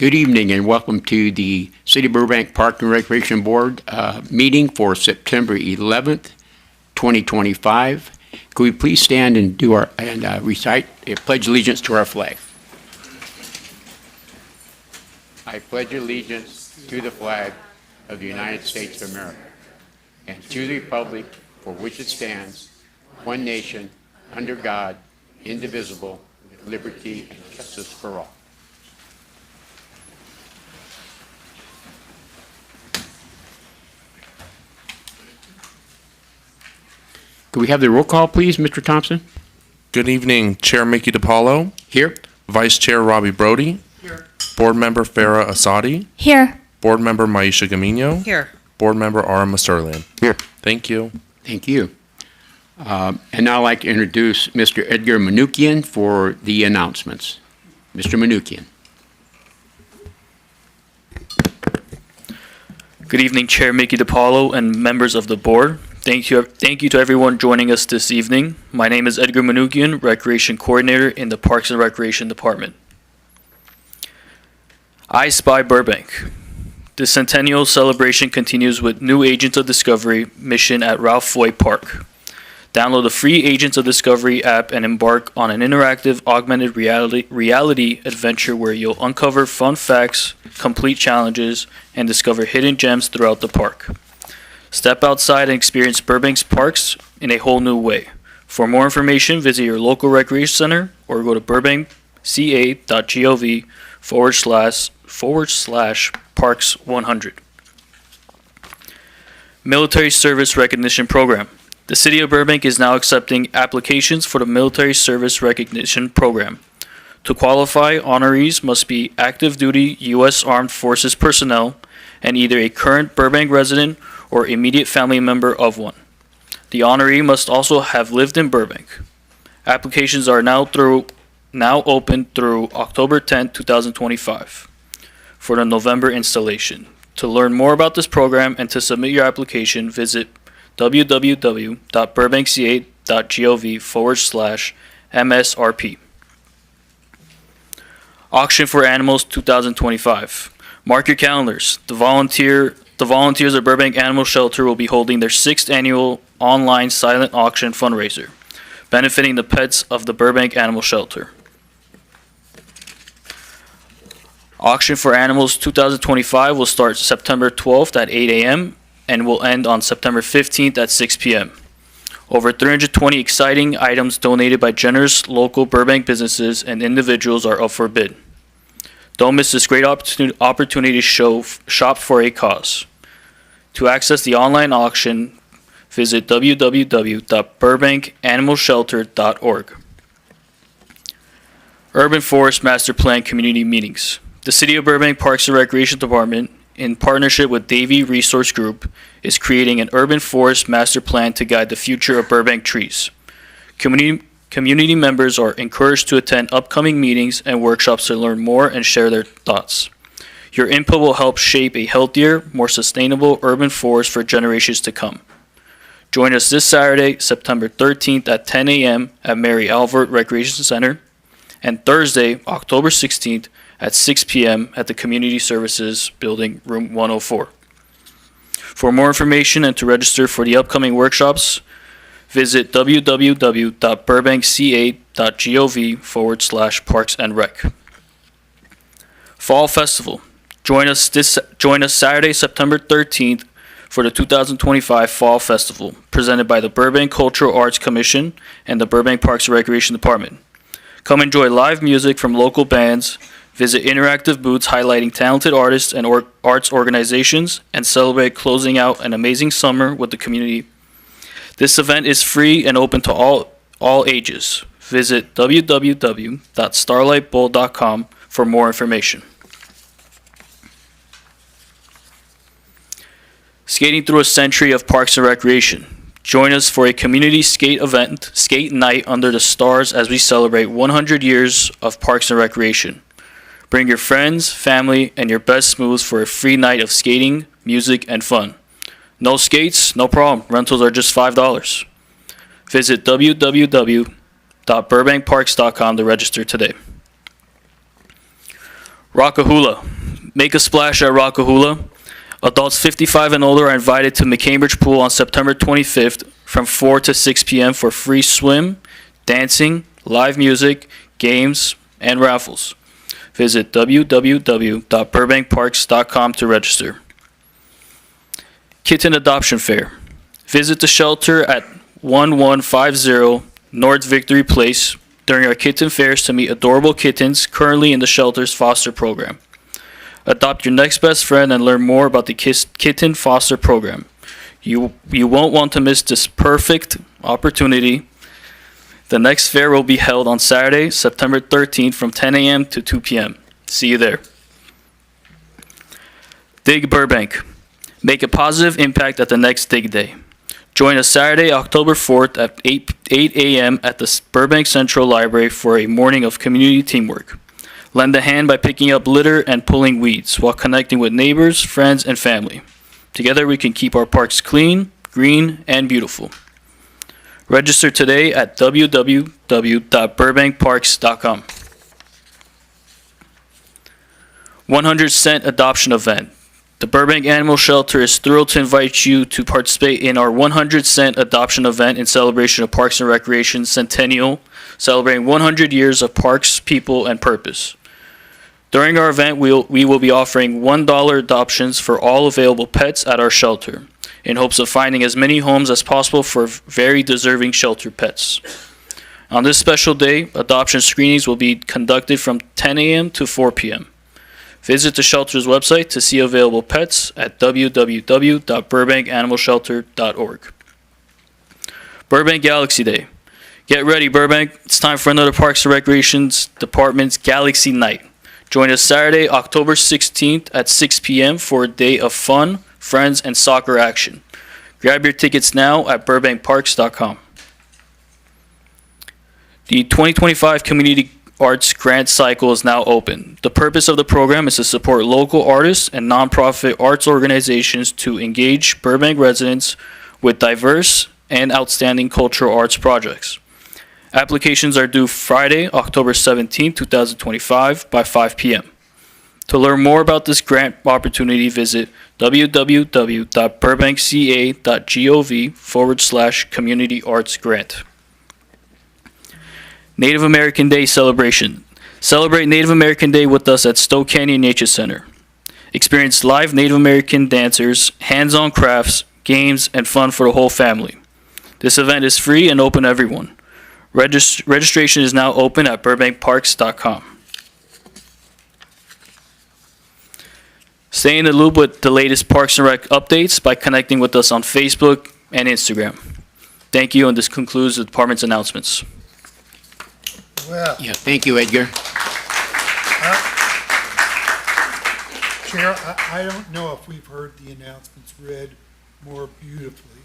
Good evening and welcome to the City of Burbank Park and Recreation Board meeting for September 11th, 2025. Could we please stand and do our recite a pledge allegiance to our flag? I pledge allegiance to the flag of the United States of America and to the republic for which it stands, one nation, under God, indivisible, with liberty and justice for all. Could we have the roll call, please, Mr. Thompson? Good evening, Chair Mickey DiPaolo. Here. Vice Chair Robbie Brody. Here. Board Member Farah Asadi. Here. Board Member Maisha Gamino. Here. Board Member Ara Masterlian. Here. Thank you. Thank you. And now I'd like to introduce Mr. Edgar Manukian for the announcements. Mr. Manukian. Good evening, Chair Mickey DiPaolo and members of the board. Thank you to everyone joining us this evening. My name is Edgar Manukian, Recreation Coordinator in the Parks and Recreation Department. I Spy Burbank. The Centennial Celebration continues with new Agents of Discovery mission at Ralph Foy Park. Download the free Agents of Discovery app and embark on an interactive augmented reality adventure where you'll uncover fun facts, complete challenges, and discover hidden gems throughout the park. Step outside and experience Burbank's parks in a whole new way. For more information, visit your local recreation center or go to burbankca.gov/parks100. Military Service Recognition Program. The City of Burbank is now accepting applications for the Military Service Recognition Program. To qualify, honorees must be active duty U.S. Armed Forces personnel and either a current Burbank resident or immediate family member of one. The honoree must also have lived in Burbank. Applications are now open through October 10, 2025 for the November installation. To learn more about this program and to submit your application, visit www.burbankca.gov/MSRP. Auction for Animals 2025. Mark your calendars. The volunteers of Burbank Animal Shelter will be holding their 6th annual online silent auction fundraiser, benefiting the pets of the Burbank Animal Shelter. Auction for Animals 2025 will start September 12th at 8 a.m. and will end on September 15th at 6 p.m. Over 320 exciting items donated by generous local Burbank businesses and individuals are up for bid. Don't miss this great opportunity to shop for a cause. To access the online auction, visit www.burbankanimalshelter.org. Urban Forest Master Plan Community Meetings. The City of Burbank Parks and Recreation Department, in partnership with Davie Resource Group, is creating an urban forest master plan to guide the future of Burbank trees. Community members are encouraged to attend upcoming meetings and workshops to learn more and share their thoughts. Your input will help shape a healthier, more sustainable urban forest for generations to come. Join us this Saturday, September 13th at 10 a.m. at Mary Alvord Recreation Center and Thursday, October 16th at 6 p.m. at the Community Services Building, Room 104. For more information and to register for the upcoming workshops, visit www.burbankca.gov/parks-and-rec. Fall Festival. Join us Saturday, September 13th for the 2025 Fall Festival, presented by the Burbank Cultural Arts Commission and the Burbank Parks and Recreation Department. Come enjoy live music from local bands, visit interactive booths highlighting talented artists and arts organizations, and celebrate closing out an amazing summer with the community. This event is free and open to all ages. Visit www.starlightbowl.com for more information. Skating through a century of parks and recreation. Join us for a community skate night under the stars as we celebrate 100 years of parks and recreation. Bring your friends, family, and your best moves for a free night of skating, music, and fun. No skates? No problem. Rentals are just $5. Visit www.burbankparks.com to register today. Rockahula. Make a splash at Rockahula. Adults 55 and older are invited to McCambridge Pool on September 25th from 4 to 6 p.m. for free swim, dancing, live music, games, and raffles. Visit www.burbankparks.com to register. Kitten Adoption Fair. Visit the shelter at 1150 North Victory Place during our kitten fairs to meet adorable kittens currently in the shelter's foster program. Adopt your next best friend and learn more about the kitten foster program. You won't want to miss this perfect opportunity. The next fair will be held on Saturday, September 13th from 10 a.m. to 2 p.m. See you there. Dig Burbank. Make a positive impact at the next Dig Day. Join us Saturday, October 4th at 8 a.m. at the Burbank Central Library for a morning of community teamwork. Lend a hand by picking up litter and pulling weeds while connecting with neighbors, friends, and family. Together we can keep our parks clean, green, and beautiful. Register today at www.burbankparks.com. 100 Cent Adoption Event. The Burbank Animal Shelter is thrilled to invite you to participate in our 100 Cent Adoption Event in celebration of Parks and Recreation Centennial, celebrating 100 years of parks, people, and purpose. During our event, we will be offering $1 adoptions for all available pets at our shelter, in hopes of finding as many homes as possible for very deserving shelter pets. On this special day, adoption screenings will be conducted from 10 a.m. to 4 p.m. Visit the shelter's website to see available pets at www.burbankanimalshelter.org. Burbank Galaxy Day. Get ready, Burbank. It's time for another Parks and Recreations Department's Galaxy Night. Join us Saturday, October 16th at 6 p.m. for a day of fun, friends, and soccer action. Grab your tickets now at burbankparks.com. The 2025 Community Arts Grant Cycle is now open. The purpose of the program is to support local artists and nonprofit arts organizations to engage Burbank residents with diverse and outstanding cultural arts projects. Applications are due Friday, October 17, 2025 by 5 p.m. To learn more about this grant opportunity, visit www.burbankca.gov/community arts grant. Native American Day Celebration. Celebrate Native American Day with us at Stowe Canyon Nature Center. Experience live Native American dancers, hands-on crafts, games, and fun for the whole family. This event is free and open to everyone. Registration is now open at burbankparks.com. Stay in the loop with the latest Parks and Rec updates by connecting with us on Facebook and Instagram. Thank you, and this concludes the department's announcements. Well, Yeah, thank you, Edgar. Chair, I don't know if we've heard the announcements read more beautifully.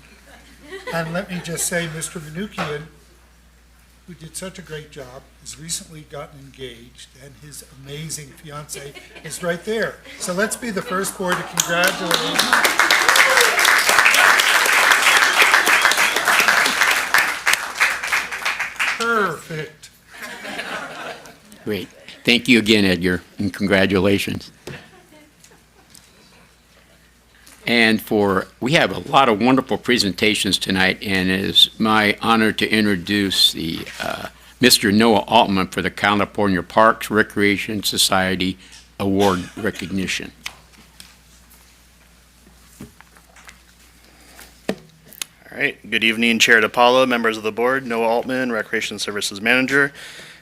And let me just say, Mr. Manukian, who did such a great job, has recently gotten engaged, and his amazing fiancée is right there. So let's be the first board to congratulate him. Perfect. Great. Thank you again, Edgar, and congratulations. And we have a lot of wonderful presentations tonight, and it is my honor to introduce the Mr. Noah Altman for the California Parks Recreation Society Award recognition. All right. Good evening, Chair DiPaolo, members of the board, Noah Altman, Recreation Services Manager.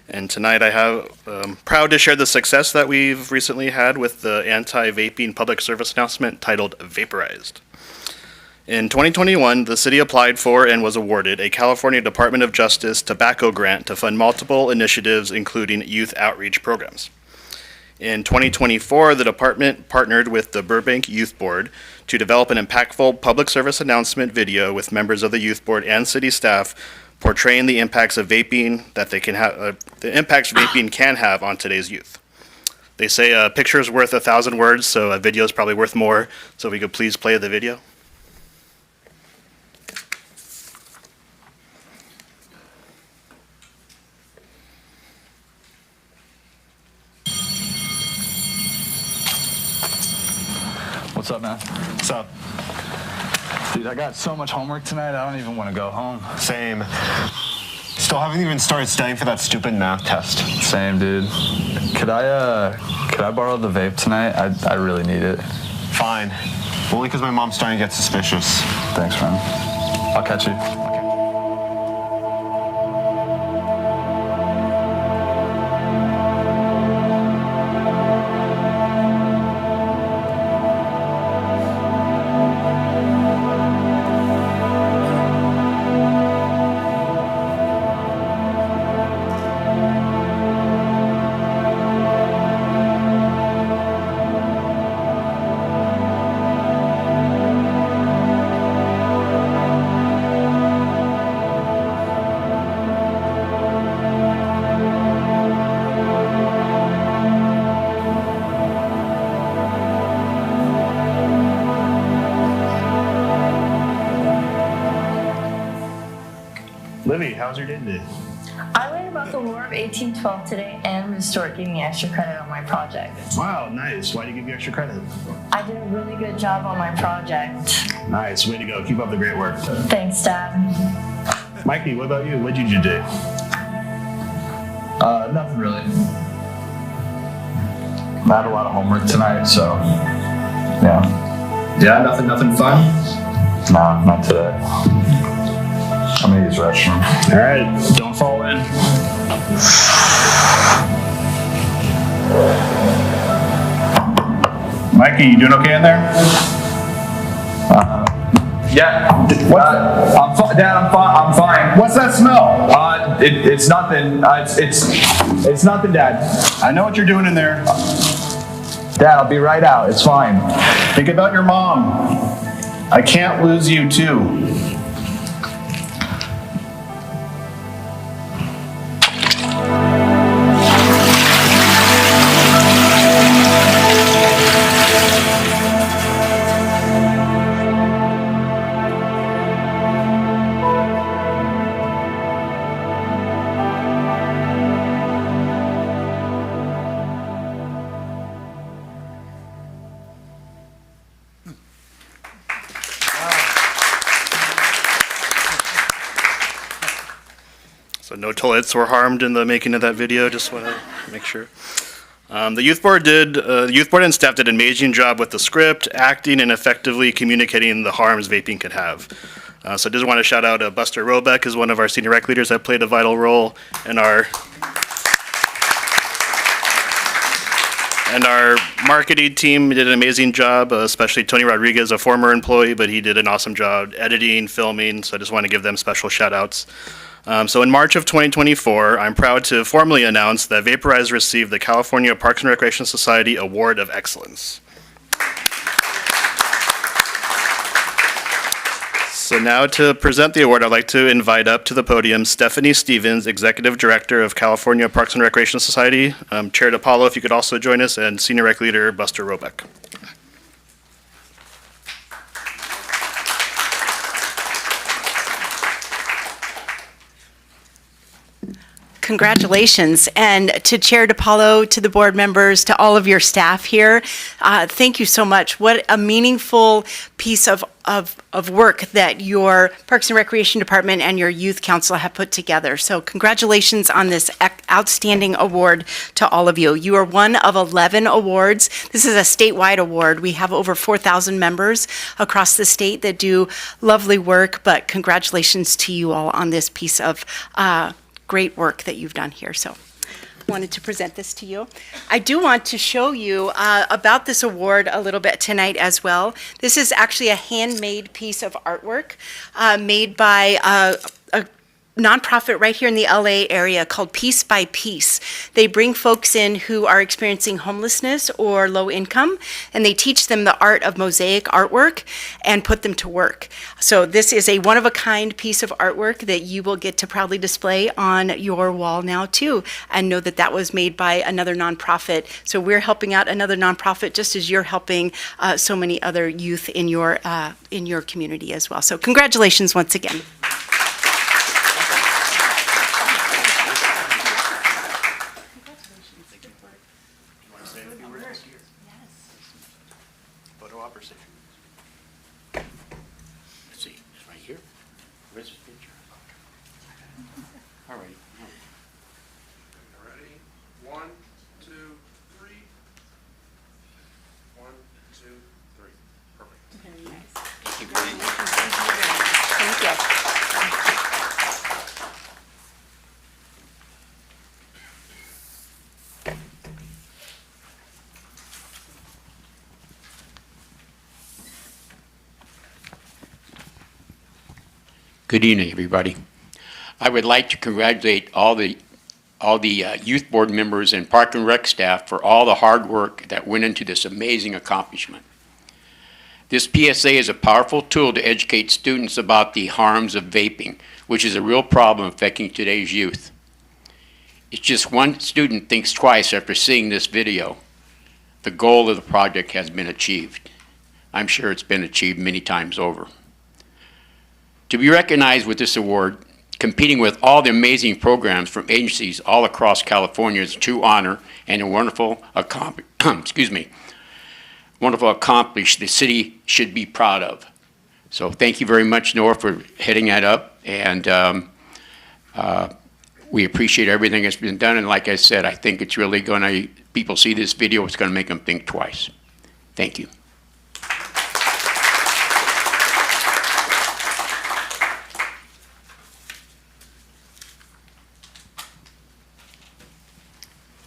And tonight I'm proud to share the success that we've recently had with the anti-vaping public service announcement titled Vaporized. In 2021, the city applied for and was awarded a California Department of Justice tobacco grant to fund multiple initiatives, including youth outreach programs. In 2024, the department partnered with the Burbank Youth Board to develop an impactful public service announcement video with members of the youth board and city staff portraying the impacts of vaping the impacts vaping can have on today's youth. They say a picture is worth 1,000 words, so a video is probably worth more. So if we could please play the video. What's up, man? What's up? Dude, I got so much homework tonight, I don't even want to go home. Same. Still haven't even started studying for that stupid math test. Same, dude. Could I borrow the vape tonight? I really need it. Fine. Only because my mom's starting to get suspicious. Thanks, man. I'll catch you. Livy, how's your day today? I learned about the War of 1812 today, and Ms. Stewart gave me extra credit on my project. Wow, nice. Why do you give you extra credit? I did a really good job on my project. Nice. Way to go. Keep up the great work. Thanks, Dad. Mikey, what about you? What did you do today? Nothing really. I had a lot of homework tonight, so yeah. Yeah, nothing fun? Nah, not today. I'm gonna use the restroom. All right, don't fall in. Mikey, you doing okay in there? Yeah. I'm fine, Dad. I'm fine. What's that smell? It's nothing. It's nothing, Dad. I know what you're doing in there. Dad, I'll be right out. It's fine. Think about your mom. I can't lose you too. So no toilets were harmed in the making of that video. Just want to make sure. The youth board and staff did an amazing job with the script, acting, and effectively communicating the harms vaping could have. So I just want to shout out Buster Robeck is one of our senior rec leaders that played a vital role in our marketing team did an amazing job, especially Tony Rodriguez, a former employee, but he did an awesome job editing, filming. So I just want to give them special shout outs. So in March of 2024, I'm proud to formally announce that Vaporize received the California Parks and Recreation Society Award of Excellence. So now to present the award, I'd like to invite up to the podium Stephanie Stevens, Executive Director of California Parks and Recreation Society, Chair DePaulo, if you could also join us, and Senior Rec Leader Buster Robeck. Congratulations. And to Chair DePaulo, to the board members, to all of your staff here, thank you so much. What a meaningful piece of work that your Parks and Recreation Department and your Youth Council have put together. So congratulations on this outstanding award to all of you. You are one of 11 awards. This is a statewide award. We have over 4,000 members across the state that do lovely work, but congratulations to you all on this piece of great work that you've done here. So wanted to present this to you. I do want to show you about this award a little bit tonight as well. This is actually a handmade piece of artwork made by a nonprofit right here in the LA area called Piece by Piece. They bring folks in who are experiencing homelessness or low income, and they teach them the art of mosaic artwork and put them to work. So this is a one-of-a-kind piece of artwork that you will get to proudly display on your wall now too, and know that that was made by another nonprofit. So we're helping out another nonprofit just as you're helping so many other youth in your community as well. So congratulations once again. Photo op or signature? Let's see, it's right here. Where's his picture? All right. Ready? 1, 2, 3. 1, 2, 3. Perfect. Very nice. Thank you very much. Thank you. Good evening, everybody. I would like to congratulate all the youth board members and Park and Rec staff for all the hard work that went into this amazing accomplishment. This PSA is a powerful tool to educate students about the harms of vaping, which is a real problem affecting today's youth. It's just one student thinks twice after seeing this video. The goal of the project has been achieved. I'm sure it's been achieved many times over. To be recognized with this award, competing with all the amazing programs from agencies all across California is a true honor and a wonderful accomplishment the city should be proud of. So thank you very much, Noah, for heading that up, and we appreciate everything that's been done. And like I said, I think it's really going to, people see this video, it's going to make them think twice. Thank you.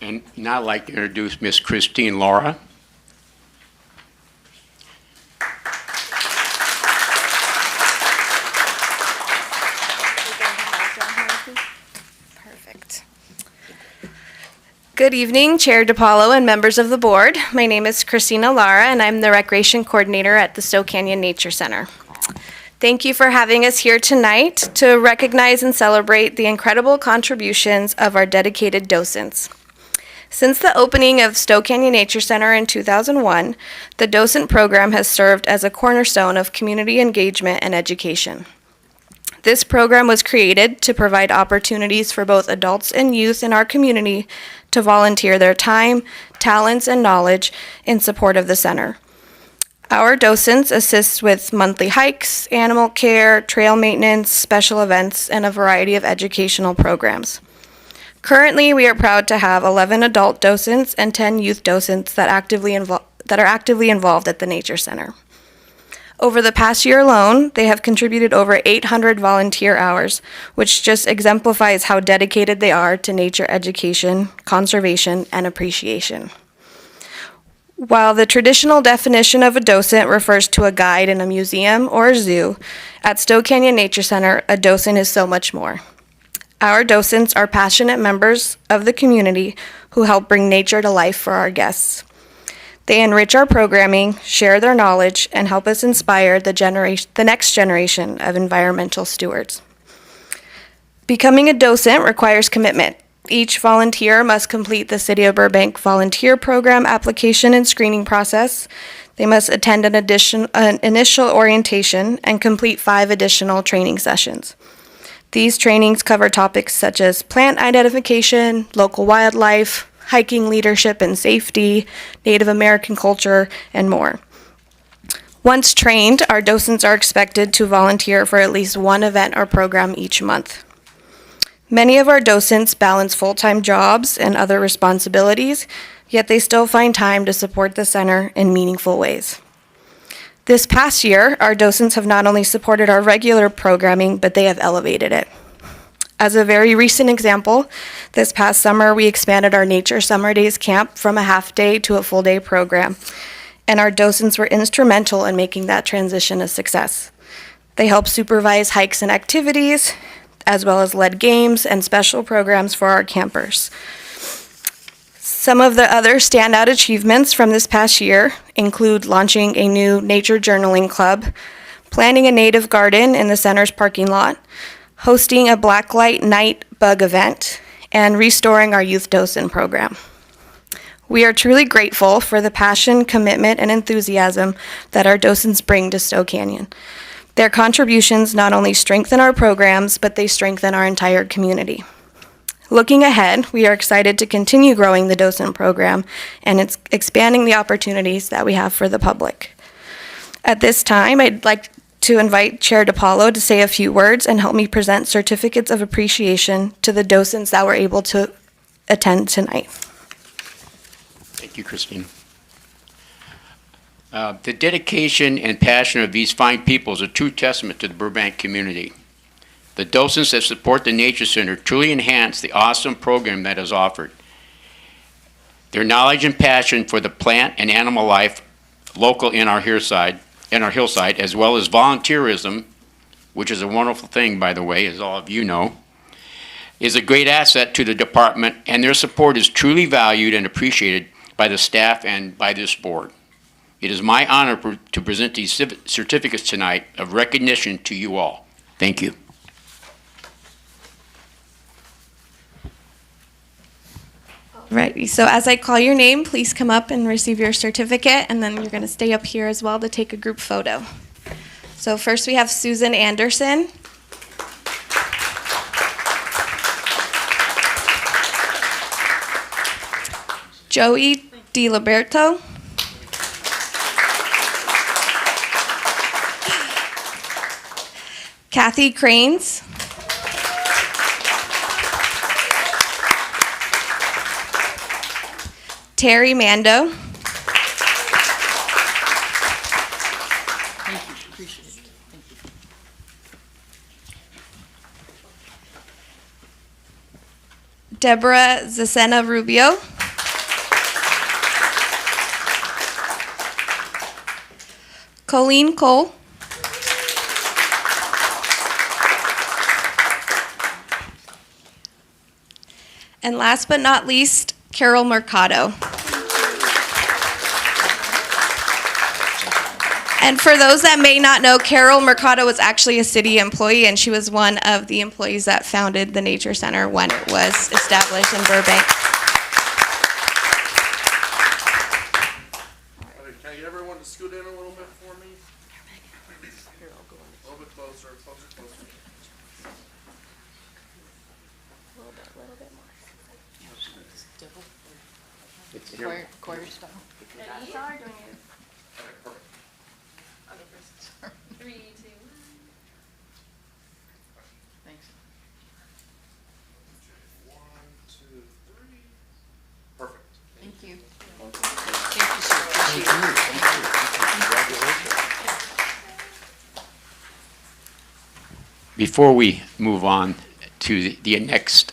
And now I'd like to introduce Miss Christine Laura. Perfect. Good evening, Chair DiPaolo and members of the board. My name is Christina Lara, and I'm the Recreation Coordinator at the Stowe Canyon Nature Center. Thank you for having us here tonight to recognize and celebrate the incredible contributions of our dedicated docents. Since the opening of Stowe Canyon Nature Center in 2001, the docent program has served as a cornerstone of community engagement and education. This program was created to provide opportunities for both adults and youth in our community to volunteer their time, talents, and knowledge in support of the center. Our docents assist with monthly hikes, animal care, trail maintenance, special events, and a variety of educational programs. Currently, we are proud to have 11 adult docents and 10 youth docents that are actively involved at the Nature Center. Over the past year alone, they have contributed over 800 volunteer hours, which just exemplifies how dedicated they are to nature education, conservation, and appreciation. While the traditional definition of a docent refers to a guide in a museum or a zoo, at Stowe Canyon Nature Center, a docent is so much more. Our docents are passionate members of the community who help bring nature to life for our guests. They enrich our programming, share their knowledge, and help us inspire the next generation of environmental stewards. Becoming a docent requires commitment. Each volunteer must complete the City of Burbank volunteer program application and screening process. They must attend an initial orientation and complete 5 additional training sessions. These trainings cover topics such as plant identification, local wildlife, hiking leadership and safety, Native American culture, and more. Once trained, our docents are expected to volunteer for at least one event or program each month. Many of our docents balance full-time jobs and other responsibilities, yet they still find time to support the center in meaningful ways. This past year, our docents have not only supported our regular programming, but they have elevated it. As a very recent example, this past summer, we expanded our Nature Summer Days camp from a half-day to a full-day program, and our docents were instrumental in making that transition a success. They helped supervise hikes and activities, as well as led games and special programs for our campers. Some of the other standout achievements from this past year include launching a new nature journaling club, planting a native garden in the center's parking lot, hosting a blacklight night bug event, and restoring our youth docent program. We are truly grateful for the passion, commitment, and enthusiasm that our docents bring to Stowe Canyon. Their contributions not only strengthen our programs, but they strengthen our entire community. Looking ahead, we are excited to continue growing the docent program and expanding the opportunities that we have for the public. At this time, I'd like to invite Chair DiPaolo to say a few words and help me present certificates of appreciation to the docents that were able to attend tonight. Thank you, Christine. The dedication and passion of these fine people is a true testament to the Burbank community. The docents that support the Nature Center truly enhance the awesome program that is offered. Their knowledge and passion for the plant and animal life local in our hillside, as well as volunteerism, which is a wonderful thing, by the way, as all of you know, is a great asset to the department, and their support is truly valued and appreciated by the staff and by this board. It is my honor to present these certificates tonight of recognition to you all. Thank you. Right, so as I call your name, please come up and receive your certificate, and then you're going to stay up here as well to take a group photo. So first we have Susan Anderson. Joey DiLiberto. Kathy Cranes. Terry Mando. Deborah Zacena Rubio. Colleen Cole. And last but not least, Carol Mercado. And for those that may not know, Carol Mercado was actually a city employee, and she was one of the employees that founded the Nature Center when it was established in Burbank. Can I get everyone to scoot in a little bit for me? A little bit closer, closer. Quarter style. Thanks. 1, 2, 3. Perfect. Thank you. Thank you, sir. Before we move on to the next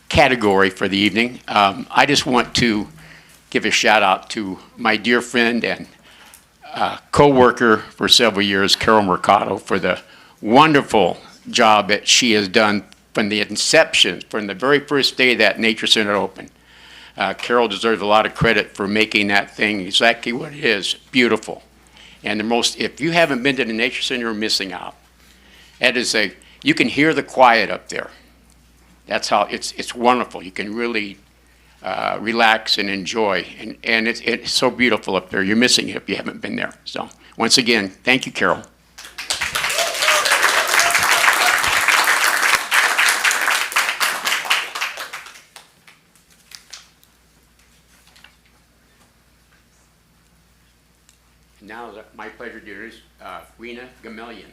category for the evening, I just want to give a shout out to my dear friend and co-worker for several years, Carol Mercado, for the wonderful job that she has done from the inception, from the very first day that Nature Center opened. Carol deserves a lot of credit for making that thing exactly what it is, beautiful. And if you haven't been to the Nature Center, you're missing out. That is you can hear the quiet up there. That's how it's wonderful. You can really relax and enjoy, and it's so beautiful up there. You're missing it if you haven't been there. So once again, thank you, Carol. Now it's my pleasure to introduce Rena Gamelian.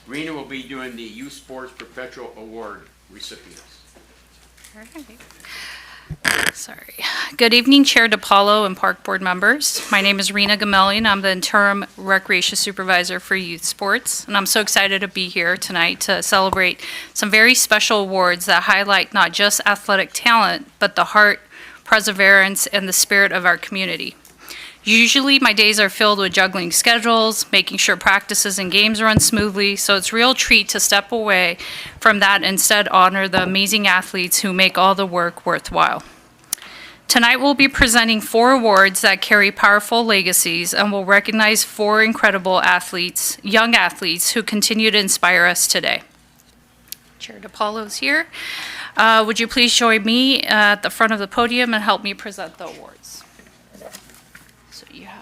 Rena will be doing the Youth Sports Perpetual Award recipients. Sorry. Good evening, Chair DiPaolo and Park Board members. My name is Rena Gamelian. I'm the interim recreation supervisor for youth sports, and I'm so excited to be here tonight to celebrate some very special awards that highlight not just athletic talent, but the heart, perseverance, and the spirit of our community. Usually my days are filled with juggling schedules, making sure practices and games run smoothly, so it's a real treat to step away from that and instead honor the amazing athletes who make all the work worthwhile. Tonight we'll be presenting 4 awards that carry powerful legacies and will recognize 4 incredible athletes, young athletes who continue to inspire us today. Chair DiPaolo's here. Would you please join me at the front of the podium and help me present the awards? So you have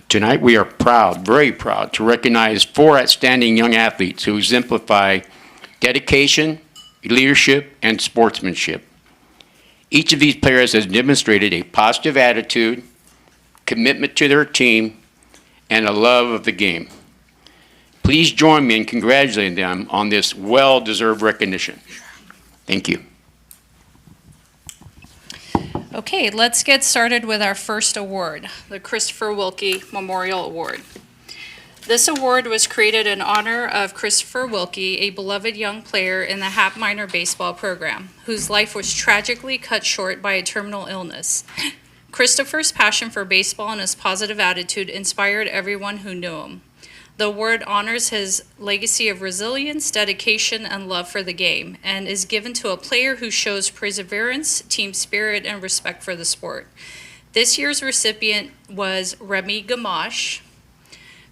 Tonight, we are proud, very proud, to recognize 4 outstanding young athletes who exemplify dedication, leadership, and sportsmanship. Each of these players has demonstrated a positive attitude, commitment to their team, and a love of the game. Please join me in congratulating them on this well-deserved recognition. Thank you. Okay, let's get started with our first award, the Christopher Wilkie Memorial Award. This award was created in honor of Christopher Wilkie, a beloved young player in the Hap Minor baseball program, whose life was tragically cut short by a terminal illness. Christopher's passion for baseball and his positive attitude inspired everyone who knew him. The award honors his legacy of resilience, dedication, and love for the game, and is given to a player who shows perseverance, team spirit, and respect for the sport. This year's recipient was Remy Gamache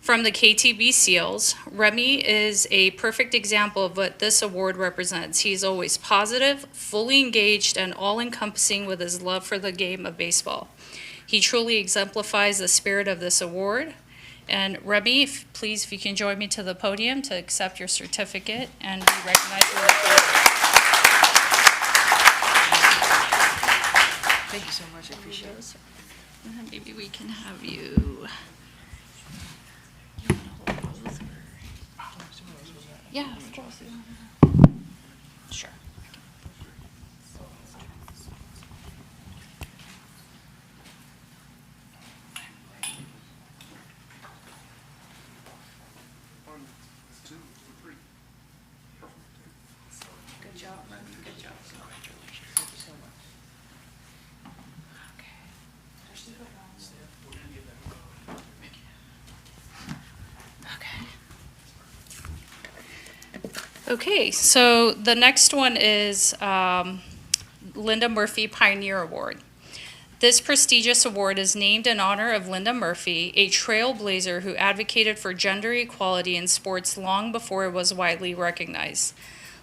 from the KTB Seals. Remy is a perfect example of what this award represents. He's always positive, fully engaged, and all-encompassing with his love for the game of baseball. He truly exemplifies the spirit of this award. And Remy, please, if you can join me to the podium to accept your certificate and be recognized with the award. Thank you so much. I appreciate it. Maybe we can have you. Yeah, of course. Sure. One, two, three. Perfect. Good job, Remy. Good job. Thank you so much. Okay, so the next one is Linda Murphy Pioneer Award. This prestigious award is named in honor of Linda Murphy, a trailblazer who advocated for gender equality in sports long before it was widely recognized.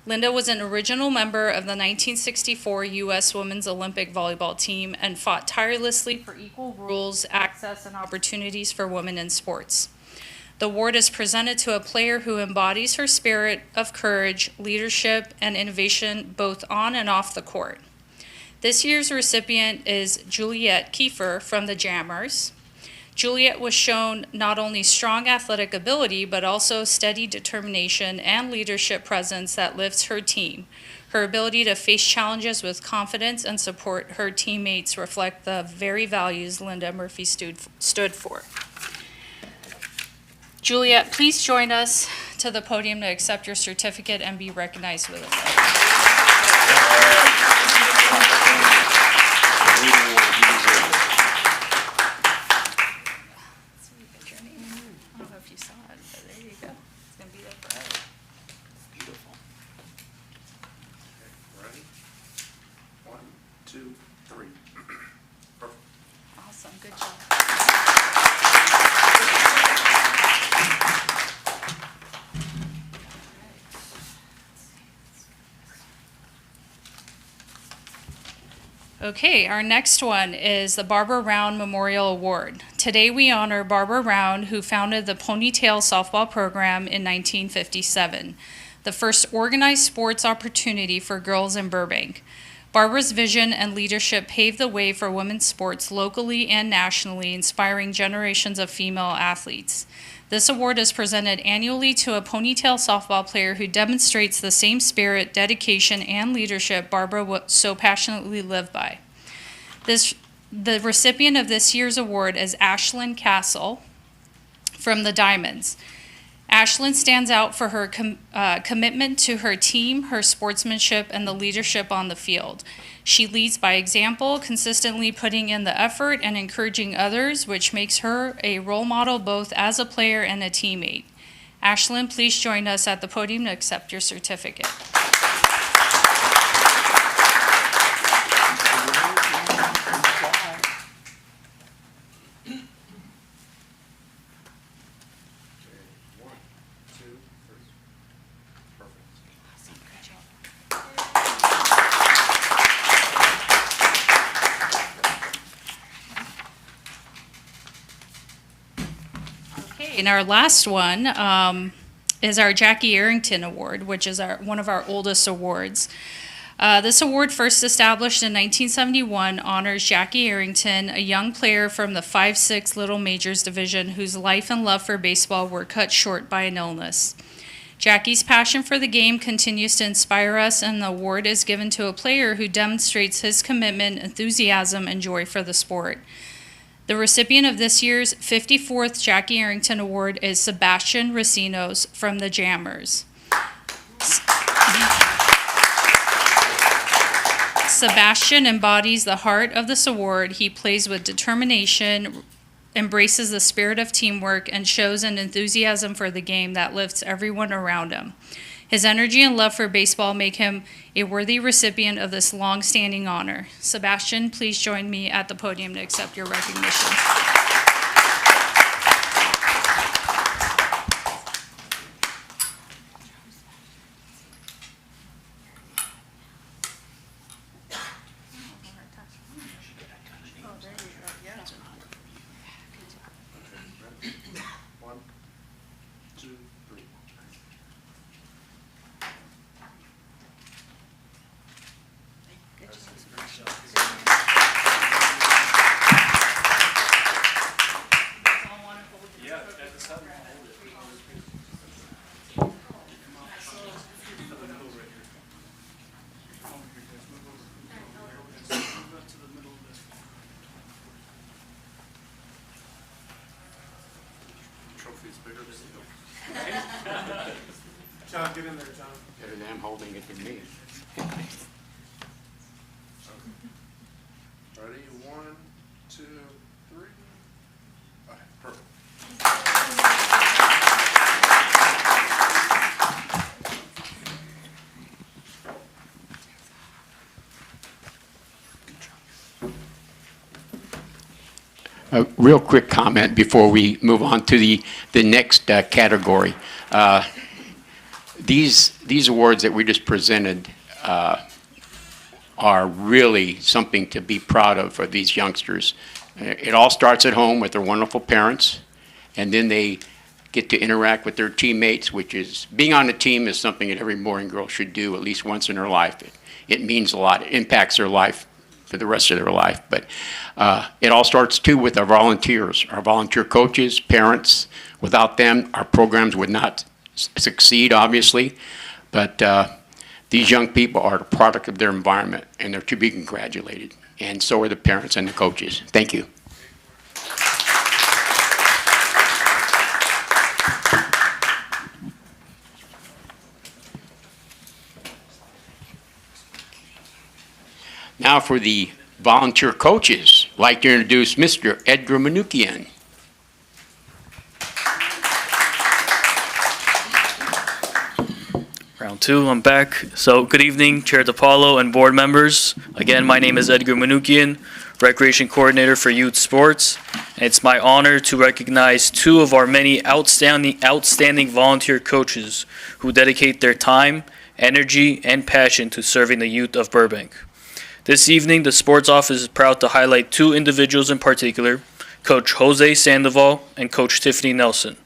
Linda was an original member of the 1964 U.S. Women's Olympic volleyball team and fought tirelessly for equal rules, access, and opportunities for women in sports. The award is presented to a player who embodies her spirit of courage, leadership, and innovation both on and off the court. This year's recipient is Juliet Kiefer from the Jammers. Juliet was shown not only strong athletic ability, but also steady determination and leadership presence that lifts her team. Her ability to face challenges with confidence and support her teammates reflect the very values Linda Murphy stood for. Juliet, please join us to the podium to accept your certificate and be recognized with it. I don't know if you saw it, but there you go. It's going to be there forever. Beautiful. Okay, ready? One, two, three. Perfect. Awesome, good job. Okay, our next one is the Barbara Round Memorial Award. Today we honor Barbara Round, who founded the Ponytail softball program in 1957, the first organized sports opportunity for girls in Burbank. Barbara's vision and leadership paved the way for women's sports locally and nationally, inspiring generations of female athletes. This award is presented annually to a Ponytail softball player who demonstrates the same spirit, dedication, and leadership Barbara so passionately lived by. The recipient of this year's award is Ashlyn Castle from the Diamonds. Ashlyn stands out for her commitment to her team, her sportsmanship, and the leadership on the field. She leads by example, consistently putting in the effort and encouraging others, which makes her a role model both as a player and a teammate. Ashlyn, please join us at the podium to accept your certificate. One, two, three. Perfect. Awesome, good job. And our last one is our Jackie Arrington Award, which is one of our oldest awards. This award, first established in 1971, honors Jackie Arrington, a young player from the 5-6 Little Majors division whose life and love for baseball were cut short by an illness. Jackie's passion for the game continues to inspire us, and the award is given to a player who demonstrates his commitment, enthusiasm, and joy for the sport. The recipient of this year's 54th Jackie Arrington Award is Sebastian Racinos from the Jammers. Sebastian embodies the heart of this award. He plays with determination, embraces the spirit of teamwork, and shows an enthusiasm for the game that lifts everyone around him. His energy and love for baseball make him a worthy recipient of this long-standing honor. Sebastian, please join me at the podium to accept your recognition. One, two, three. Trophy is bigger than you. John, get in there, John. Better than holding it to me. Ready? One, two, three. Okay, perfect. A real quick comment before we move on to the next category. These awards that we just presented are really something to be proud of for these youngsters. It all starts at home with their wonderful parents, and then they get to interact with their teammates, which is, being on a team is something that every boy and girl should do at least once in their life. It means a lot. It impacts their life for the rest of their life. But it all starts too with our volunteers, our volunteer coaches, parents. Without them, our programs would not succeed, obviously. But these young people are the product of their environment, and they're to be congratulated. And so are the parents and the coaches. Thank you. Now for the volunteer coaches, I'd like to introduce Mr. Edgar Manukian. Round two, I'm back. So good evening, Chair DiPaolo and board members. Again, my name is Edgar Manukian, Recreation Coordinator for Youth Sports. And it's my honor to recognize two of our many outstanding volunteer coaches who dedicate their time, energy, and passion to serving the youth of Burbank. This evening, the sports office is proud to highlight two individuals in particular, Coach Jose Sandoval and Coach Tiffany Nelson,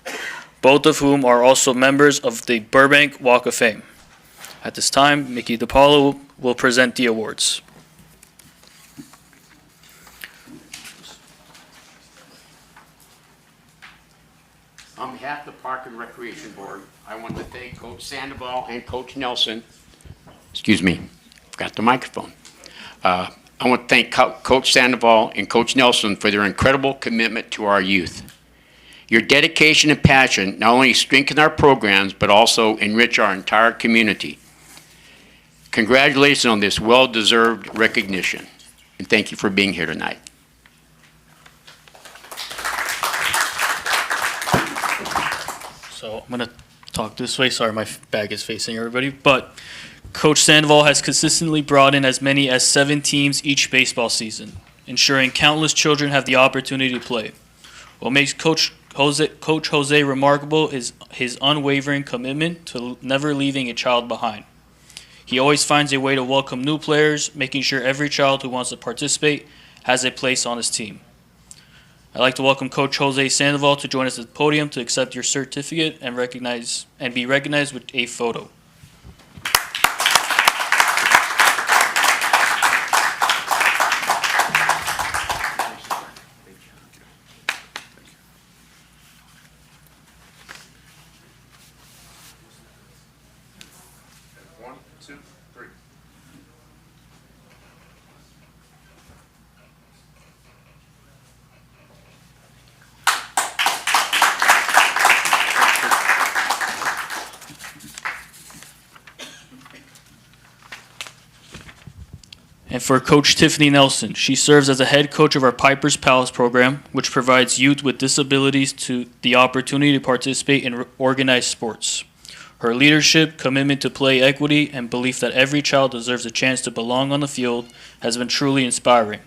both of whom are also members of the Burbank Walk of Fame. At this time, Mickey DiPaolo will present the awards. On behalf of the Park and Recreation Board, I want to thank Coach Sandoval and Coach Nelson. Excuse me, forgot the microphone. I want to thank Coach Sandoval and Coach Nelson for their incredible commitment to our youth. Your dedication and passion not only strengthen our programs, but also enrich our entire community. Congratulations on this well-deserved recognition, and thank you for being here tonight. So I'm going to talk this way. Sorry, my bag is facing everybody. But Coach Sandoval has consistently brought in as many as 7 teams each baseball season, ensuring countless children have the opportunity to play. What makes Coach Jose remarkable is his unwavering commitment to never leaving a child behind. He always finds a way to welcome new players, making sure every child who wants to participate has a place on his team. I'd like to welcome Coach Jose Sandoval to join us at the podium to accept your certificate and be recognized with a photo. One, two, three. And for Coach Tiffany Nelson, she serves as a head coach of our Piper's Palace program, which provides youth with disabilities the opportunity to participate in organized sports. Her leadership, commitment to play equity, and belief that every child deserves a chance to belong on the field has been truly inspiring.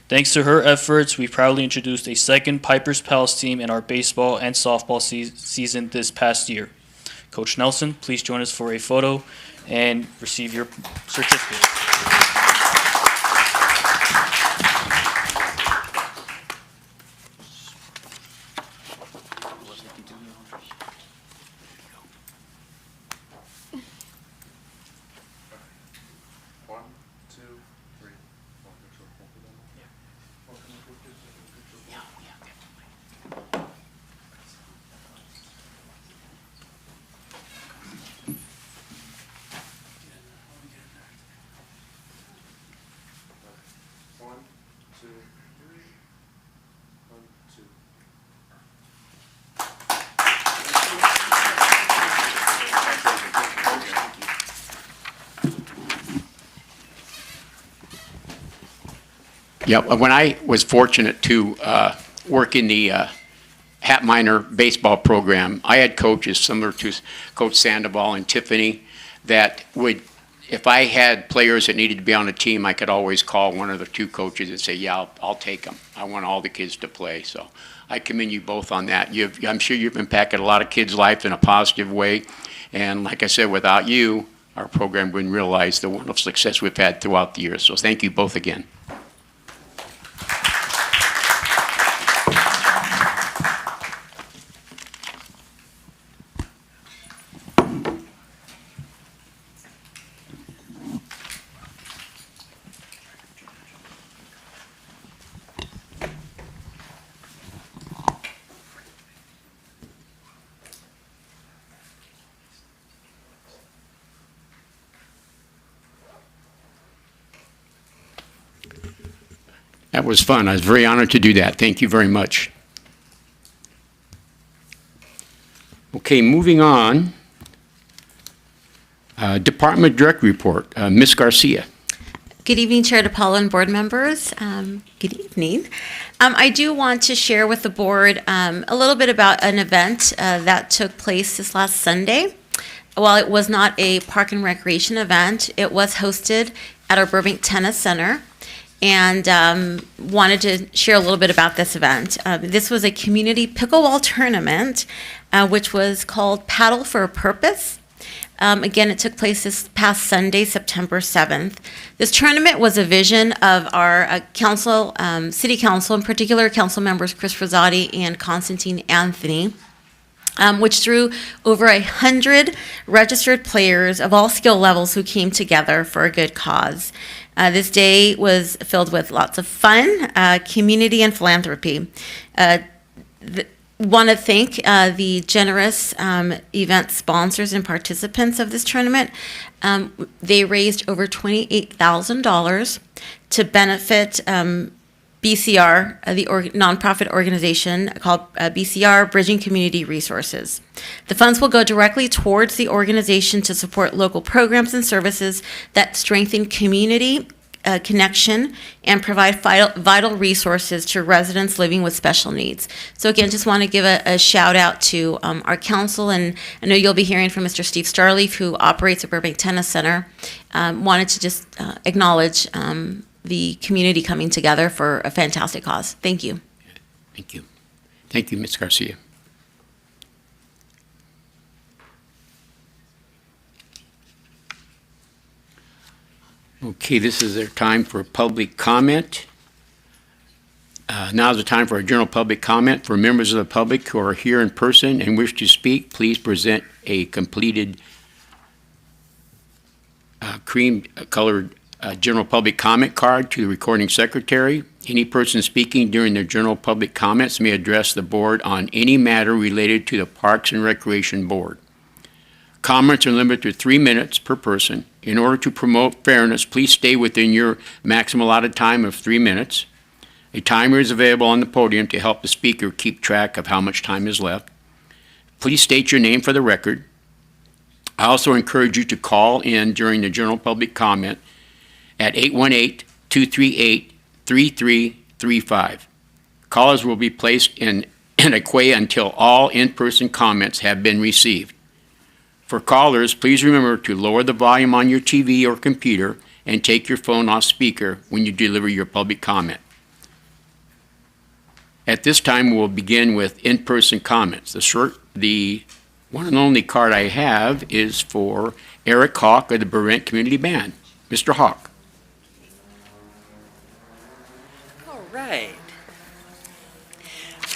Thanks to her efforts, we proudly introduced a second Piper's Palace team in our baseball and softball season this past year. Coach Nelson, please join us for a photo and receive your certificate. One, two, three. One, two, three. One, two. Yeah, when I was fortunate to work in the Hat Minor baseball program, I had coaches similar to Coach Sandoval and Tiffany that would, if I had players that needed to be on a team, I could always call one of the two coaches and say, yeah, I'll take them. I want all the kids to play. So I commend you both on that. I'm sure you've impacted a lot of kids' lives in a positive way. And like I said, without you, our program wouldn't realize the wonderful success we've had throughout the years. So thank you both again. That was fun. I was very honored to do that. Thank you very much. Okay, moving on. Department Direct Report. Ms. Garcia. Good evening, Chair DePaulo and board members. Good evening. I do want to share with the board a little bit about an event that took place this last Sunday. While it was not a park and recreation event, it was hosted at our Burbank Tennis Center, and wanted to share a little bit about this event. This was a community pickleball tournament, which was called Paddle for a Purpose. Again, it took place this past Sunday, September 7th. This tournament was a vision of our council, city council, in particular council members Chris Rosati and Constantine Anthony, which drew over 100 registered players of all skill levels who came together for a good cause. This day was filled with lots of fun, community, and philanthropy. Want to thank the generous event sponsors and participants of this tournament. They raised over $28,000 to benefit BCR, the nonprofit organization called BCR, Bridging Community Resources. The funds will go directly towards the organization to support local programs and services that strengthen community connection and provide vital resources to residents living with special needs. So again, just want to give a shout out to our council, and I know you'll be hearing from Mr. Steve Starleaf, who operates the Burbank Tennis Center. Wanted to just acknowledge the community coming together for a fantastic cause. Thank you. Thank you. Thank you, Ms. Garcia. Okay, this is their time for public comment. Now is the time for a general public comment. For members of the public who are here in person and wish to speak, please present a completed cream-colored general public comment card to the recording secretary. Any person speaking during their general public comments may address the board on any matter related to the Parks and Recreation Board. Comments are limited to 3 minutes per person. In order to promote fairness, please stay within your maximum allotted time of 3 minutes. A timer is available on the podium to help the speaker keep track of how much time is left. Please state your name for the record. I also encourage you to call in during the general public comment at 818-238-3335. Callers will be placed in a queue until all in-person comments have been received. For callers, please remember to lower the volume on your TV or computer and take your phone off speaker when you deliver your public comment. At this time, we'll begin with in-person comments. The one and only card I have is for Eric Hawk of the Burbank Community Band. Mr. Hawk. All right.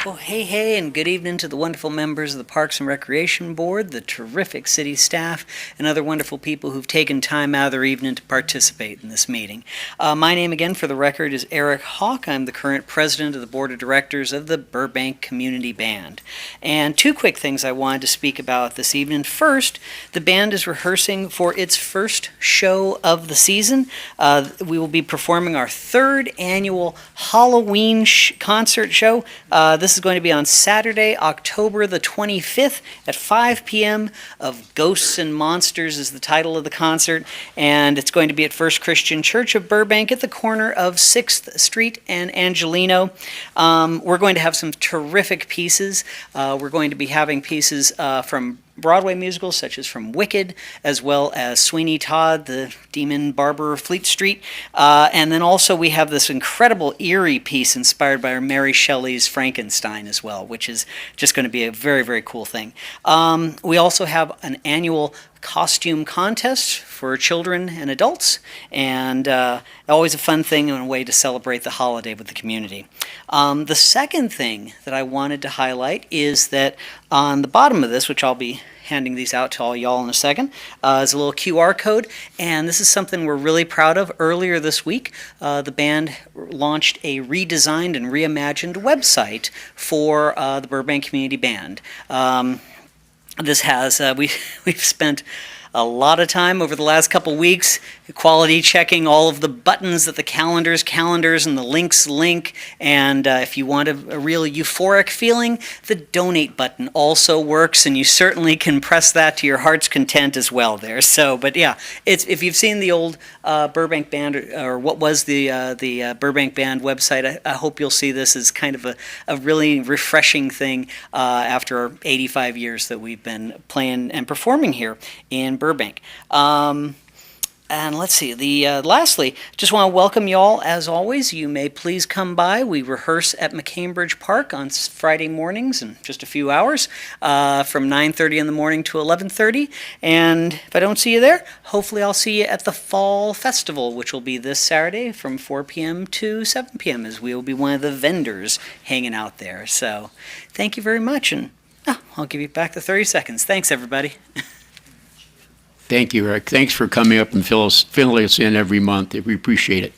Well, hey, and good evening to the wonderful members of the Parks and Recreation Board, the terrific city staff, and other wonderful people who've taken time out of their evening to participate in this meeting. My name, again, for the record, is Eric Hawk. I'm the current president of the Board of Directors of the Burbank Community Band. And two quick things I wanted to speak about this evening. First, the band is rehearsing for its first show of the season. We will be performing our third annual Halloween concert show. This is going to be on Saturday, October the 25th at 5 p.m. of Ghosts and Monsters is the title of the concert, and it's going to be at First Christian Church of Burbank at the corner of 6th Street and Angelino. We're going to have some terrific pieces. We're going to be having pieces from Broadway musicals such as from Wicked, as well as Sweeney Todd, the Demon Barber of Fleet Street. And then also we have this incredible eerie piece inspired by Mary Shelley's Frankenstein as well, which is just going to be a very, very cool thing. We also have an annual costume contest for children and adults, and always a fun thing and a way to celebrate the holiday with the community. The second thing that I wanted to highlight is that on the bottom of this, which I'll be handing these out to all y'all in a second, is a little QR code, and this is something we're really proud of. Earlier this week, the band launched a redesigned and reimagined website for the Burbank Community Band. This has, we've spent a lot of time over the last couple weeks quality checking all of the buttons that the calendars and the links link, and if you want a real euphoric feeling, the donate button also works, and you certainly can press that to your heart's content as well there. So, but yeah, if you've seen the old Burbank Band, or what was the Burbank Band website, I hope you'll see this as kind of a really refreshing thing after our 85 years that we've been playing and performing here in Burbank. And let's see, lastly, just want to welcome you all. As always, you may please come by. We rehearse at McCambridge Park on Friday mornings in just a few hours from 9:30 in the morning to 11:30. And if I don't see you there, hopefully I'll see you at the Fall Festival, which will be this Saturday from 4 p.m. to 7 p.m. as we will be one of the vendors hanging out there. So thank you very much, and I'll give you back the 30 seconds. Thanks, everybody. Thank you, Eric. Thanks for coming up and filling us in every month. We appreciate it.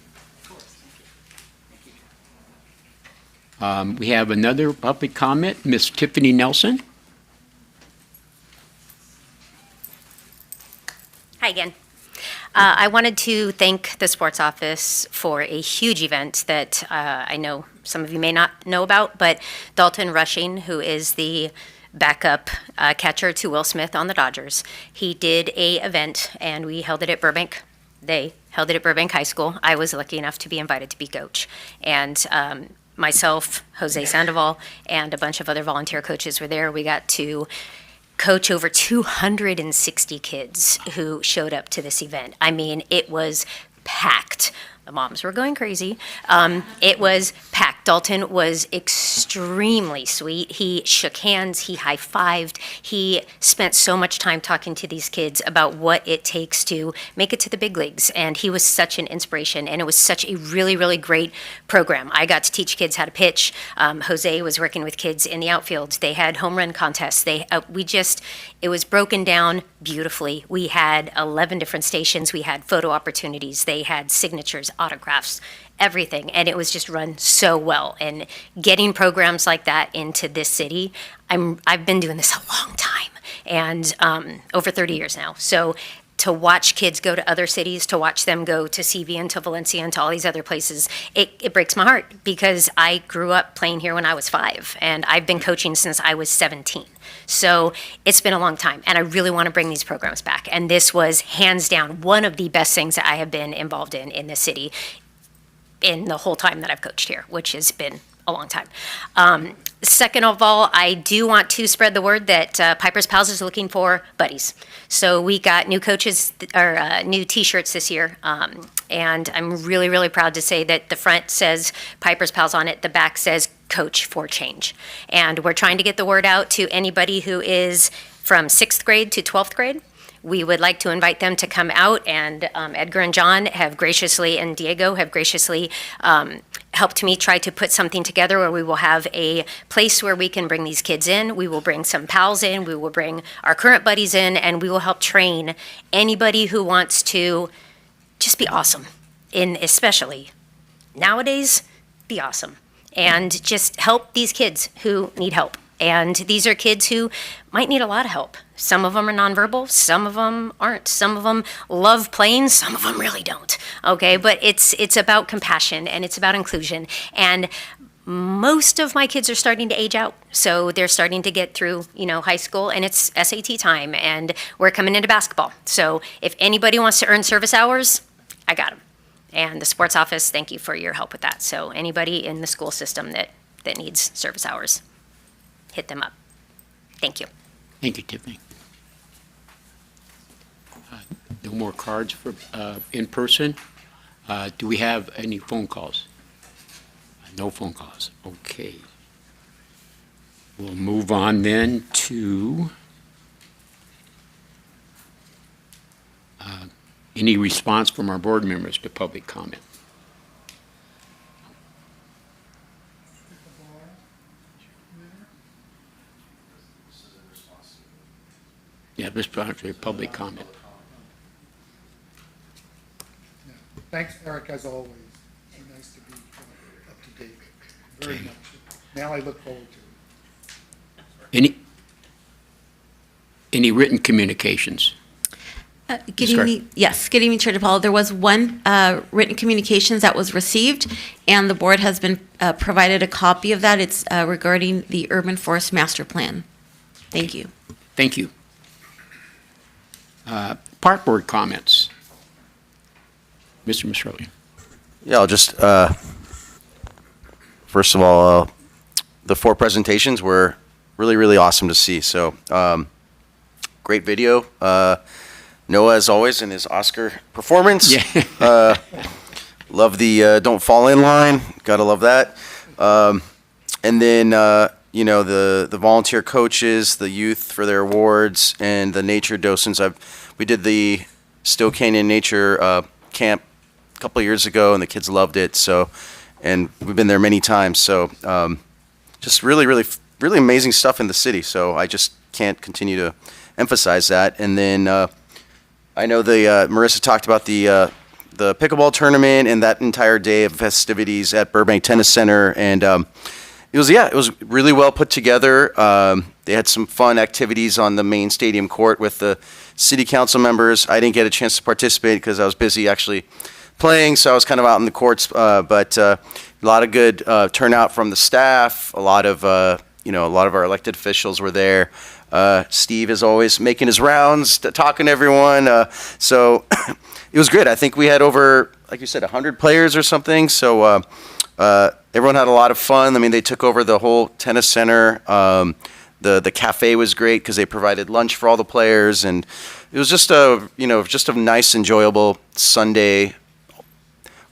We have another public comment, Miss Tiffany Nelson. Hi again. I wanted to thank the sports office for a huge event that I know some of you may not know about, but Dalton Rushing, who is the backup catcher to Will Smith on the Dodgers. He did a event, and we held it at Burbank. They held it at Burbank High School. I was lucky enough to be invited to be coach. And myself, Jose Sandoval, and a bunch of other volunteer coaches were there. We got to coach over 260 kids who showed up to this event. I mean, it was packed The moms were going crazy. It was packed. Dalton was extremely sweet. He shook hands, he high-fived, he spent so much time talking to these kids about what it takes to make it to the big leagues, and he was such an inspiration, and it was such a really, really great program. I got to teach kids how to pitch. Jose was working with kids in the outfield. They had home run contests. It was broken down beautifully. We had 11 different stations. We had photo opportunities. They had signatures, autographs, everything. And it was just run so well. And getting programs like that into this city, I've been doing this a long time, and over 30 years now. So to watch kids go to other cities, to watch them go to CV and to Valencia and to all these other places, it breaks my heart, because I grew up playing here when I was 5, and I've been coaching since I was 17. So it's been a long time, and I really want to bring these programs back. And this was hands down one of the best things that I have been involved in this city in the whole time that I've coached here, which has been a long time. Second of all, I do want to spread the word that Piper's Pals is looking for buddies. So we got new coaches, or new T-shirts this year, and I'm really, really proud to say that the front says Piper's Pals on it, the back says Coach for Change. And we're trying to get the word out to anybody who is from 6th grade to 12th grade. We would like to invite them to come out, and Edgar and John have graciously, and Diego have graciously helped me try to put something together where we will have a place where we can bring these kids in. We will bring some pals in, we will bring our current buddies in, and we will help train anybody who wants to just be awesome, especially nowadays, be awesome. And just help these kids who need help. And these are kids who might need a lot of help. Some of them are nonverbal, some of them aren't. Some of them love playing, some of them really don't. Okay, but it's about compassion, and it's about inclusion. And most of my kids are starting to age out. So they're starting to get through, high school, and it's SAT time, and we're coming into basketball. So if anybody wants to earn service hours, I got them. And the sports office, thank you for your help with that. So anybody in the school system that needs service hours, hit them up. Thank you. Thank you, Tiffany. No more cards for in person. Do we have any phone calls? No phone calls. Okay. We'll move on then to any response from our board members to public comment. Yeah, this is a public comment. Thanks, Eric, as always. So nice to be up to date. Very much. Now I look forward to it. Any written communications? Good evening. Yes, good evening, Chair DePaulo. There was one written communications that was received, and the board has been provided a copy of that. It's regarding the Urban Forest Master Plan. Thank you. Thank you. Park board comments. Mr. Mastrolli. Yeah, I'll just, first of all, the 4 presentations were really, really awesome to see. So, great video. Noah, as always, in his Oscar performance. Yeah. Love the don't fall in line. Gotta love that. And then, the volunteer coaches, the youth for their awards, and the nature docents. We did the Stowe Canyon Nature camp a couple of years ago, and the kids loved it. So, and we've been there many times. So, just really, really, really amazing stuff in the city. So I just can't continue to emphasize that. And then I know Marissa talked about the pickleball tournament and that entire day of festivities at Burbank Tennis Center, and it was really well put together. They had some fun activities on the main stadium court with the city council members. I didn't get a chance to participate because I was busy actually playing, so I was kind of out in the courts. But a lot of good turnout from the staff. A lot of our elected officials were there. Steve is always making his rounds, talking to everyone. So it was good. I think we had over, like you said, 100 players or something. So everyone had a lot of fun. I mean, they took over the whole tennis center. The cafe was great because they provided lunch for all the players, and it was just a nice, enjoyable Sunday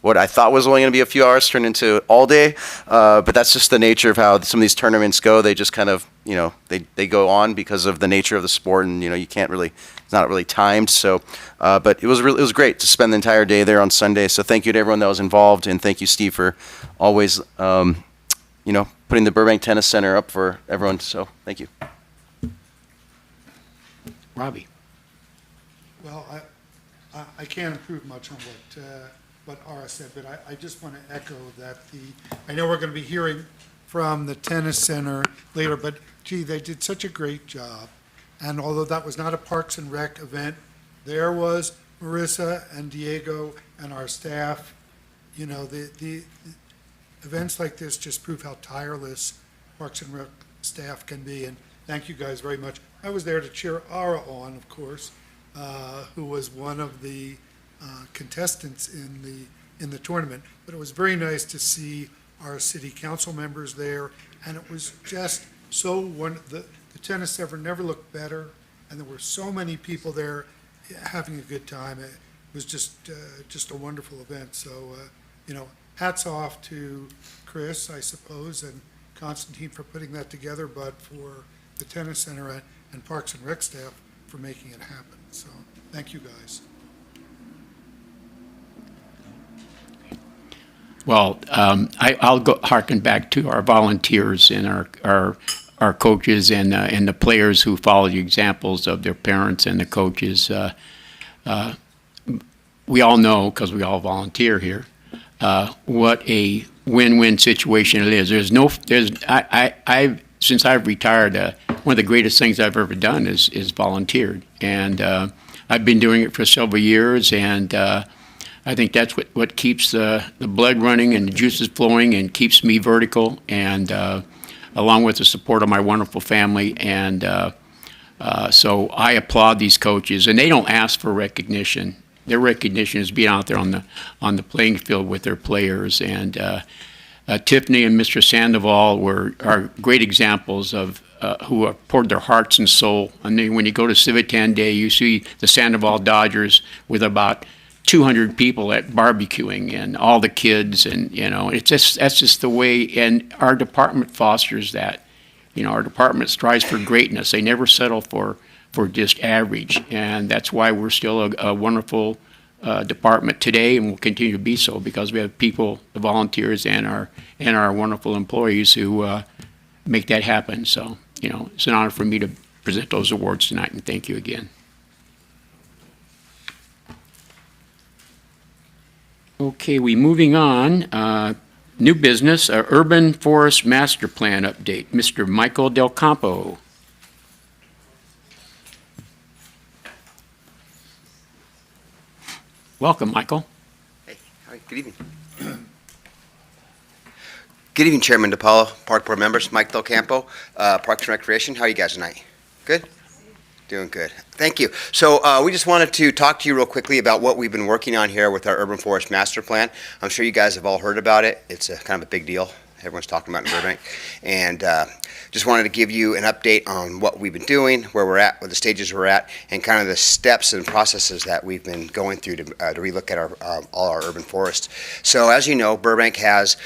what I thought was only going to be a few hours turned into all day. But that's just the nature of how some of these tournaments go. They just kind of, they go on because of the nature of the sport, and you can't really, it's not really timed. So, but it was great to spend the entire day there on Sunday. So thank you to everyone that was involved, and thank you, Steve, for always, putting the Burbank Tennis Center up for everyone. So thank you. Robbie. Well, I can't improve much on what Ara said, but I just want to echo that I know we're going to be hearing from the tennis center later, but gee, they did such a great job. And although that was not a Parks and Rec event, there was Marissa and Diego and our staff. The events like this just prove how tireless Parks and Rec staff can be, and thank you guys very much. I was there to cheer Ara on, of course, who was one of the contestants in the tournament. But it was very nice to see our city council members there, and it was just so the tennis center never looked better, and there were so many people there having a good time. It was just a wonderful event. So hats off to Chris, I suppose, and Constantine for putting that together, but for the tennis center and Parks and Rec staff for making it happen. So thank you guys. Well, I'll go harken back to our volunteers and our coaches and the players who follow the examples of their parents and the coaches. We all know, because we all volunteer here, what a win-win situation it is. Since I've retired, one of the greatest things I've ever done is volunteered, and I've been doing it for several years, and I think that's what keeps the blood running and the juices flowing and keeps me vertical, and along with the support of my wonderful family. And so I applaud these coaches, and they don't ask for recognition. Their recognition is being out there on the playing field with their players. And Tiffany and Mr. Sandoval are great examples of who have poured their hearts and soul. And then when you go to Civitan Day, you see the Sandoval Dodgers with about 200 people at barbecuing and all the kids, and that's just the way. And our department fosters that. Our department strives for greatness. They never settle for just average, and that's why we're still a wonderful department today, and will continue to be so, because we have people, the volunteers, and our wonderful employees who make that happen. So it's an honor for me to present those awards tonight, and thank you again. Okay, moving on. New business, Urban Forest Master Plan update. Mr. Michael Del Campo. Welcome, Michael. Hey, hi, good evening. Good evening, Chairman DePaulo, Park Board members, Mike Del Campo, Parks and Recreation. How are you guys tonight? Good? Doing good. Thank you. So we just wanted to talk to you real quickly about what we've been working on here with our Urban Forest Master Plan. I'm sure you guys have all heard about it. It's kind of a big deal. Everyone's talking about it in Burbank. And just wanted to give you an update on what we've been doing, where we're at, what the stages we're at, and kind of the steps and processes that we've been going through to relook at all our urban forests. So as you know, Burbank has,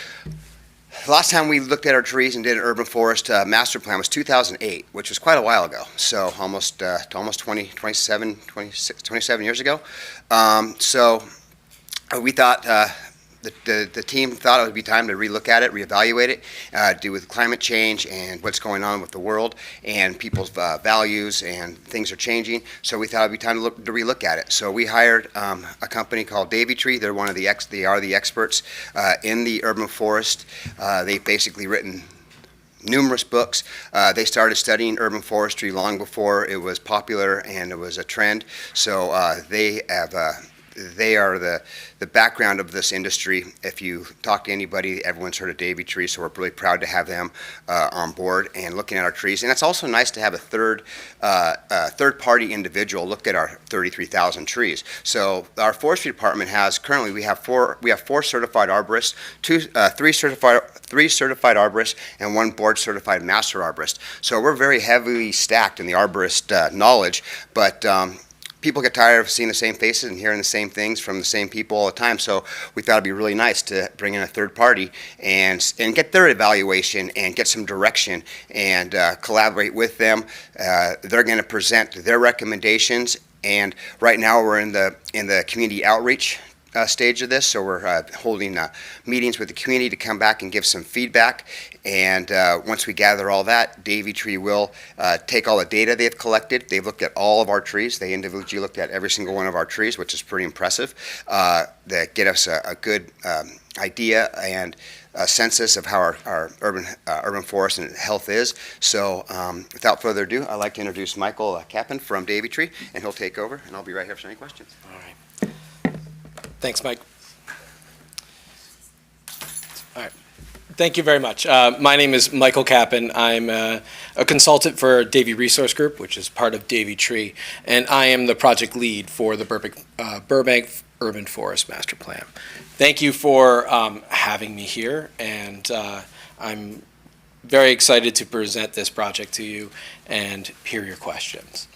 the last time we looked at our trees and did an urban forest master plan was 2008, which was quite a while ago. So almost 27 years ago. So we thought, the team thought it would be time to relook at it, reevaluate it, do with climate change and what's going on with the world and people's values, and things are changing. So we thought it would be time to relook at it. So we hired a company called Davy Tree. They're they are the experts in the urban forest. They've basically written numerous books. They started studying urban forestry long before it was popular and it was a trend. So they are the background of this industry. If you talk to anybody, everyone's heard of Davy Tree, so we're really proud to have them on board and looking at our trees. And it's also nice to have a third-party individual look at our 33,000 trees. So our forestry department has currently we have four certified arborists, three certified arborists, and one board-certified master arborist. So we're very heavily stacked in the arborist knowledge, but people get tired of seeing the same faces and hearing the same things from the same people all the time. So we thought it'd be really nice to bring in a third party and get their evaluation and get some direction and collaborate with them. They're going to present their recommendations, and right now we're in the community outreach stage of this, so we're holding meetings with the community to come back and give some feedback. And once we gather all that, Davy Tree will take all the data they've collected. They've looked at all of our trees. They individually looked at every single one of our trees, which is pretty impressive. That get us a good idea and a census of how our urban forest and health is. So without further ado, I'd like to introduce Michael Kappen from Davy Tree, and he'll take over, and I'll be right here for any questions. All right. Thanks, Mike. All right. Thank you very much. My name is Michael Kappen. I'm a consultant for Davy Resource Group, which is part of Davy Tree, and I am the project lead for the Burbank Urban Forest Master Plan. Thank you for having me here, and I'm very excited to present this project to you and hear your questions.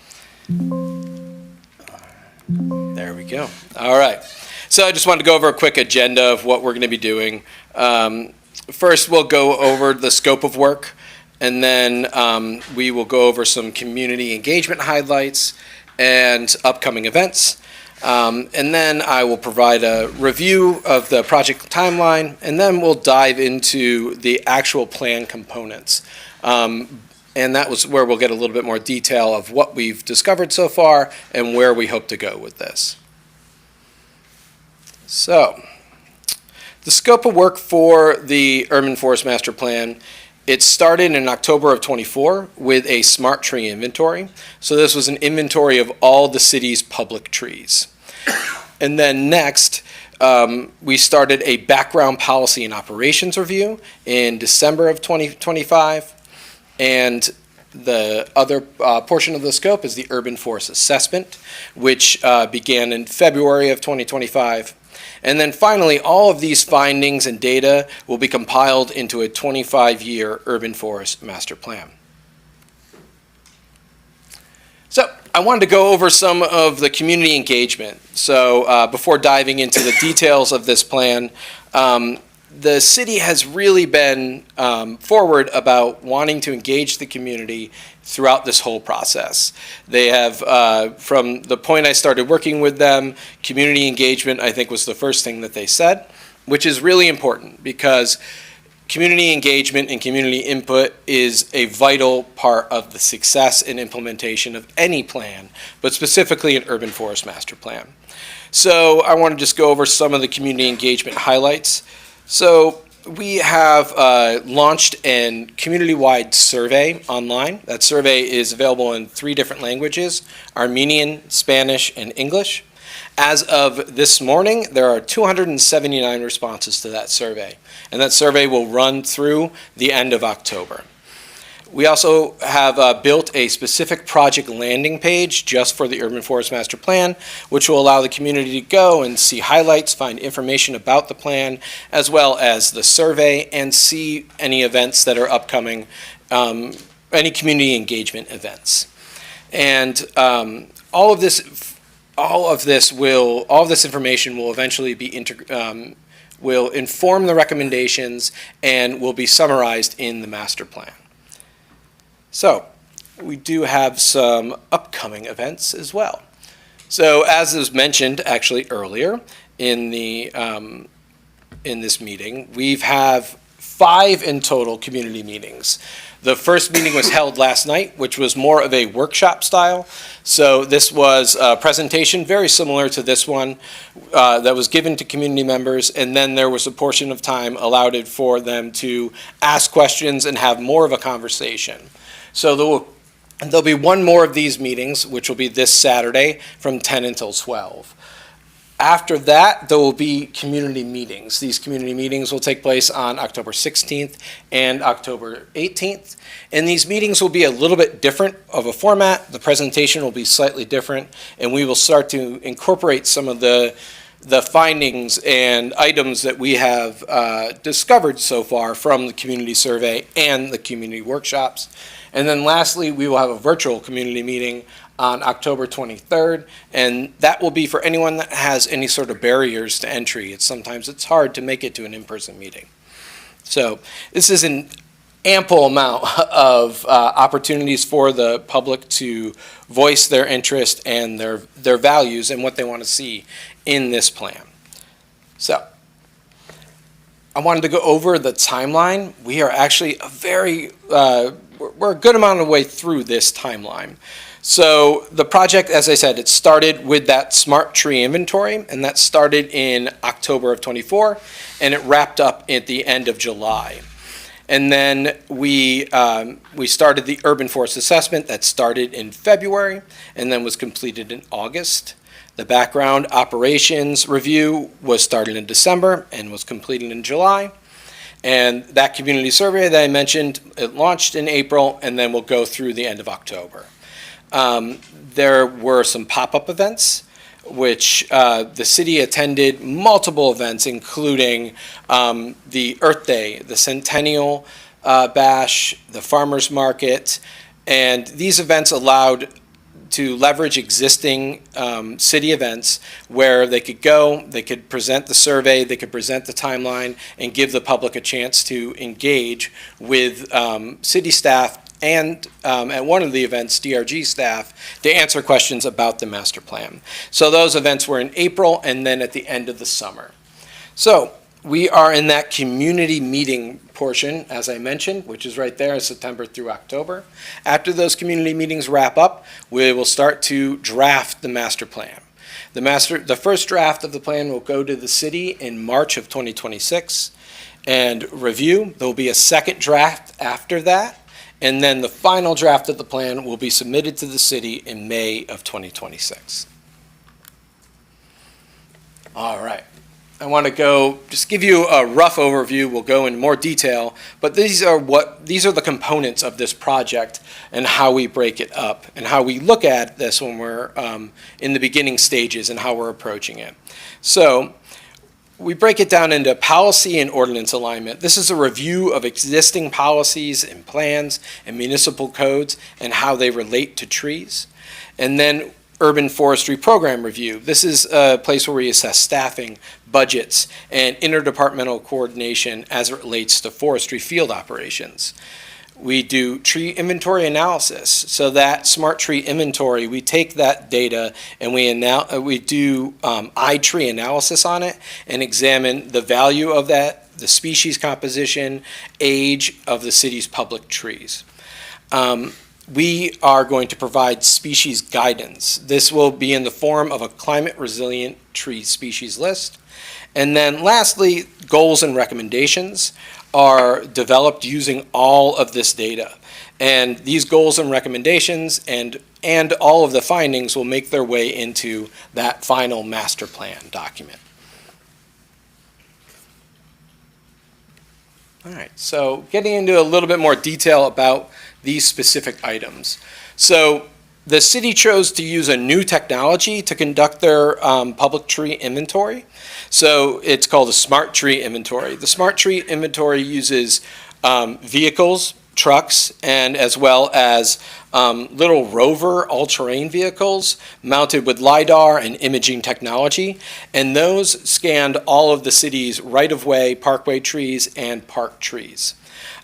There we go. All right. So I just wanted to go over a quick agenda of what we're going to be doing. First, we'll go over the scope of work, and then we will go over some community engagement highlights and upcoming events. And then I will provide a review of the project timeline, and then we'll dive into the actual plan components. And that was where we'll get a little bit more detail of what we've discovered so far and where we hope to go with this. So, the scope of work for the Urban Forest Master Plan, it started in October of 24 with a smart tree inventory. So this was an inventory of all the city's public trees. And then next, we started a background policy and operations review in December of 2025. And the other portion of the scope is the urban forest assessment, which began in February of 2025. And then finally, all of these findings and data will be compiled into a 25-year urban forest master plan. So I wanted to go over some of the community engagement. So before diving into the details of this plan, the city has really been forward about wanting to engage the community throughout this whole process. They have, from the point I started working with them, community engagement, I think, was the first thing that they said, which is really important because community engagement and community input is a vital part of the success and implementation of any plan, but specifically an urban forest master plan. So I want to just go over some of the community engagement highlights. So we have launched a community-wide survey online. That survey is available in 3 different languages: Armenian, Spanish, and English. As of this morning, there are 279 responses to that survey, and that survey will run through the end of October. We also have built a specific project landing page just for the Urban Forest Master Plan, which will allow the community to go and see highlights, find information about the plan, as well as the survey, and see any events that are upcoming, any community engagement events. And all of this information will eventually be will inform the recommendations and will be summarized in the master plan. So we do have some upcoming events as well. So as was mentioned actually earlier in the in this meeting, we've have 5 in total community meetings. The first meeting was held last night, which was more of a workshop style. So this was a presentation very similar to this one that was given to community members, and then there was a portion of time allowed for them to ask questions and have more of a conversation. So there'll be one more of these meetings, which will be this Saturday from 10 until 12. After that, there will be community meetings. These community meetings will take place on October 16th and October 18th. And these meetings will be a little bit different of a format. The presentation will be slightly different, and we will start to incorporate some of the findings and items that we have discovered so far from the community survey and the community workshops. And then lastly, we will have a virtual community meeting on October 23rd, and that will be for anyone that has any sort of barriers to entry. Sometimes it's hard to make it to an in-person meeting. So this is an ample amount of opportunities for the public to voice their interest and their values and what they want to see in this plan. So I wanted to go over the timeline. We are actually we're a good amount of the way through this timeline. So the project, as I said, it started with that smart tree inventory, and that started in October of 24, and it wrapped up at the end of July. And then we started the urban forest assessment that started in February and then was completed in August. The background operations review was started in December and was completed in July. And that community survey that I mentioned, it launched in April and then will go through the end of October. There were some pop-up events, which the city attended multiple events, including the Earth Day, the Centennial Bash, the Farmers Market, and these events allowed to leverage existing city events where they could go, they could present the survey, they could present the timeline, and give the public a chance to engage with city staff and at one of the events, DRG staff, to answer questions about the master plan. So those events were in April and then at the end of the summer. So we are in that community meeting portion, as I mentioned, which is right there, September through October. After those community meetings wrap up, we will start to draft the master plan. The first draft of the plan will go to the city in March of 2026 and review. There will be a second draft after that. And then the final draft of the plan will be submitted to the city in May of 2026. All right. I want to just give you a rough overview. We'll go into more detail, but these are the components of this project and how we break it up and how we look at this when we're in the beginning stages and how we're approaching it. So we break it down into policy and ordinance alignment. This is a review of existing policies and plans and municipal codes and how they relate to trees. And then urban forestry program review. This is a place where we assess staffing, budgets, and interdepartmental coordination as it relates to forestry field operations. We do tree inventory analysis. So that smart tree inventory, we take that data and we do iTree analysis on it and examine the value of that, the species composition, age of the city's public trees. We are going to provide species guidance. This will be in the form of a climate resilient tree species list. And then lastly, goals and recommendations are developed using all of this data. And these goals and recommendations and all of the findings will make their way into that final master plan document. All right, so getting into a little bit more detail about these specific items. So the city chose to use a new technology to conduct their public tree inventory. So it's called a smart tree inventory. The smart tree inventory uses vehicles, trucks, and as well as little rover all-terrain vehicles mounted with LiDAR and imaging technology. And those scanned all of the city's right-of-way, parkway trees, and park trees.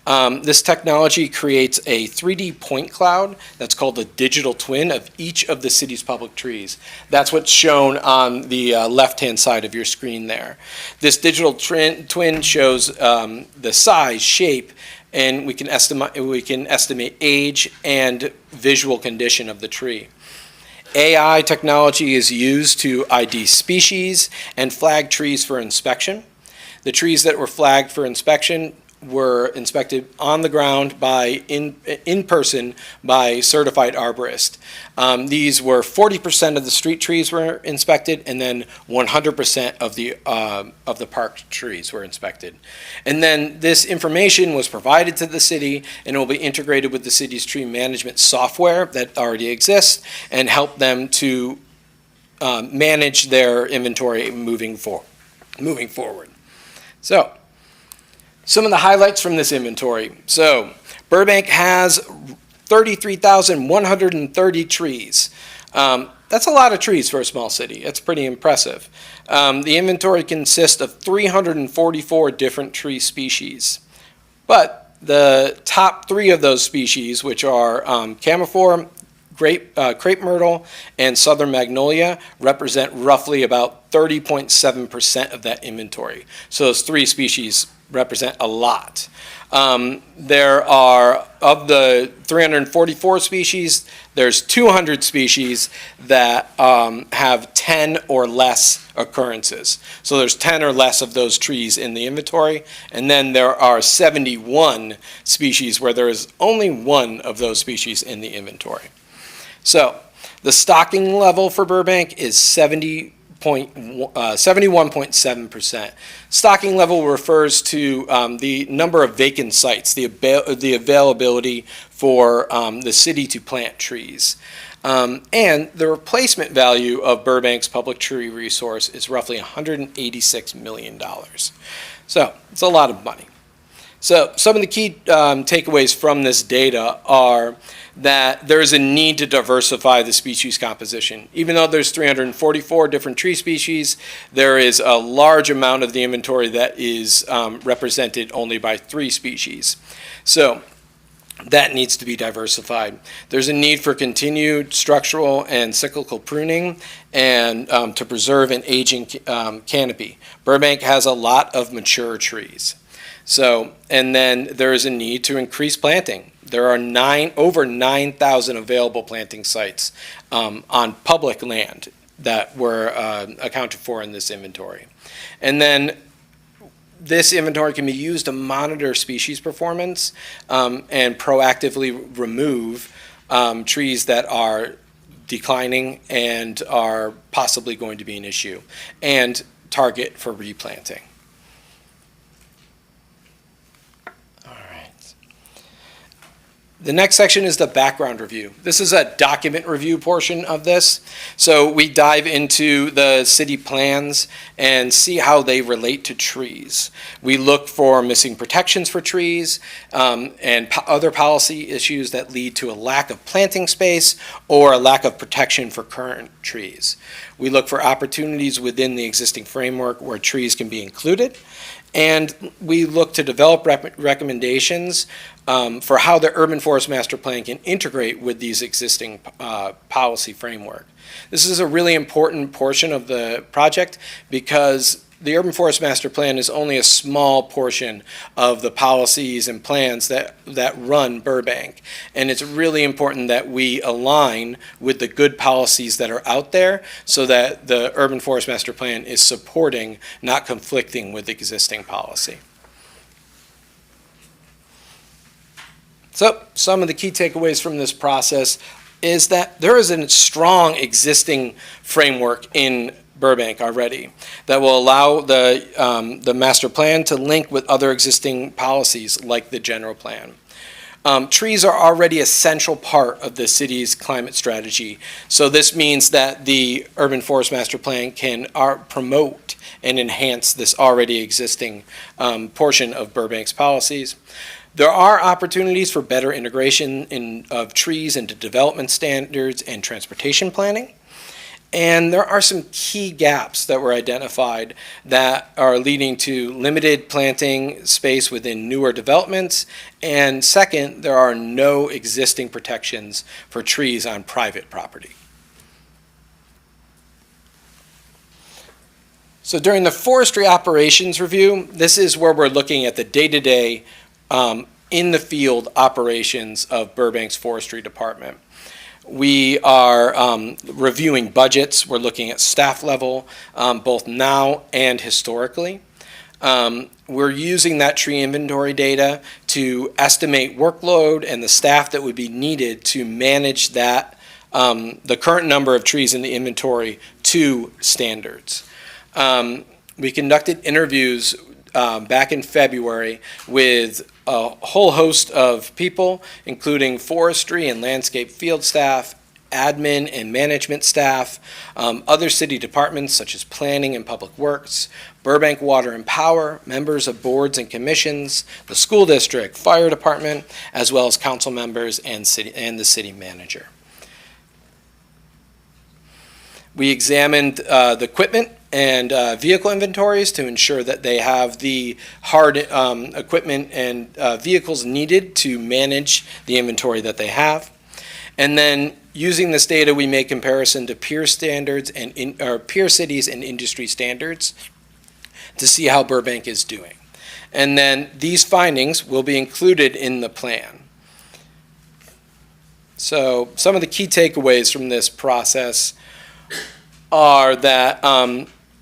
This technology creates a 3D point cloud that's called a digital twin of each of the city's public trees. That's what's shown on the left-hand side of your screen there. This digital twin shows the size, shape, and we can estimate age and visual condition of the tree. AI technology is used to ID species and flag trees for inspection. The trees that were flagged for inspection were inspected on the ground in person by certified arborists. These were 40% of the street trees were inspected, and then 100% of the park trees were inspected. And then this information was provided to the city, and it will be integrated with the city's tree management software that already exists and help them to manage their inventory moving forward. So, some of the highlights from this inventory. So, Burbank has 33,130 trees. That's a lot of trees for a small city. That's pretty impressive. The inventory consists of 344 different tree species. But the top 3 of those species, which are camaphor, crepe myrtle, and southern magnolia, represent roughly about 30.7% of that inventory. So those 3 species represent a lot. There are, of the 344 species, there's 200 species that have 10 or less occurrences. So there's 10 or less of those trees in the inventory, and then there are 71 species where there is only 1 of those species in the inventory. So the stocking level for Burbank is 71.7%. Stocking level refers to the number of vacant sites, the availability for the city to plant trees. And the replacement value of Burbank's public tree resource is roughly $186 million. So it's a lot of money. So some of the key takeaways from this data are that there is a need to diversify the species composition. Even though there's 344 different tree species, there is a large amount of the inventory that is represented only by 3 species. So that needs to be diversified. There's a need for continued structural and cyclical pruning and to preserve an aging canopy. Burbank has a lot of mature trees. So, and then there is a need to increase planting. There are over 9,000 available planting sites on public land that were accounted for in this inventory. And then this inventory can be used to monitor species performance and proactively remove trees that are declining and are possibly going to be an issue, and target for replanting. The next section is the background review. This is a document review portion of this. So we dive into the city plans and see how they relate to trees. We look for missing protections for trees and other policy issues that lead to a lack of planting space or a lack of protection for current trees. We look for opportunities within the existing framework where trees can be included. And we look to develop recommendations for how the Urban Forest Master Plan can integrate with these existing policy framework. This is a really important portion of the project because the Urban Forest Master Plan is only a small portion of the policies and plans that run Burbank. And it's really important that we align with the good policies that are out there so that the Urban Forest Master Plan is supporting, not conflicting with existing policy. So some of the key takeaways from this process is that there is a strong existing framework in Burbank already that will allow the master plan to link with other existing policies like the general plan. Trees are already a central part of the city's climate strategy. So this means that the Urban Forest Master Plan can promote and enhance this already existing portion of Burbank's policies. There are opportunities for better integration of trees into development standards and transportation planning. And there are some key gaps that were identified that are leading to limited planting space within newer developments. And second, there are no existing protections for trees on private property. So during the forestry operations review, this is where we're looking at the day-to-day in the field operations of Burbank's forestry department. We are reviewing budgets. We're looking at staff level, both now and historically. We're using that tree inventory data to estimate workload and the staff that would be needed to manage that, the current number of trees in the inventory to standards. We conducted interviews back in February with a whole host of people, including forestry and landscape field staff, admin and management staff, other city departments such as planning and public works, Burbank Water and Power, members of boards and commissions, the school district, fire department, as well as council members and the city manager. We examined the equipment and vehicle inventories to ensure that they have the hard equipment and vehicles needed to manage the inventory that they have. And then using this data, we make comparison to peer standards and peer cities and industry standards to see how Burbank is doing. And then these findings will be included in the plan. So some of the key takeaways from this process are that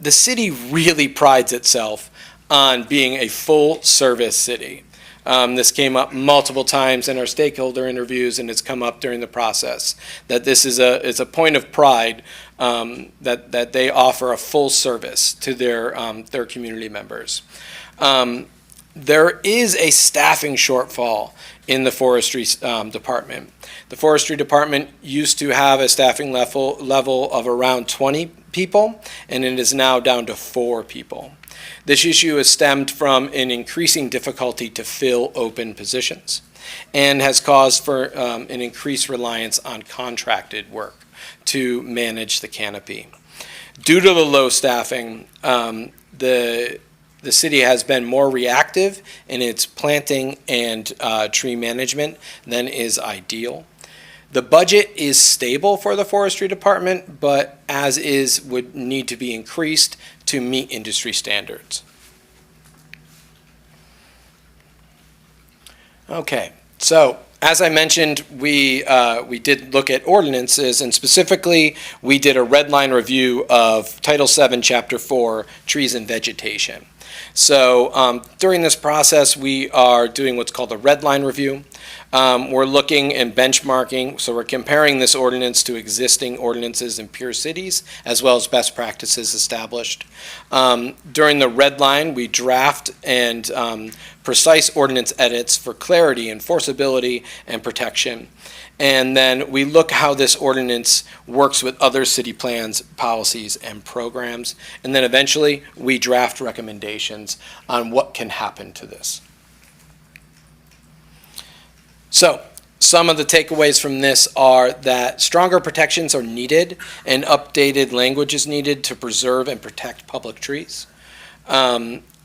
the city really prides itself on being a full-service city. This came up multiple times in our stakeholder interviews, and it's come up during the process, that this is a point of pride that they offer a full service to their community members. There is a staffing shortfall in the forestry department. The forestry department used to have a staffing level of around 20 people, and it is now down to 4 people. This issue has stemmed from an increasing difficulty to fill open positions and has caused for an increased reliance on contracted work to manage the canopy. Due to the low staffing, the city has been more reactive in its planting and tree management than is ideal. The budget is stable for the forestry department, but as is would need to be increased to meet industry standards. Okay, so as I mentioned, we did look at ordinances, and specifically we did a red line review of Title VII, Chapter 4, Trees and Vegetation. So during this process, we are doing what's called a red line review. We're looking and benchmarking, so we're comparing this ordinance to existing ordinances in peer cities, as well as best practices established. During the red line, we draft and precise ordinance edits for clarity, enforceability, and protection. And then we look how this ordinance works with other city plans, policies, and programs. And then eventually, we draft recommendations on what can happen to this. So, some of the takeaways from this are that stronger protections are needed and updated language is needed to preserve and protect public trees.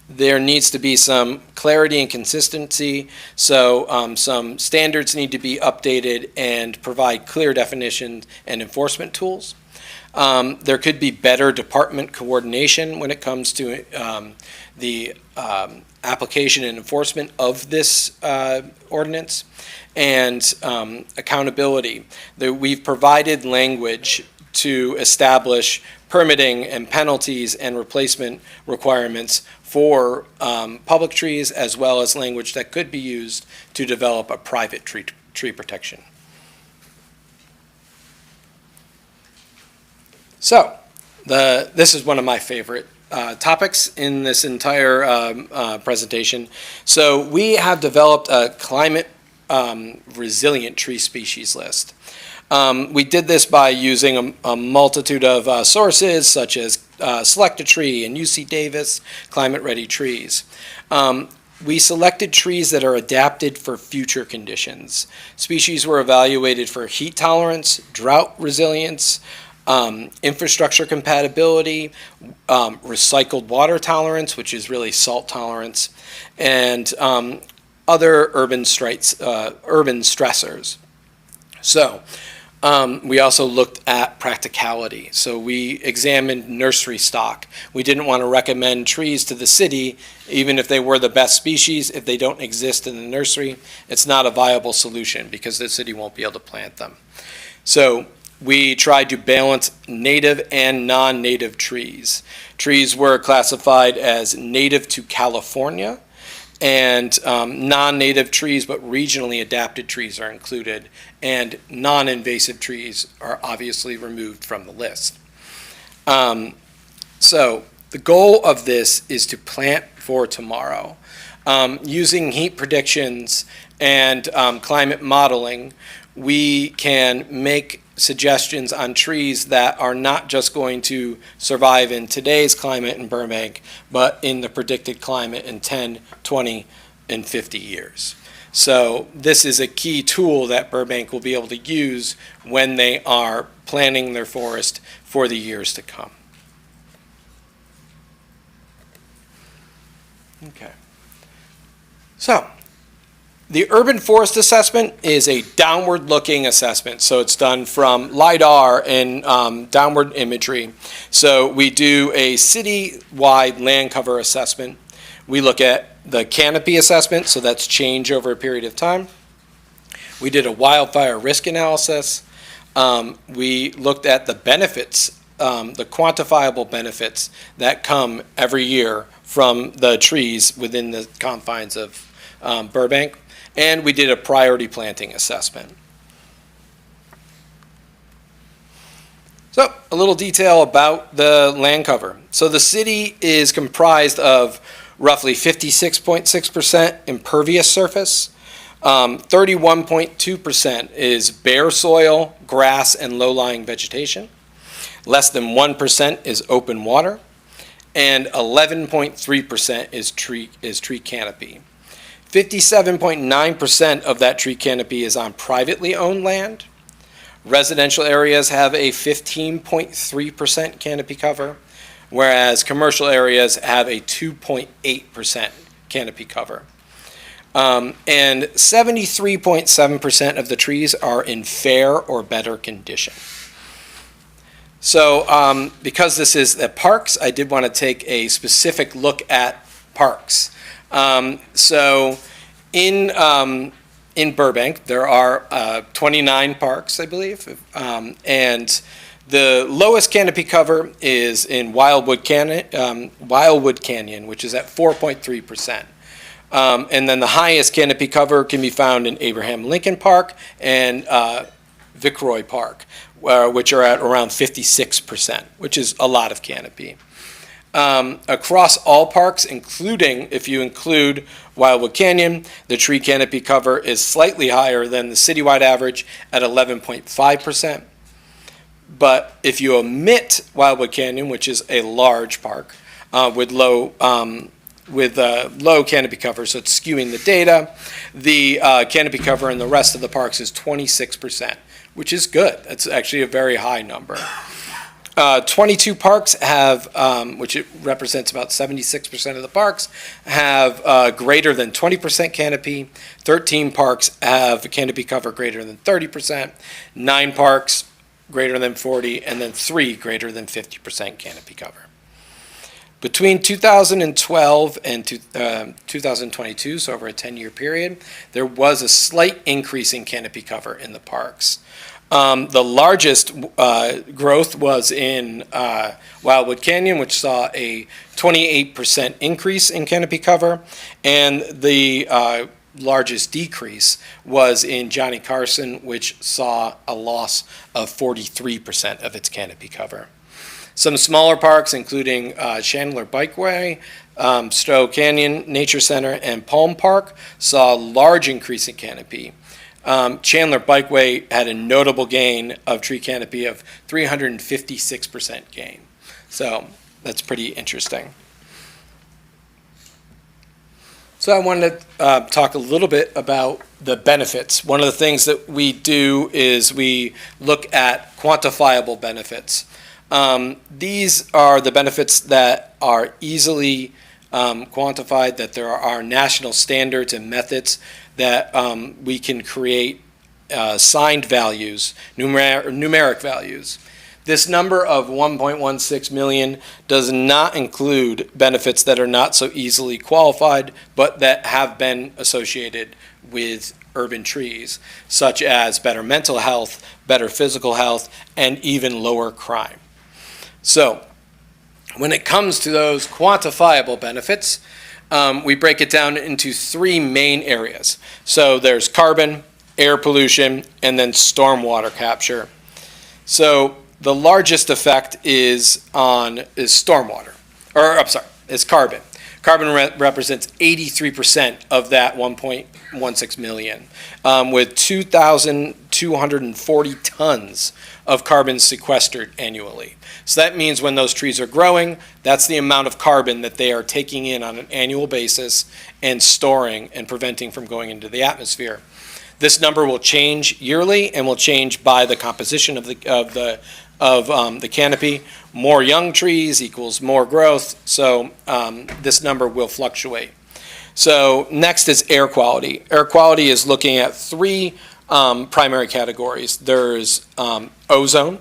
There needs to be some clarity and consistency, so some standards need to be updated and provide clear definitions and enforcement tools. There could be better department coordination when it comes to the application and enforcement of this ordinance, and accountability. We've provided language to establish permitting and penalties and replacement requirements for public trees, as well as language that could be used to develop a private tree protection. So, this is one of my favorite topics in this entire presentation. So we have developed a climate resilient tree species list. We did this by using a multitude of sources, such as Select a Tree and UC Davis Climate Ready Trees. We selected trees that are adapted for future conditions. Species were evaluated for heat tolerance, drought resilience, infrastructure compatibility, recycled water tolerance, which is really salt tolerance, and other urban stressors. So, we also looked at practicality. So we examined nursery stock. We didn't want to recommend trees to the city, even if they were the best species. If they don't exist in the nursery, it's not a viable solution because the city won't be able to plant them. So we tried to balance native and non-native trees. Trees were classified as native to California, and non-native trees but regionally adapted trees are included, and non-invasive trees are obviously removed from the list. So the goal of this is to plant for tomorrow. Using heat predictions and climate modeling, we can make suggestions on trees that are not just going to survive in today's climate in Burbank, but in the predicted climate in 10, 20, and 50 years. So this is a key tool that Burbank will be able to use when they are planning their forest for the years to come. Okay. So, the urban forest assessment is a downward-looking assessment. So it's done from LiDAR and downward imagery. So we do a city-wide land cover assessment. We look at the canopy assessment, so that's change over a period of time. We did a wildfire risk analysis. We looked at the benefits, the quantifiable benefits that come every year from the trees within the confines of Burbank. And we did a priority planting assessment. So a little detail about the land cover. So the city is comprised of roughly 56.6% impervious surface, 31.2% is bare soil, grass, and low-lying vegetation. Less than 1% is open water, and 11.3% is tree canopy. 57.9% of that tree canopy is on privately owned land. Residential areas have a 15.3% canopy cover, whereas commercial areas have a 2.8% canopy cover. And 73.7% of the trees are in fair or better condition. So because this is the parks, I did want to take a specific look at parks. So in Burbank, there are 29 parks, I believe, and the lowest canopy cover is in Wildwood Canyon, which is at 4.3%. And then the highest canopy cover can be found in Abraham Lincoln Park and Viceroy Park, which are at around 56%, which is a lot of canopy. Across all parks, including, if you include Wildwood Canyon, the tree canopy cover is slightly higher than the citywide average at 11.5%. But if you omit Wildwood Canyon, which is a large park with low canopy cover, so it's skewing the data, the canopy cover in the rest of the parks is 26%, which is good. That's actually a very high number. 22 parks have, which it represents about 76% of the parks, have greater than 20% canopy. 13 parks have a canopy cover greater than 30%. 9 parks greater than 40%, and then 3 greater than 50% canopy cover. Between 2012 and 2022, so over a 10-year period, there was a slight increase in canopy cover in the parks. The largest growth was in Wildwood Canyon, which saw a 28% increase in canopy cover, and the largest decrease was in Johnny Carson, which saw a loss of 43% of its canopy cover. Some smaller parks, including Chandler Bikeway, Stowe Canyon Nature Center, and Palm Park, saw a large increase in canopy. Chandler Bikeway had a notable gain of tree canopy of 356% gain. So that's pretty interesting. So I wanted to talk a little bit about the benefits. One of the things that we do is we look at quantifiable benefits. These are the benefits that are easily quantified, that there are national standards and methods that we can create signed values, numeric values. This number of 1.16 million does not include benefits that are not so easily qualified, but that have been associated with urban trees, such as better mental health, better physical health, and even lower crime. So, when it comes to those quantifiable benefits, we break it down into 3 main areas. So there's carbon, air pollution, and then stormwater capture. So the largest effect is stormwater, is carbon. Carbon represents 83% of that 1.16 million, with 2,000 240 tons of carbon sequestered annually. So that means when those trees are growing, that's the amount of carbon that they are taking in on an annual basis and storing and preventing from going into the atmosphere. This number will change yearly and will change by the composition of the canopy. More young trees equals more growth, so this number will fluctuate. So next is air quality. Air quality is looking at three primary categories. There's ozone,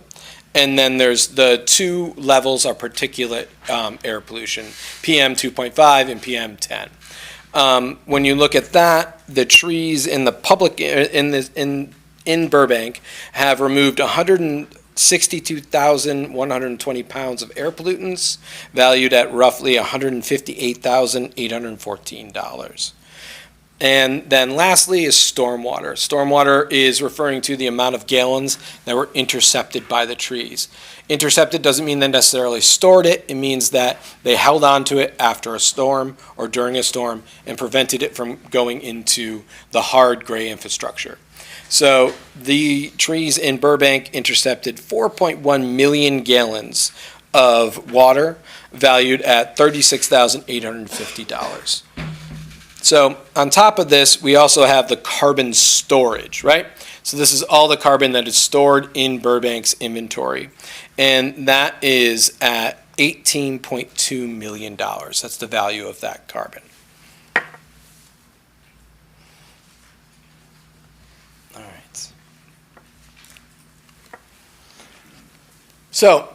and then there's the two levels of particulate air pollution, PM 2.5 and PM 10. When you look at that, the trees in the public in Burbank have removed 162,120 pounds of air pollutants, valued at roughly $158,814. And then lastly is stormwater. Stormwater is referring to the amount of gallons that were intercepted by the trees. Intercepted doesn't mean they necessarily stored it. It means that they held on to it after a storm or during a storm and prevented it from going into the hard gray infrastructure. So the trees in Burbank intercepted 4.1 million gallons of water, valued at $36,850. So on top of this, we also have the carbon storage, right? So this is all the carbon that is stored in Burbank's inventory. And that is at $18.2 million. That's the value of that carbon. All right. So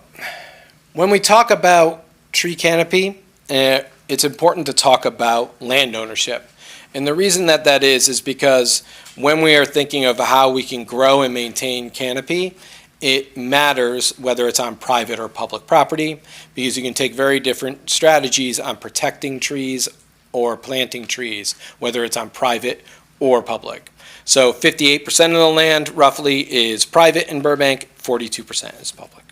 when we talk about tree canopy, it's important to talk about land ownership. And the reason that is because when we are thinking of how we can grow and maintain canopy, it matters whether it's on private or public property, because you can take very different strategies on protecting trees or planting trees, whether it's on private or public. So 58% of the land roughly is private in Burbank, 42% is public.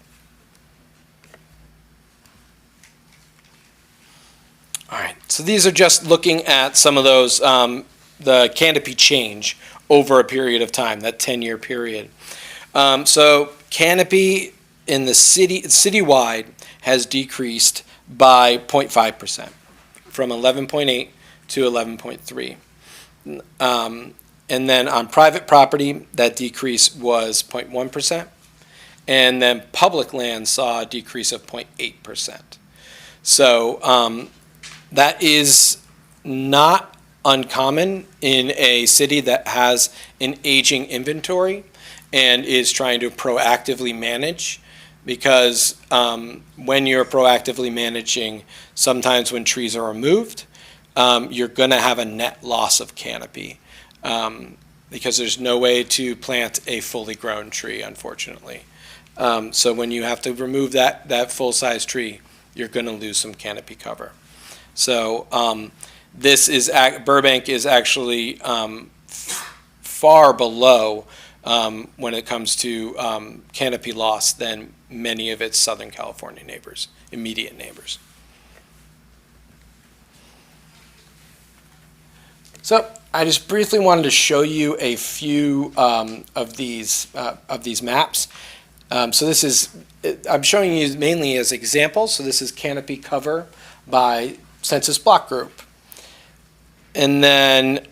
All right, so these are just looking at some of those, the canopy change over a period of time, that 10-year period. So canopy in the citywide has decreased by 0.5%, from 11.8 to 11.3. And then on private property, that decrease was 0.1%. And then public land saw a decrease of 0.8%. So that is not uncommon in a city that has an aging inventory and is trying to proactively manage, because when you're proactively managing, sometimes when trees are removed, you're going to have a net loss of canopy, because there's no way to plant a fully grown tree, unfortunately. So when you have to remove that full-size tree, you're going to lose some canopy cover. So Burbank is actually far below when it comes to canopy loss than many of its Southern California neighbors, immediate neighbors. So I just briefly wanted to show you a few of these maps. So this is, I'm showing you mainly as examples. So this is canopy cover by census block group. And then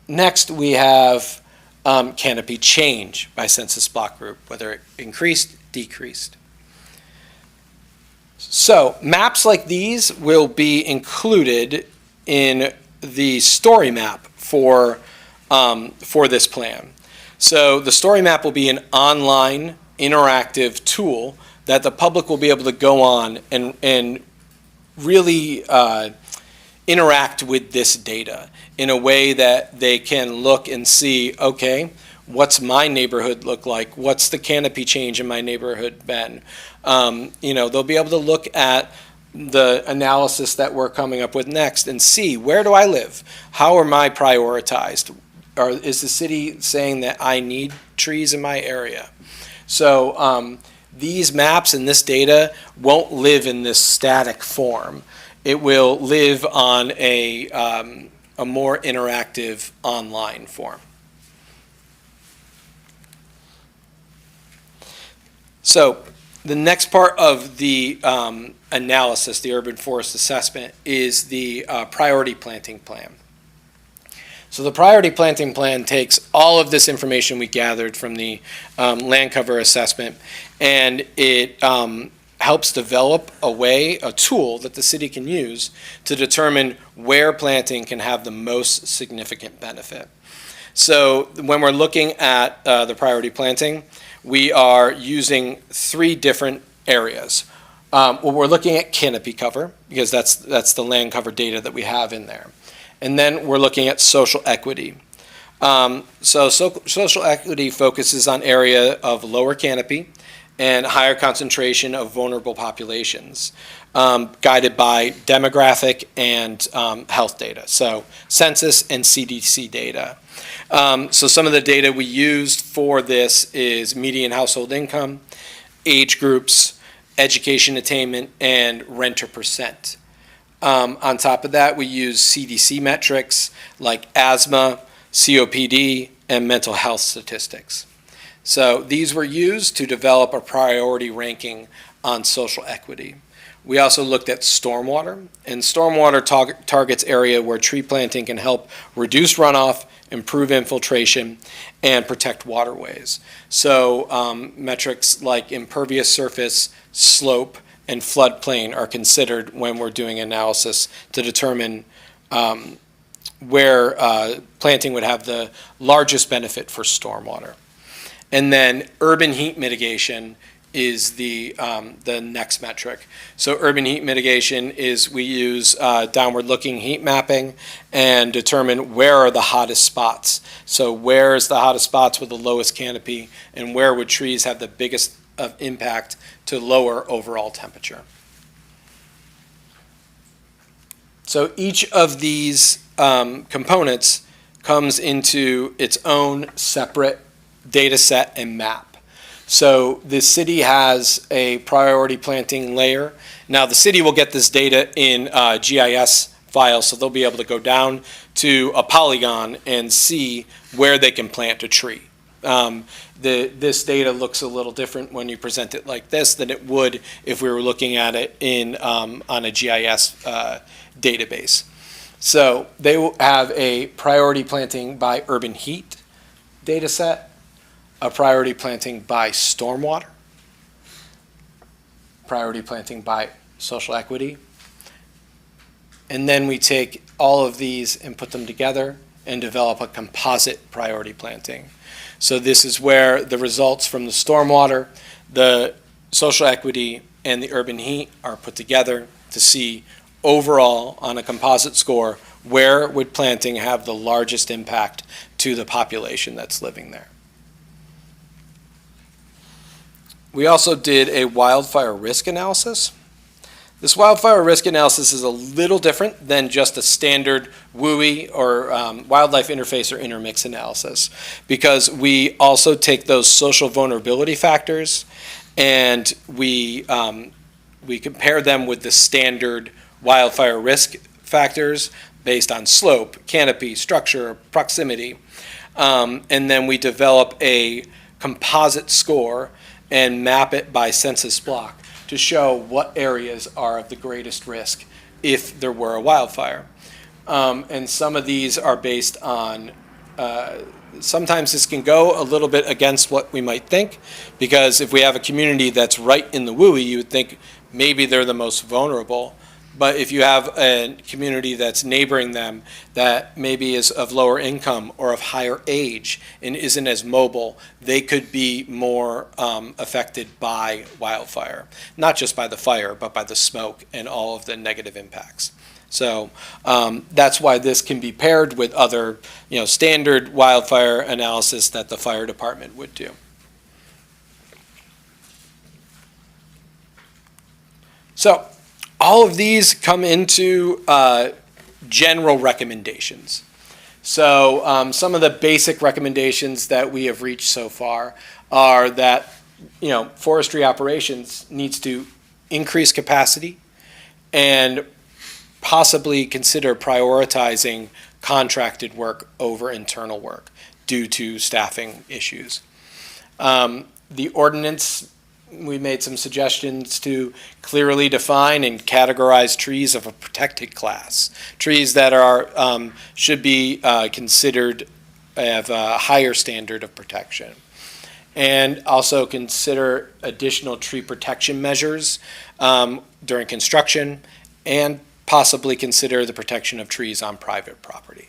next we have canopy change by census block group, whether it increased, decreased. So maps like these will be included in the story map for this plan. So the story map will be an online interactive tool that the public will be able to go on and really interact with this data in a way that they can look and see, okay, what's my neighborhood look like? What's the canopy change in my neighborhood been? They'll be able to look at the analysis that we're coming up with next and see, where do I live? How am I prioritized? Or is the city saying that I need trees in my area? So these maps and this data won't live in this static form. It will live on a more interactive online form. So the next part of the analysis, the urban forest assessment, is the priority planting plan. So the priority planting plan takes all of this information we gathered from the land cover assessment, and it helps develop a tool that the city can use to determine where planting can have the most significant benefit. So when we're looking at the priority planting, we are using 3 different areas. We're looking at canopy cover, because that's the land cover data that we have in there. And then we're looking at social equity. Social equity focuses on area of lower canopy and higher concentration of vulnerable populations, guided by demographic and health data, so census and CDC data. So some of the data we used for this is median household income, age groups, education attainment, and renter percent. On top of that, we use CDC metrics like asthma, COPD, and mental health statistics. So these were used to develop a priority ranking on social equity. We also looked at stormwater, and stormwater targets area where tree planting can help reduce runoff, improve infiltration, and protect waterways. So metrics like impervious surface, slope, and floodplain are considered when we're doing analysis to determine where planting would have the largest benefit for stormwater. And then urban heat mitigation is the next metric. So urban heat mitigation is we use downward-looking heat mapping and determine where are the hottest spots. So where is the hottest spots with the lowest canopy, and where would trees have the biggest impact to lower overall temperature. So each of these components comes into its own separate data set and map. So the city has a priority planting layer. Now the city will get this data in GIS files, so they'll be able to go down to a polygon and see where they can plant a tree. This data looks a little different when you present it like this than it would if we were looking at it in on a GIS database. So they will have a priority planting by urban heat data set, a priority planting by stormwater, priority planting by social equity, and then we take all of these and put them together and develop a composite priority planting. So this is where the results from the stormwater, the social equity, and the urban heat are put together to see overall on a composite score where would planting have the largest impact to the population that's living there. We also did a wildfire risk analysis. This wildfire risk analysis is a little different than just a standard WUI or wildlife interface or intermix analysis, because we also take those social vulnerability factors and we compare them with the standard wildfire risk factors based on slope, canopy, structure, proximity, and then we develop a composite score and map it by census block to show what areas are of the greatest risk if there were a wildfire. And some of these are based on, sometimes this can go a little bit against what we might think, because if we have a community that's right in the WUI, you would think maybe they're the most vulnerable. But if you have a community that's neighboring them that maybe is of lower income or of higher age and isn't as mobile, they could be more affected by wildfire. Not just by the fire, but by the smoke and all of the negative impacts. So that's why this can be paired with other, standard wildfire analysis that the fire department would do. So all of these come into general recommendations. So some of the basic recommendations that we have reached so far are that forestry operations needs to increase capacity and possibly consider prioritizing contracted work over internal work due to staffing issues. The ordinance we made some suggestions to clearly define and categorize trees of a protected class. Trees that are should be considered have a higher standard of protection. And also consider additional tree protection measures during construction, and possibly consider the protection of trees on private property.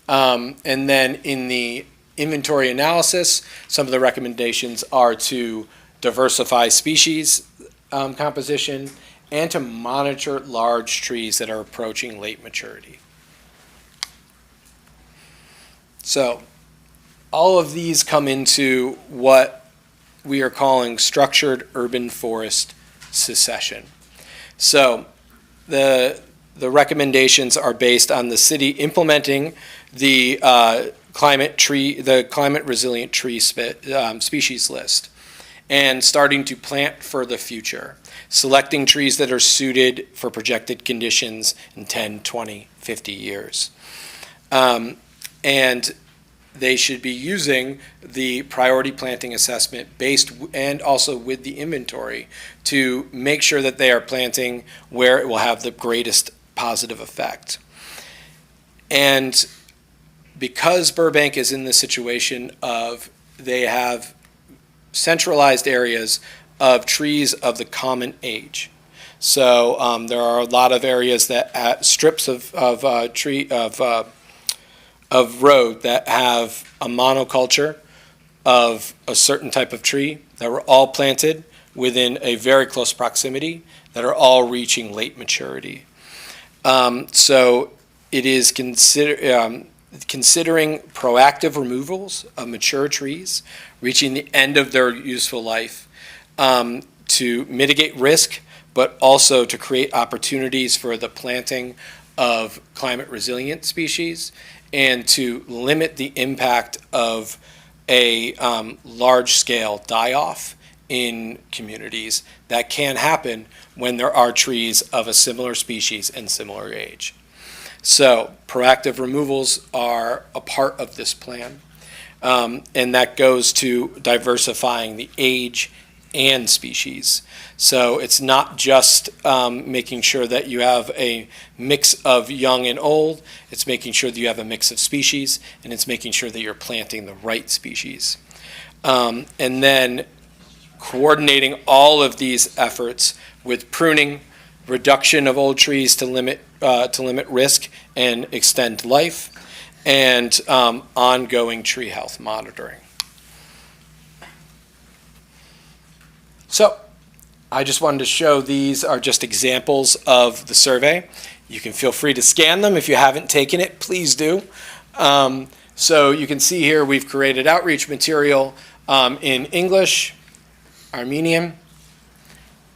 And then in the inventory analysis, some of the recommendations are to diversify species composition and to monitor large trees that are approaching late maturity. So all of these come into what we are calling structured urban forest succession. So the recommendations are based on the city implementing the climate resilient tree species list, and starting to plant for the future, selecting trees that are suited for projected conditions in 10, 20, 50 years. And they should be using the priority planting assessment based and also with the inventory to make sure that they are planting where it will have the greatest positive effect. And because Burbank is in the situation of they have centralized areas of trees of the common age. So there are a lot of areas that strips of road that have a monoculture of a certain type of tree that were all planted within a very close proximity that are all reaching late maturity. So it is considering proactive removals of mature trees reaching the end of their useful life to mitigate risk, but also to create opportunities for the planting of climate resilient species and to limit the impact of a large-scale die-off in communities that can happen when there are trees of a similar species and similar age. So proactive removals are a part of this plan, and that goes to diversifying the age and species. So it's not just making sure that you have a mix of young and old, it's making sure that you have a mix of species, and it's making sure that you're planting the right species. And then coordinating all of these efforts with pruning, reduction of old trees to limit risk and extend life, and ongoing tree health monitoring. So I just wanted to show these are just examples of the survey. You can feel free to scan them. If you haven't taken it, please do. So you can see here we've created outreach material in English, Armenian,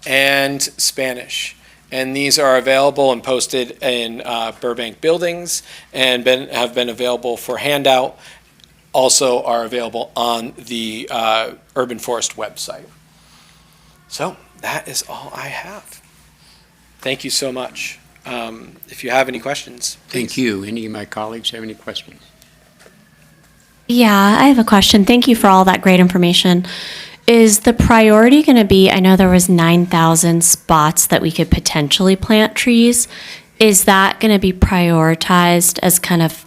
and Spanish. And these are available and posted in Burbank buildings and have been available for handout. Also are available on the Urban Forest website. So that is all I have. Thank you so much. If you have any questions, please. Thank you. Any of my colleagues have any questions? Yeah, I have a question. Thank you for all that great information. Is the priority going to be, I know there was 9,000 spots that we could potentially plant trees. Is that going to be prioritized as kind of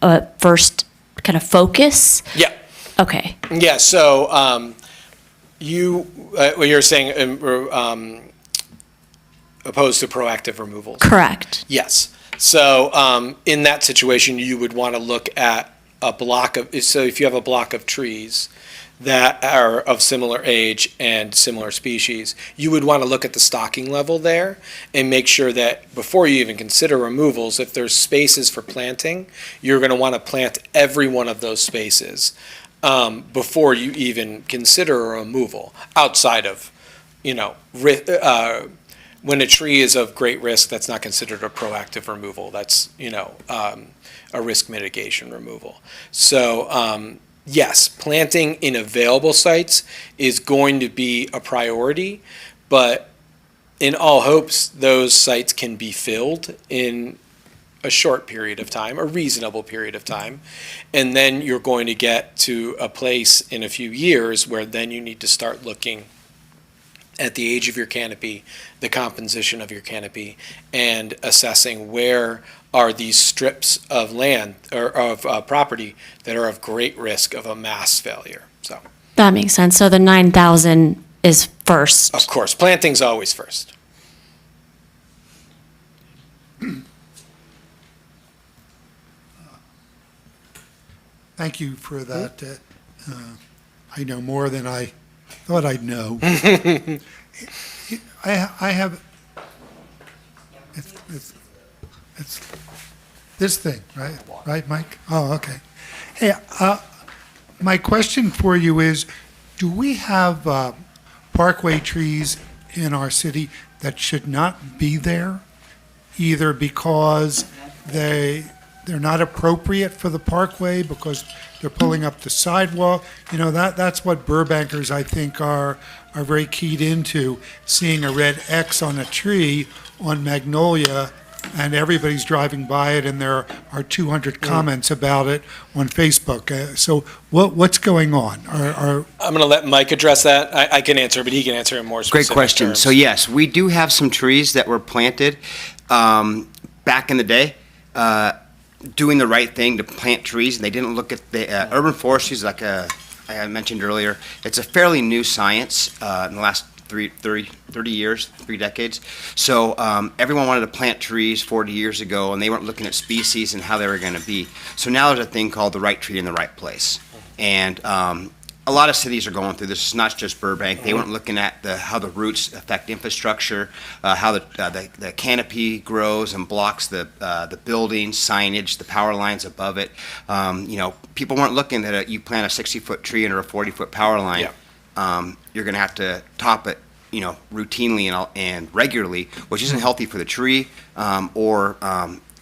a first kind of focus? Yeah. Okay. Yeah, so you're saying opposed to proactive removals? Correct. Yes. So in that situation, you would want to look at a block of, so if you have a block of trees that are of similar age and similar species, you would want to look at the stocking level there and make sure that before you even consider removals, if there's spaces for planting, you're going to want to plant every one of those spaces before you even consider a removal outside of, when a tree is of great risk, that's not considered a proactive removal. That's, a risk mitigation removal. So, yes, planting in available sites is going to be a priority, but in all hopes, those sites can be filled in a short period of time, a reasonable period of time, and then you're going to get to a place in a few years where then you need to start looking at the age of your canopy, the composition of your canopy, and assessing where are these strips of land or of property that are of great risk of a mass failure. So, That makes sense. So the 9,000 is first. of course, planting's always first. Thank you for that. I know more than I thought I'd know. I have, it's this thing, right? Right, Mike? Oh, okay. Hey, my question for you is, do we have parkway trees in our city that should not be there, either because they're not appropriate for the parkway because they're pulling up the sidewalk? You know, that's what Burbankers, I think, are very keyed into, seeing a red X on a tree on Magnolia, and everybody's driving by it, and there are 200 comments about it on Facebook. So what's going on? I'm going to let Mike address that. I can answer, but he can answer in more specific Great question. terms. So yes, we do have some trees that were planted back in the day, doing the right thing to plant trees, and they didn't look at the urban forestry is like I mentioned earlier. It's a fairly new science in the last 30 years, 3 decades. So everyone wanted to plant trees 40 years ago, and they weren't looking at species and how they were going to be. So now there's a thing called the right tree in the right place. And a lot of cities are going through this. It's not just Burbank. They weren't looking at how the roots affect infrastructure, how the canopy grows and blocks the buildings, signage, the power lines above it. You know, people weren't looking that you plant a 60-foot tree under a 40-foot power line. You're going to have to top it, you know, routinely and regularly, which isn't healthy for the tree or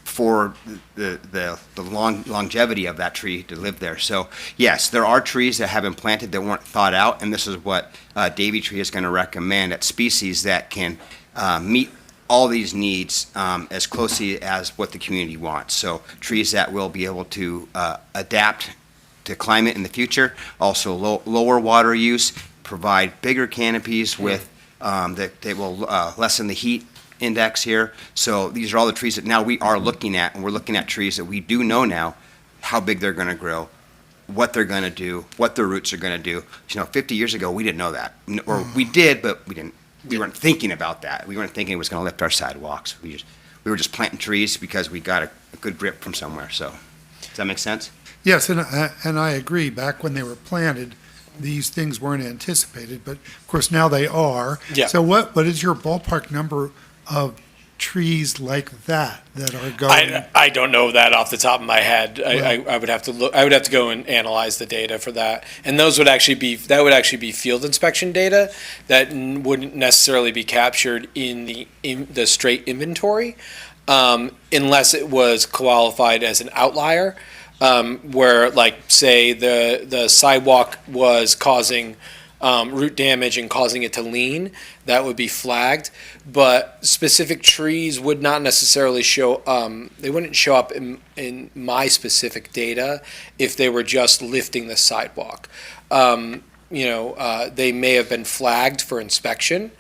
for the longevity of that tree to live there. So yes, there are trees that have been planted that weren't thought out, and this is what Davy Tree is going to recommend at species that can meet all these needs as closely as what the community wants. So trees that will be able to adapt to climate in the future, also lower water use, provide bigger canopies with that they will lessen the heat index here. So these are all the trees that now we are looking at, and we're looking at trees that we do know now how big they're going to grow, what they're going to do, what their roots are going to do. You know, 50 years ago we didn't know that, or we did, but we weren't thinking about that. We weren't thinking it was going to lift our sidewalks. We were just planting trees because we got a good grip from somewhere. So does that make sense? Yes, and I agree. Back when they were planted, these things weren't anticipated, but of course now they are. Yeah. So what is your ballpark number of trees like that are going? I don't know that off the top of my head. I would have to look. I would have to go and analyze the data for that, and those would actually be field inspection data that wouldn't necessarily be captured in the straight inventory, unless it was qualified as an outlier, where, like, say the sidewalk was causing root damage and causing it to lean. That would be flagged, but specific trees would not necessarily show, they wouldn't show up in my specific data if they were just lifting the sidewalk. They may have been flagged for inspection,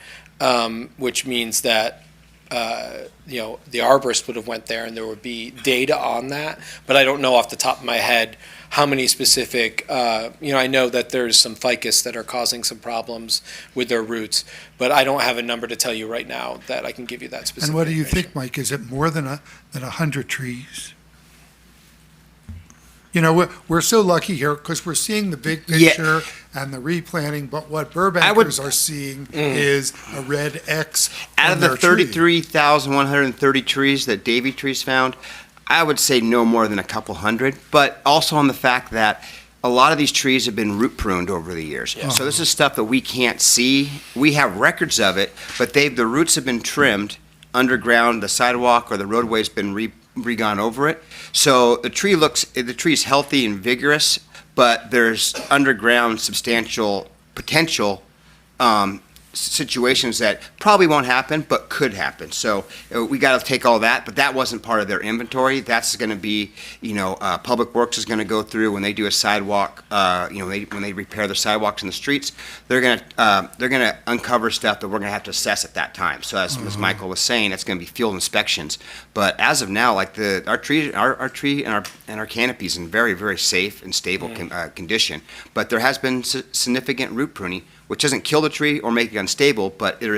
which means that the arborist would have went there and there would be data on that, but I don't know off the top of my head how many specific, I know that there's some ficus that are causing some problems with their roots, but I don't have a number to tell you right now that I can give you that specific. And what do you think, Mike? Is it more than 100 trees? You know, we're so lucky here because we're seeing the big picture and the replanting, but what Burbankers are seeing is a red X out of the 33,130 trees that Davy Trees found. I would say no more than a couple hundred, but also on the fact that a lot of these trees have been root pruned over the years. Yeah. So this is stuff that we can't see. We have records of it, but the roots have been trimmed underground, the sidewalk or the roadway's been re-gone over it. So the tree's healthy and vigorous, but there's underground substantial potential situations that probably won't happen, but could happen. So we got to take all that, but that wasn't part of their inventory. That's going to be, Public Works is going to go through when they do a sidewalk, when they repair the sidewalks in the streets, they're going to uncover stuff that we're going to have to assess at that time. So as Michael was saying, it's going to be field inspections. But as of now, like our tree and our canopy is in very, very safe and stable condition. But there has been significant root pruning, which doesn't kill the tree or make it unstable, but it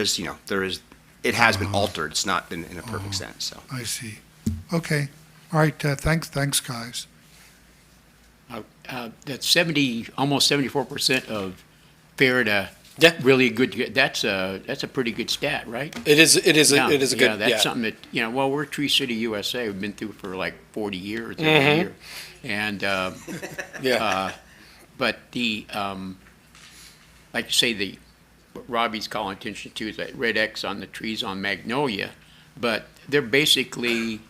has been altered. It's not been in a perfect sense. So I see. Okay. All right. Thanks, guys. That's almost 74% of fair to really good. That's a pretty good stat, right? It is a good. Yeah, that's something that well, we're Tree City, USA. We've been through for like 40 years every year, and but the like you say, what Robbie's calling attention to is that red X on the trees on Magnolia, but they're basically,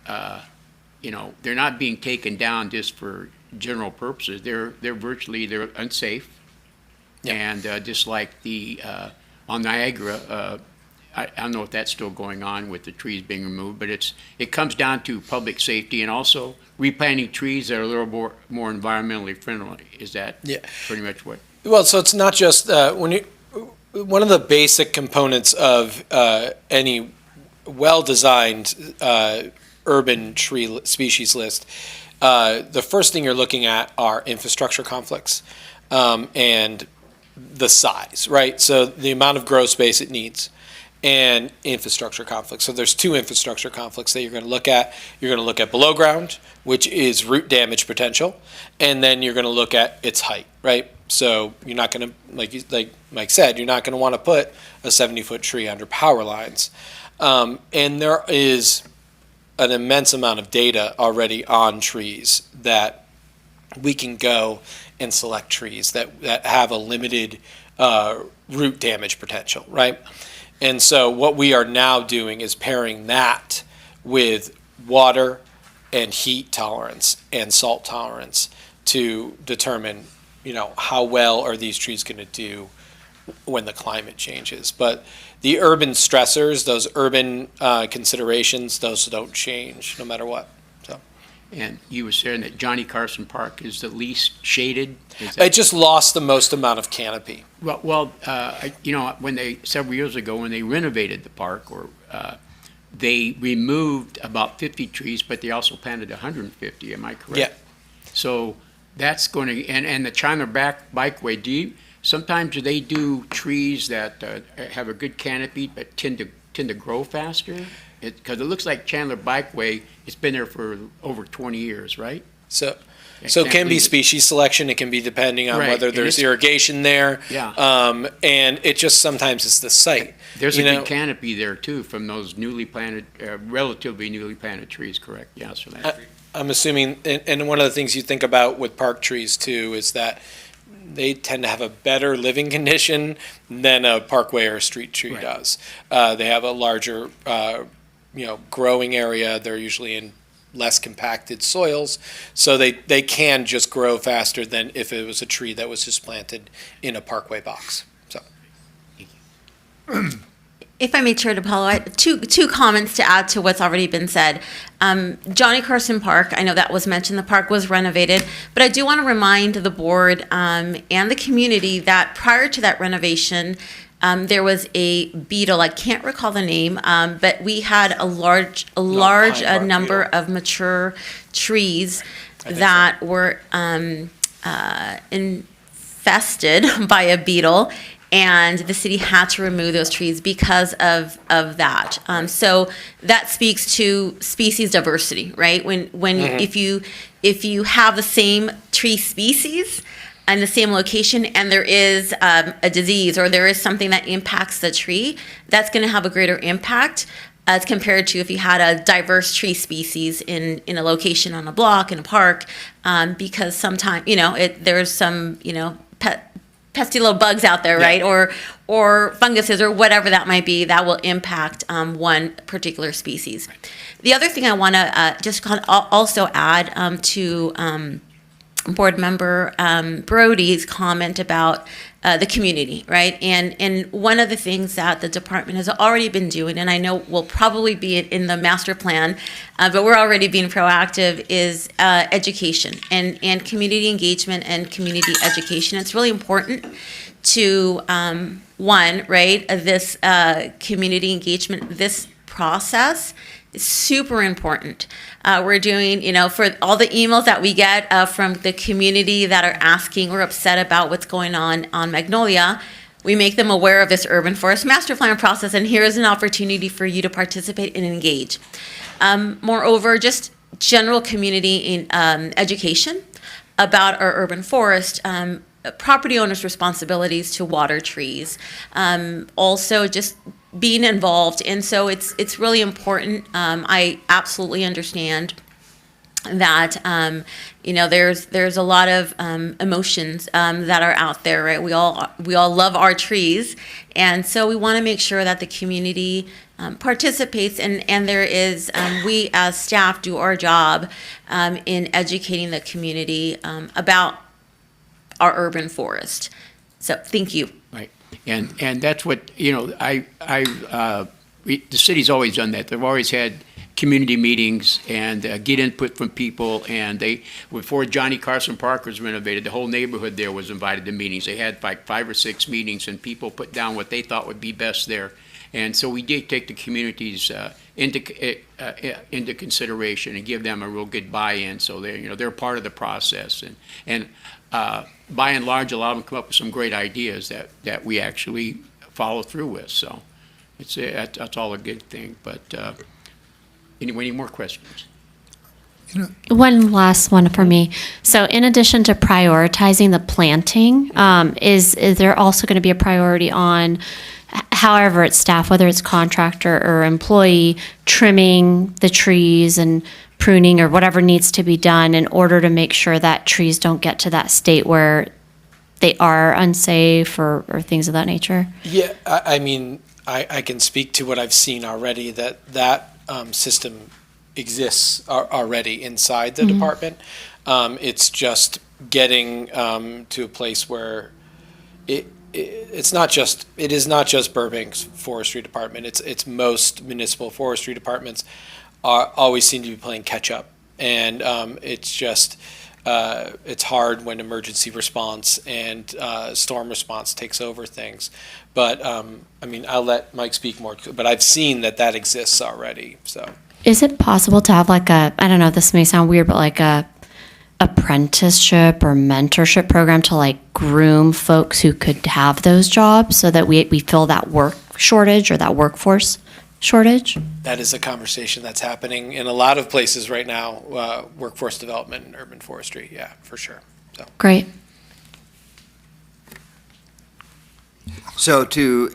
they're not being taken down just for general purposes. They're unsafe, and just like the on Niagara, I don't know if that's still going on with the trees being removed, but it comes down to public safety and also replanting trees that are a little more environmentally friendly. Is that pretty much what? Well, so it's not just one of the basic components of any well-designed urban tree species list. The first thing you're looking at are infrastructure conflicts and the size, right? So the amount of growth space it needs and infrastructure conflicts. So there's two infrastructure conflicts that you're going to look at. You're going to look at below ground, which is root damage potential, and then you're going to look at its height, right? So you're not going to, like Mike said, you're not going to want to put a 70-foot tree under power lines. And there is an immense amount of data already on trees that we can go and select trees that have a limited root damage potential, right? And so what we are now doing is pairing that with water and heat tolerance and salt tolerance to determine, how well are these trees going to do when the climate changes. But the urban stressors, those urban considerations, those don't change no matter what. So. And you were saying that Johnny Carson Park is the least shaded? It just lost the most amount of canopy. Well, several years ago when they renovated the park, they removed about 50 trees, but they also planted 150. Am I correct? Yeah. So that's going to, and the Chandler Bikeway. Sometimes do they do trees that have a good canopy but tend to grow faster? Because it looks like Chandler Bikeway, it's been there for over 20 years, right? So it can be species selection. It can be depending on whether there's irrigation there. Yeah. And it just sometimes it's the site. There's a good canopy there too from those relatively newly planted trees, correct? Yeah, so that's I'm assuming, and one of the things you think about with park trees too is that they tend to have a better living condition than a parkway or a street tree does. They have a larger, growing area. They're usually in less compacted soils, so they can just grow faster than if it was a tree that was just planted in a parkway box. So. If I may, Chair DiPaolo, I have two comments to add to what's already been said. Johnny Carson Park, I know that was mentioned, the park was renovated, but I do want to remind the board and the community that prior to that renovation, there was a beetle, I can't recall the name, but we had a large number of mature trees that were infested by a beetle, and the city had to remove those trees because of that. So that speaks to species diversity, right? If you have the same tree species in the same location and there is a disease or there is something that impacts the tree, that's going to have a greater impact as compared to if you had a diverse tree species in a location on a block in a park, because sometimes there's some pesky little bugs out there, right? Or funguses or whatever that might be that will impact one particular species. The other thing I want to just also add to board member Brody's comment about the community, right? And one of the things that the department has already been doing, and I know will probably be in the master plan, but we're already being proactive, is education and community engagement and community education. It's really important to, one, right, this community engagement, this process is super important. We're doing, for all the emails that we get from the community that are asking or upset about what's going on Magnolia, we make them aware of this urban forest master plan process, and here's an opportunity for you to participate and engage. Moreover, just general community in, education about our urban forest, property owners' responsibilities to water trees, also just being involved. And so it's really important. I absolutely understand that there's a lot of emotions that are out there, right? We all love our trees, and so we want to make sure that the community participates, and there is we as staff do our job in educating the community about our urban forest. So thank you. Right. And that's what, the city's always done that. They've always had community meetings and get input from people. And before Johnny Carson Park was renovated, the whole neighborhood there was invited to meetings. They had like 5 or 6 meetings, and people put down what they thought would be best there. And so we did take the communities into consideration and give them a real good buy-in. So they're part of the process. And by and large, allow them to come up with some great ideas that we actually follow through with. So that's all a good thing. But any more questions? One last one for me. So in addition to prioritizing the planting, is there also going to be a priority on, however it's staff, whether it's contractor or employee, trimming the trees and pruning or whatever needs to be done in order to make sure that trees don't get to that state where they are unsafe or things of that nature? Yeah, I mean, I can speak to what I've seen already, that system exists already inside the department. It's just getting to a place where it is not just Burbank's forestry department. It's most municipal forestry departments always seem to be playing catch up, and it's just it's hard when emergency response and storm response takes over things. But I mean, I'll let Mike speak more. But I've seen that exists already. So, is it possible to have like I don't know, this may sound weird, but like a apprenticeship or mentorship program to like groom folks who could have those jobs so that we fill that work shortage or that workforce shortage? That is a conversation that's happening in a lot of places right now, workforce development and urban forestry. Yeah, for sure. So. Great. So to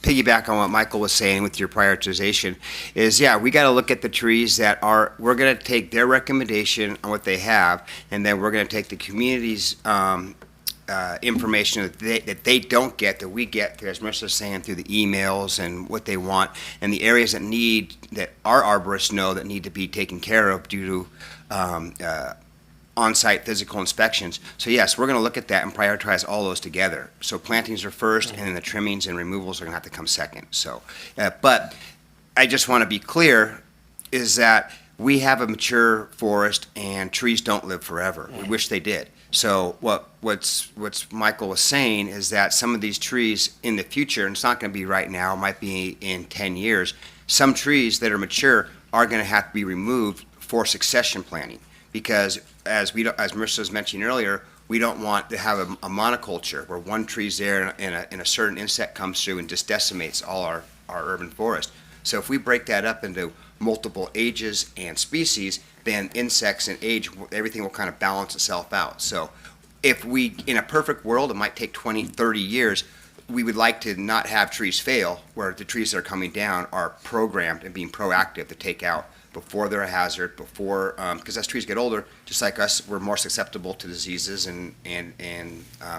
piggyback on what Michael was saying with your prioritization is, we got to look at the trees we're going to take their recommendation on what they have, and then we're going to take the community's information that they don't get, that we get, as Marissa was saying, through the emails and what they want, and the areas that our arborists know that need to be taken care of due to on-site physical inspections. So yes, we're going to look at that and prioritize all those together. So plantings are first, and then the trimmings and removals are going to have to come second. So, but I just want to be clear is that we have a mature forest, and trees don't live forever. We wish they did. So what's Michael was saying is that some of these trees in the future, and it's not going to be right now, it might be in 10 years, some trees that are mature are going to have to be removed for succession planting, because as Marissa was mentioning earlier, we don't want to have a monoculture where one tree's there and a certain insect comes through and just decimates all our urban forest. So if we break that up into multiple ages and species, then insects and age, everything will kind of balance itself out. So if we, in a perfect world, it might take 20, 30 years, we would like to not have trees fail, where the trees that are coming down are programmed and being proactive to take out before they're a hazard, because as trees get older, just like us, we're more susceptible to diseases and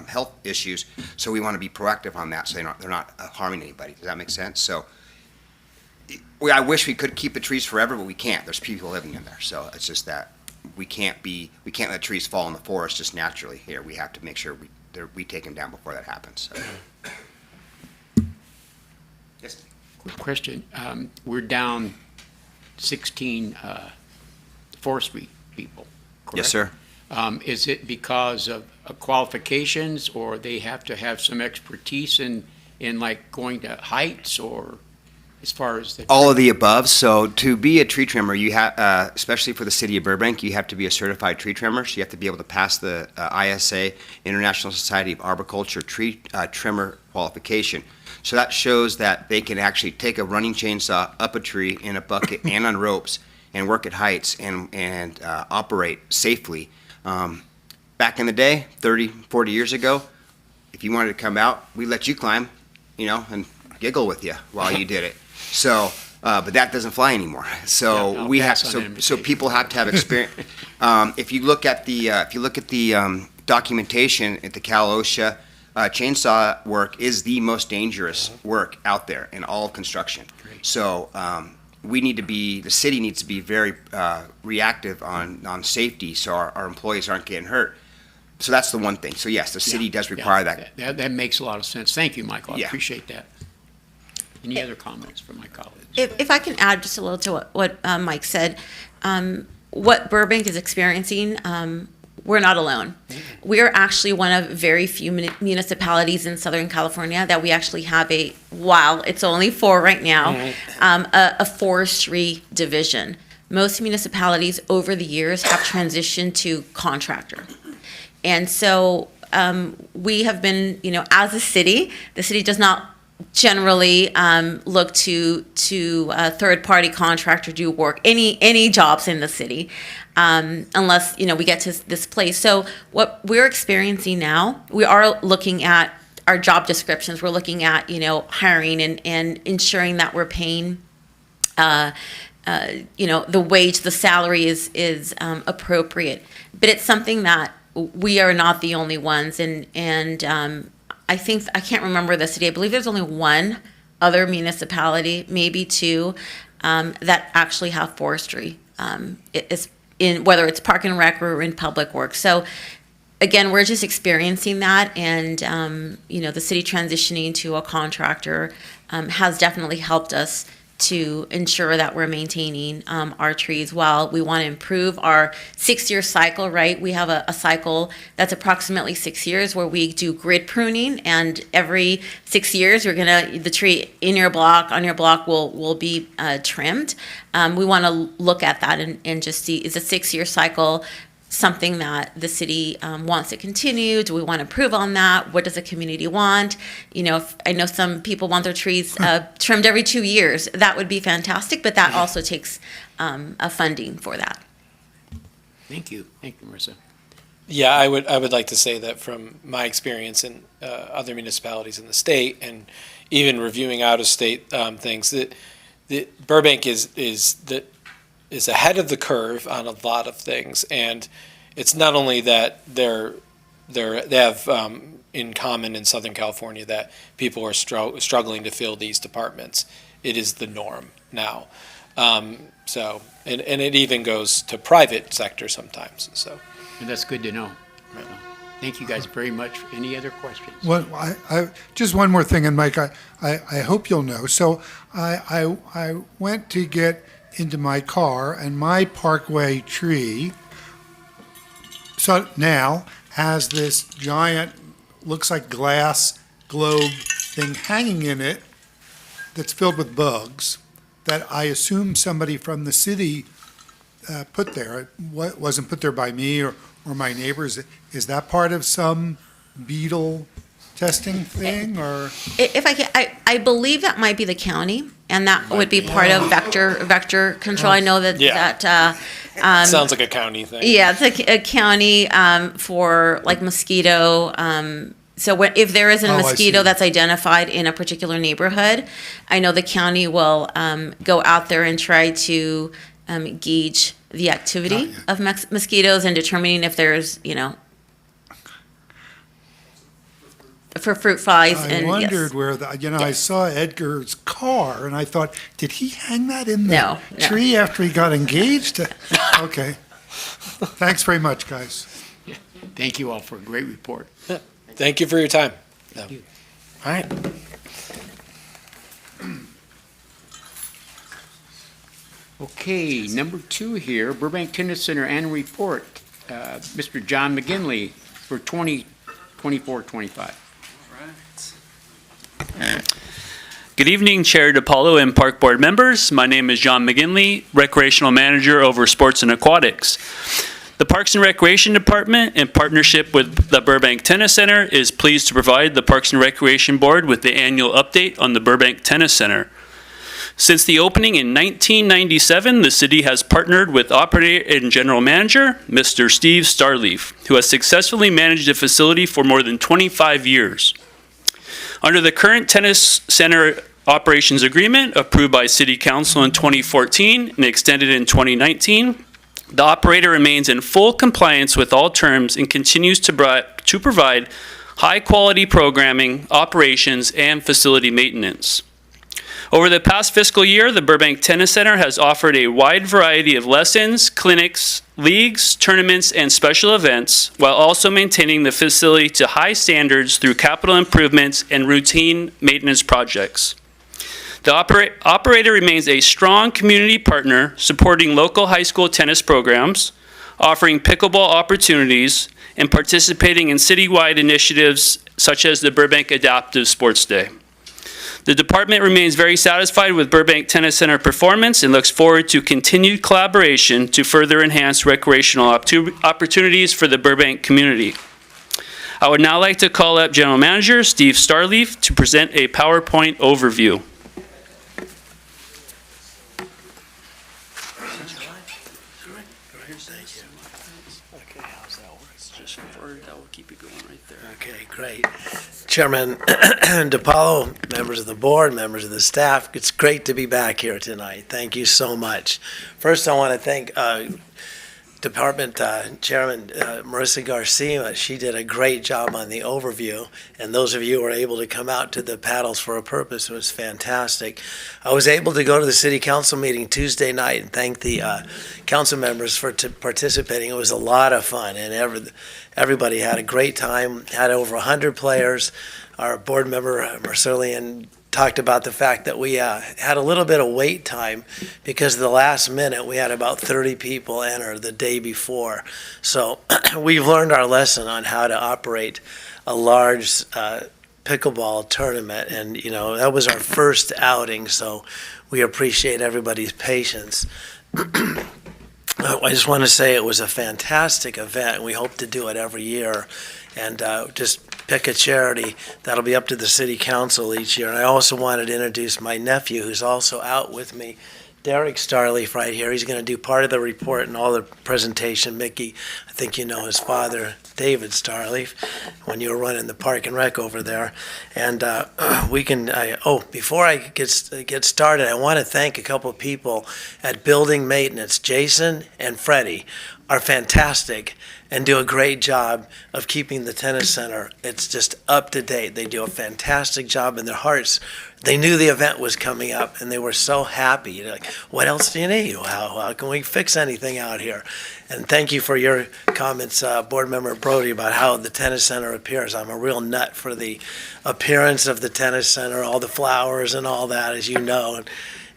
health issues. So we want to be proactive on that, so they're not harming anybody. Does that make sense? So I wish we could keep the trees forever, but we can't. There's people living in there, so it's just that. we can't let trees fall in the forest just naturally here. We have to make sure we take them down before that happens. So. Yes. Quick question. We're down 16 forestry people, correct? Yes, sir. Is it because of qualifications, or they have to have some expertise in like going to heights, or as far as the... All of the above. So to be a tree trimmer, you have, especially for the city of Burbank, you have to be a certified tree trimmer. So you have to be able to pass the ISA, International Society of Arboriculture tree trimmer qualification. So that shows that they can actually take a running chainsaw up a tree in a bucket and on ropes and work at heights and operate safely. Back in the day, 30, 40 years ago, if you wanted to come out, we let you climb, and giggle with you while you did it. So, but that doesn't fly anymore. So Yeah, we have, pass on so people have to have experience. If you look at the documentation at the Cal OSHA, chainsaw work is the most dangerous work out there in all of construction. So the city needs to be very reactive on safety, so our employees aren't getting hurt. So that's the one thing. So yes, the city does require that. That makes a lot of sense. Thank you, Michael. I Yeah. appreciate that. Any other comments from my colleagues? If I can add just a little to what Mike said, what Burbank is experiencing, we're not alone. We are actually one of very few municipalities in Southern California that we actually have while it's only 4 right now, a forestry division. Most municipalities over the years have transitioned to contractor. And so we have been, as a city, the city does not generally look to a third-party contractor do work, any jobs in the city, unless, we get to this place. So what we're experiencing now, we are looking at our job descriptions. We're looking at, hiring and ensuring that we're paying, the wage, the salary is appropriate. But it's something that we are not the only ones. And I can't remember the city. I believe there's only one other municipality, maybe 2, that actually have forestry. Whether it's park and rec or in public works. So again, we're just experiencing that, and the city transitioning to a contractor has definitely helped us to ensure that we're maintaining our trees while we want to improve our 6-year cycle, right? We have a cycle that's approximately 6 years where we do grid pruning, and every 6 years the tree on your block will be trimmed. We want to look at that and just see, is a 6-year cycle something that the city wants to continue? Do we want to improve on that? What does the community want? If I know some people want their trees trimmed every 2 years, that would be fantastic, but that also takes a funding for that. Thank you, Marissa. Yeah, I would like to say that from my experience in other municipalities in the state, and even reviewing out-of-state things, that Burbank is ahead of the curve on a lot of things, and it's not only that they have in common in Southern California that people are struggling to fill these departments. It is the norm now. So it even goes to private sector sometimes. So, And that's good to know. Right on. Thank you guys very much. Any other questions? Well, I just one more thing, and Mike, I hope you'll know. So I went to get into my car, and my Parkway tree now has this giant, looks like glass globe thing hanging in it that's filled with bugs that I assume somebody from the city put there. It wasn't put there by me or my neighbors. Is that part of some beetle testing thing, or? If I can, I believe that might be the county, and that would be part of vector control. I know that sounds like a county thing. Yeah, it's a county for like mosquito. So if there is a mosquito that's identified in a particular neighborhood, I know the county will go out there and try to gauge the activity of mosquitoes and determining if there's, for fruit flies. I wondered where I saw Edgar's car, and I thought, did he hang that in the tree after he got engaged? Okay. Thanks very much, guys. Thank you all for a great report. Thank you for your time. Thank you. All right. Okay, number 2 here, Burbank Tennis Center annual report. Mr. John McGinley for 2024-25. Good evening, Chair DiPaolo and Park Board members. My name is John McGinley, Recreational Manager over Sports and Aquatics. The Parks and Recreation Department, in partnership with the Burbank Tennis Center, is pleased to provide the Parks and Recreation Board with the annual update on the Burbank Tennis Center. Since the opening in 1997, the city has partnered with operator and general manager, Mr. Steve Starleaf, who has successfully managed the facility for more than 25 years. Under the current tennis center operations agreement approved by City Council in 2014 and extended in 2019, the operator remains in full compliance with all terms and continues to provide high-quality programming, operations, and facility maintenance. Over the past fiscal year, the Burbank Tennis Center has offered a wide variety of lessons, clinics, leagues, tournaments, and special events, while also maintaining the facility to high standards through capital improvements and routine maintenance projects. The operator remains a strong community partner, supporting local high school tennis programs, offering pickleball opportunities, and participating in citywide initiatives such as the Burbank Adaptive Sports Day. The department remains very satisfied with Burbank Tennis Center performance and looks forward to continued collaboration to further enhance recreational opportunities for the Burbank community. I would now like to call up General Manager Steve Starleaf to present a PowerPoint overview. Okay, great. Chairman DiPaolo, members of the board, members of the staff, it's great to be back here tonight. Thank you so much. First, I want to thank Department Chairman Marissa Garcia. She did a great job on the overview, and those of you who were able to come out to the Paddles for a Purpose, it was fantastic. I was able to go to the City Council meeting Tuesday night and thank the council members for participating. It was a lot of fun, and everybody had a great time, had over 100 players. Our board member, Marcelian, talked about the fact that we had a little bit of wait time because the last minute we had about 30 people enter the day before. So we've learned our lesson on how to operate a large pickleball tournament, and that was our first outing, so we appreciate everybody's patience. I just want to say it was a fantastic event, and we hope to do it every year. And just pick a charity. That'll be up to the City Council each year. And I also wanted to introduce my nephew, who's also out with me, Derek Starleaf, right here. He's going to do part of the report and all the presentation. Mickey, I think you know his father, David Starleaf, when you were running the Park and Rec over there. And before I get started, I want to thank a couple of people at Building Maintenance. Jason and Freddie are fantastic and do a great job of keeping the tennis center. It's just up to date. They do a fantastic job in their hearts. They knew the event was coming up, and they were so happy. You're like, what else do you need? How can we fix anything out here? And thank you for your comments, Board Member Brody, about how the tennis center appears. I'm a real nut for the appearance of the tennis center, all the flowers and all that, as you know. And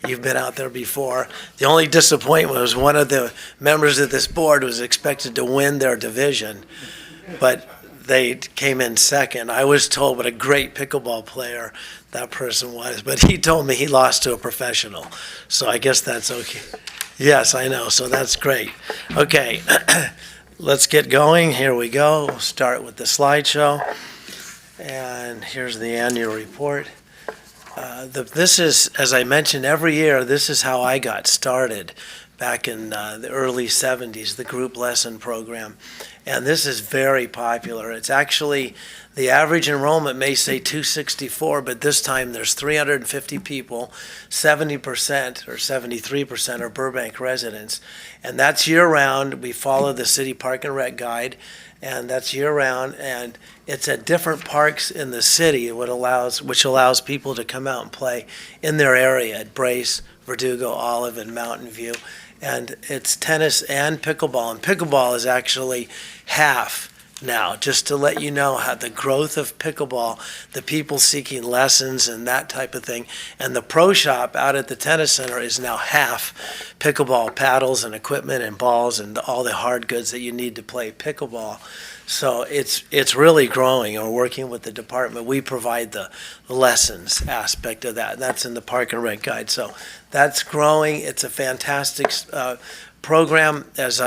you've been out there before. The only disappointment was one of the members of this board was expected to win their division, but they came in second. I was told what a great pickleball player that person was, but he told me he lost to a professional. So I guess that's okay. Yes, I know. So that's great. Okay, let's get going. Here we go. We'll start with the slideshow. And here's the annual report. This is, as I mentioned, every year, this is how I got started back in the early 70s, the group lesson program. And this is very popular. It's actually, the average enrollment may say 264, but this time there's 350 people, 70% or 73% are Burbank residents. And that's year-round. We follow the City Park and Rec Guide, and that's year-round. And it's at different parks in the city, which allows people to come out and play in their area at Brace, Verdugo, Olive, and Mountain View. and it's tennis and pickleball. And pickleball is actually half now, just to let you know how the growth of pickleball, the people seeking lessons and that type of thing. And the pro shop out at the tennis center is now half pickleball paddles and equipment and balls and all the hard goods that you need to play pickleball. So it's really growing. And we're working with the department. We provide the lessons aspect of that. That's in the Park and Rec Guide. So that's growing. It's a fantastic program. As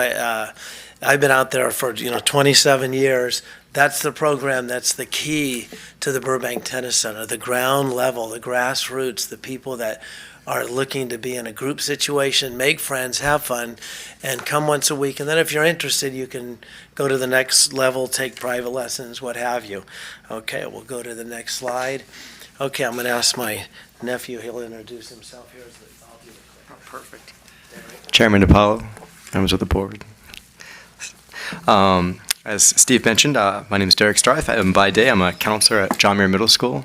I've been out there for 27 years. That's the program. That's the key to the Burbank Tennis Center. The ground level, the grassroots, the people that are looking to be in a group situation, make friends, have fun, and come once a week. And then if you're interested, you can go to the next level, take private lessons, what have you. Okay, we'll go to the next slide. Okay, I'm going to ask my nephew. He'll introduce himself. Here's the. I'll do it quick. Perfect. Chairman DiPaolo, members of the board. As Steve mentioned, my name is Derek Starth. By day, I'm a counselor at John Muir Middle School.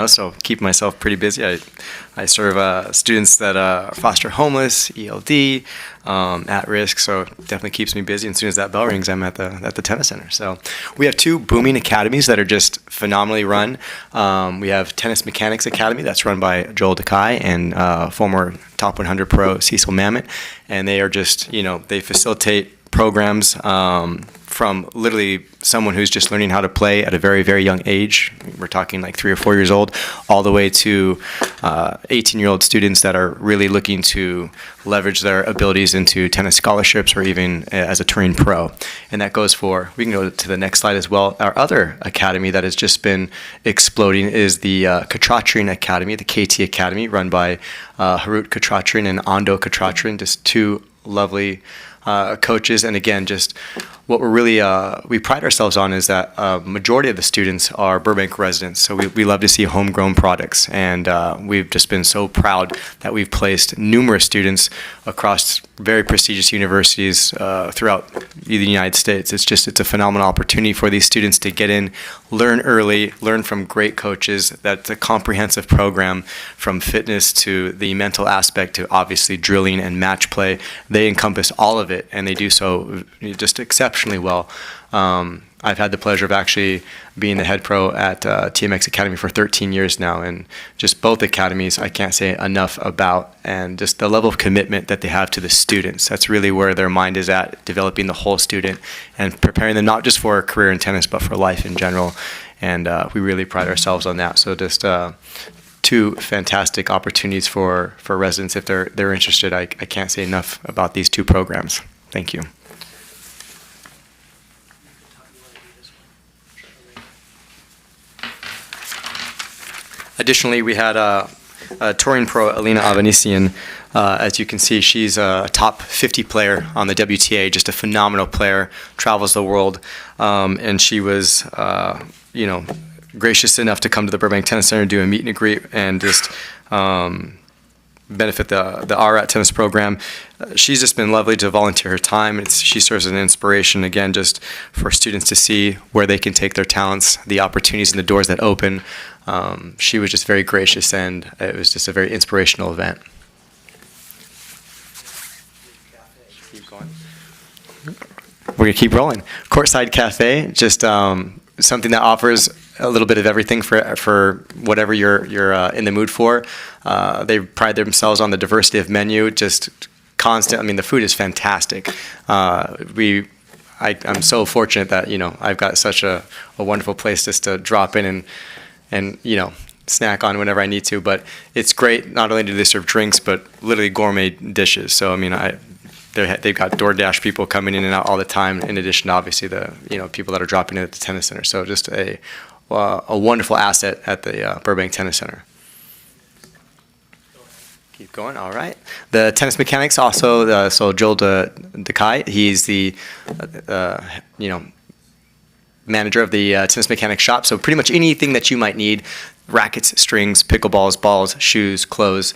So keep myself pretty busy. I serve students that are foster homeless, ELD, at risk. So definitely keeps me busy. And as soon as that bell rings, I'm at the tennis center. So we have two booming academies that are just phenomenally run. We have Tennis Mechanics Academy that's run by Joel Dekai and former top 100 pro Cecil Mamet, and they are just they facilitate programs from literally someone who's just learning how to play at a very, very young age. We're talking like 3 or 4 years old, all the way to 18-year-old students that are really looking to leverage their abilities into tennis scholarships or even as a touring pro. And that goes for, we can go to the next slide as well. Our other academy that has just been exploding is the Katratrin Academy, the KT Academy, run by Harut Katratrin and Ando Katratrin, just two lovely coaches. And again, just what we're really we pride ourselves on is that majority of the students are Burbank residents, so we love to see homegrown products, and we've just been so proud that we've placed numerous students across very prestigious universities throughout the United States. It's a phenomenal opportunity for these students to get in, learn early, learn from great coaches. That's a comprehensive program from fitness to the mental aspect to obviously drilling and match play. They encompass all of it, and they do so just exceptionally well. I've had the pleasure of actually being the head pro at TMX Academy for 13 years now, and just both academies I can't say enough about, and just the level of commitment that they have to the students. That's really where their mind is at, developing the whole student and preparing them not just for a career in tennis but for life in general, and we really pride ourselves on that. So just two fantastic opportunities for residents if they're interested. I can't say enough about these two programs. Thank you. Additionally, we had touring pro Alina Avanesian. As you can see, she's a top 50 player on the WTA, just a phenomenal player, travels the world, and she was, gracious enough to come to the Burbank Tennis Center, do a meet and greet, and just benefit the RAT tennis program. She's just been lovely to volunteer her time. She serves as an inspiration, again, just for students to see where they can take their talents, the opportunities and the doors that open. She was just very gracious, and it was just a very inspirational event. Keep going. We're going to keep rolling. Courtside Cafe, just something that offers a little bit of everything for whatever you're in the mood for. They pride themselves on the diversity of menu, just constant. I mean, the food is fantastic. I'm so fortunate that I've got such a wonderful place just to drop in and snack on whenever I need to. But it's great. Not only do they serve drinks, but literally gourmet dishes. So I mean, they've got DoorDash people coming in and out all the time. In addition to obviously the people that are dropping in at the tennis center. So just a wonderful asset at the Burbank Tennis Center. Keep going. All right. The Tennis Mechanics also. So Joel Dekai, he's the manager of the Tennis Mechanics shop. So pretty much anything that you might need: rackets, strings, pickleballs, balls, shoes, clothes.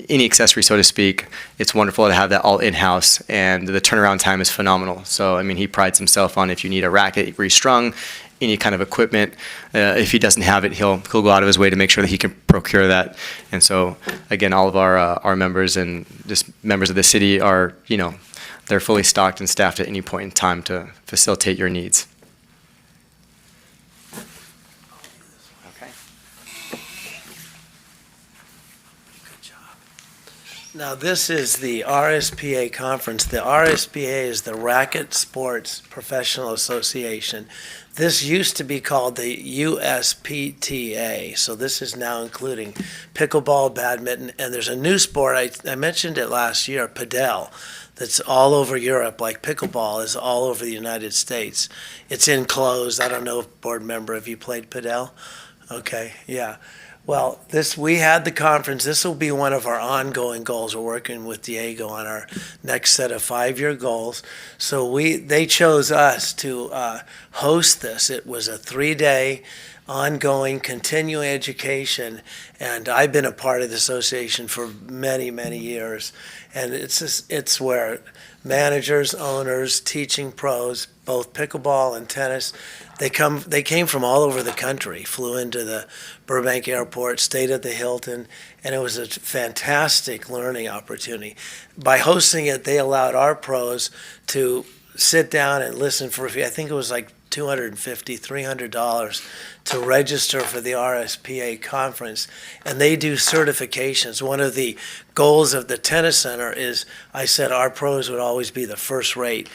Any accessory, so to speak. It's wonderful to have that all in-house, and the turnaround time is phenomenal. So, I mean, he prides himself on if you need a racket restrung, any kind of equipment. If he doesn't have it, he'll go out of his way to make sure that he can procure that. And so, again, all of our members and just members of the city are, they're fully stocked and staffed at any point in time to facilitate your needs. Now, this is the RSPA conference. The RSPA is the Racket Sports Professional Association. This used to be called the USPTA, so this is now including pickleball, badminton, and there's a new sport, I mentioned it last year, padel, that's all over Europe, like pickleball is all over the United States. It's enclosed. I don't know if board member, have you played padel? Okay, yeah. Well, we had the conference. This will be one of our ongoing goals. We're working with Diego on our next set of 5-year goals. So they chose us to host this. It was a 3-day ongoing continuing education, and I've been a part of the association for many, many years. And it's where managers, owners, teaching pros, both pickleball and tennis, they came from all over the country, flew into the Burbank airport, stayed at the Hilton, and it was a fantastic learning opportunity. By hosting it, they allowed our pros to sit down and listen for, I think it was like $250, $300 to register for the RSPA conference, and they do certifications. One of the goals of the tennis center is, I said our pros would always be the first rate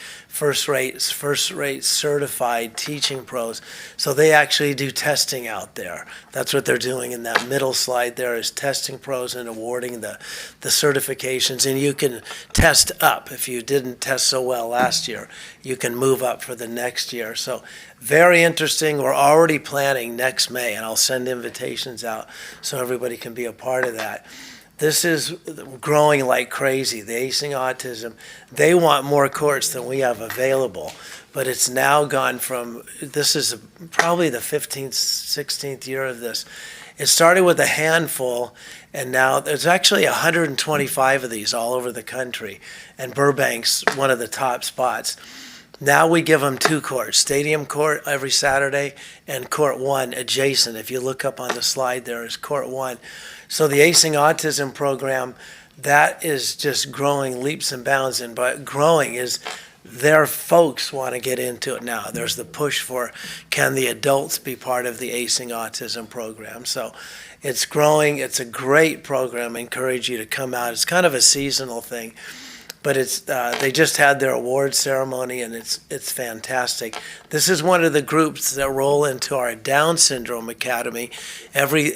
certified teaching pros. So they actually do testing out there. That's what they're doing in that middle slide there, is testing pros and awarding the certifications. And you can test up. If you didn't test so well last year, you can move up for the next year. So very interesting. We're already planning next May, and I'll send invitations out so everybody can be a part of that. This is growing like crazy. The Acing Autism, they want more courts than we have available, but it's now gone from, this is probably the 15th, 16th year of this. It started with a handful, and now there's actually 125 of these all over the country, and Burbank's one of the top spots. Now we give them 2 courts, Stadium Court every Saturday and Court 1 adjacent. If you look up on the slide, there is Court 1. So the Acing Autism program, that is just growing leaps and bounds. And by growing is their folks want to get into it now. There's the push for, can the adults be part of the Acing Autism program? So it's growing. It's a great program. I encourage you to come out. It's kind of a seasonal thing. But it's they just had their award ceremony, and it's fantastic. This is one of the groups that roll into our Down Syndrome Academy every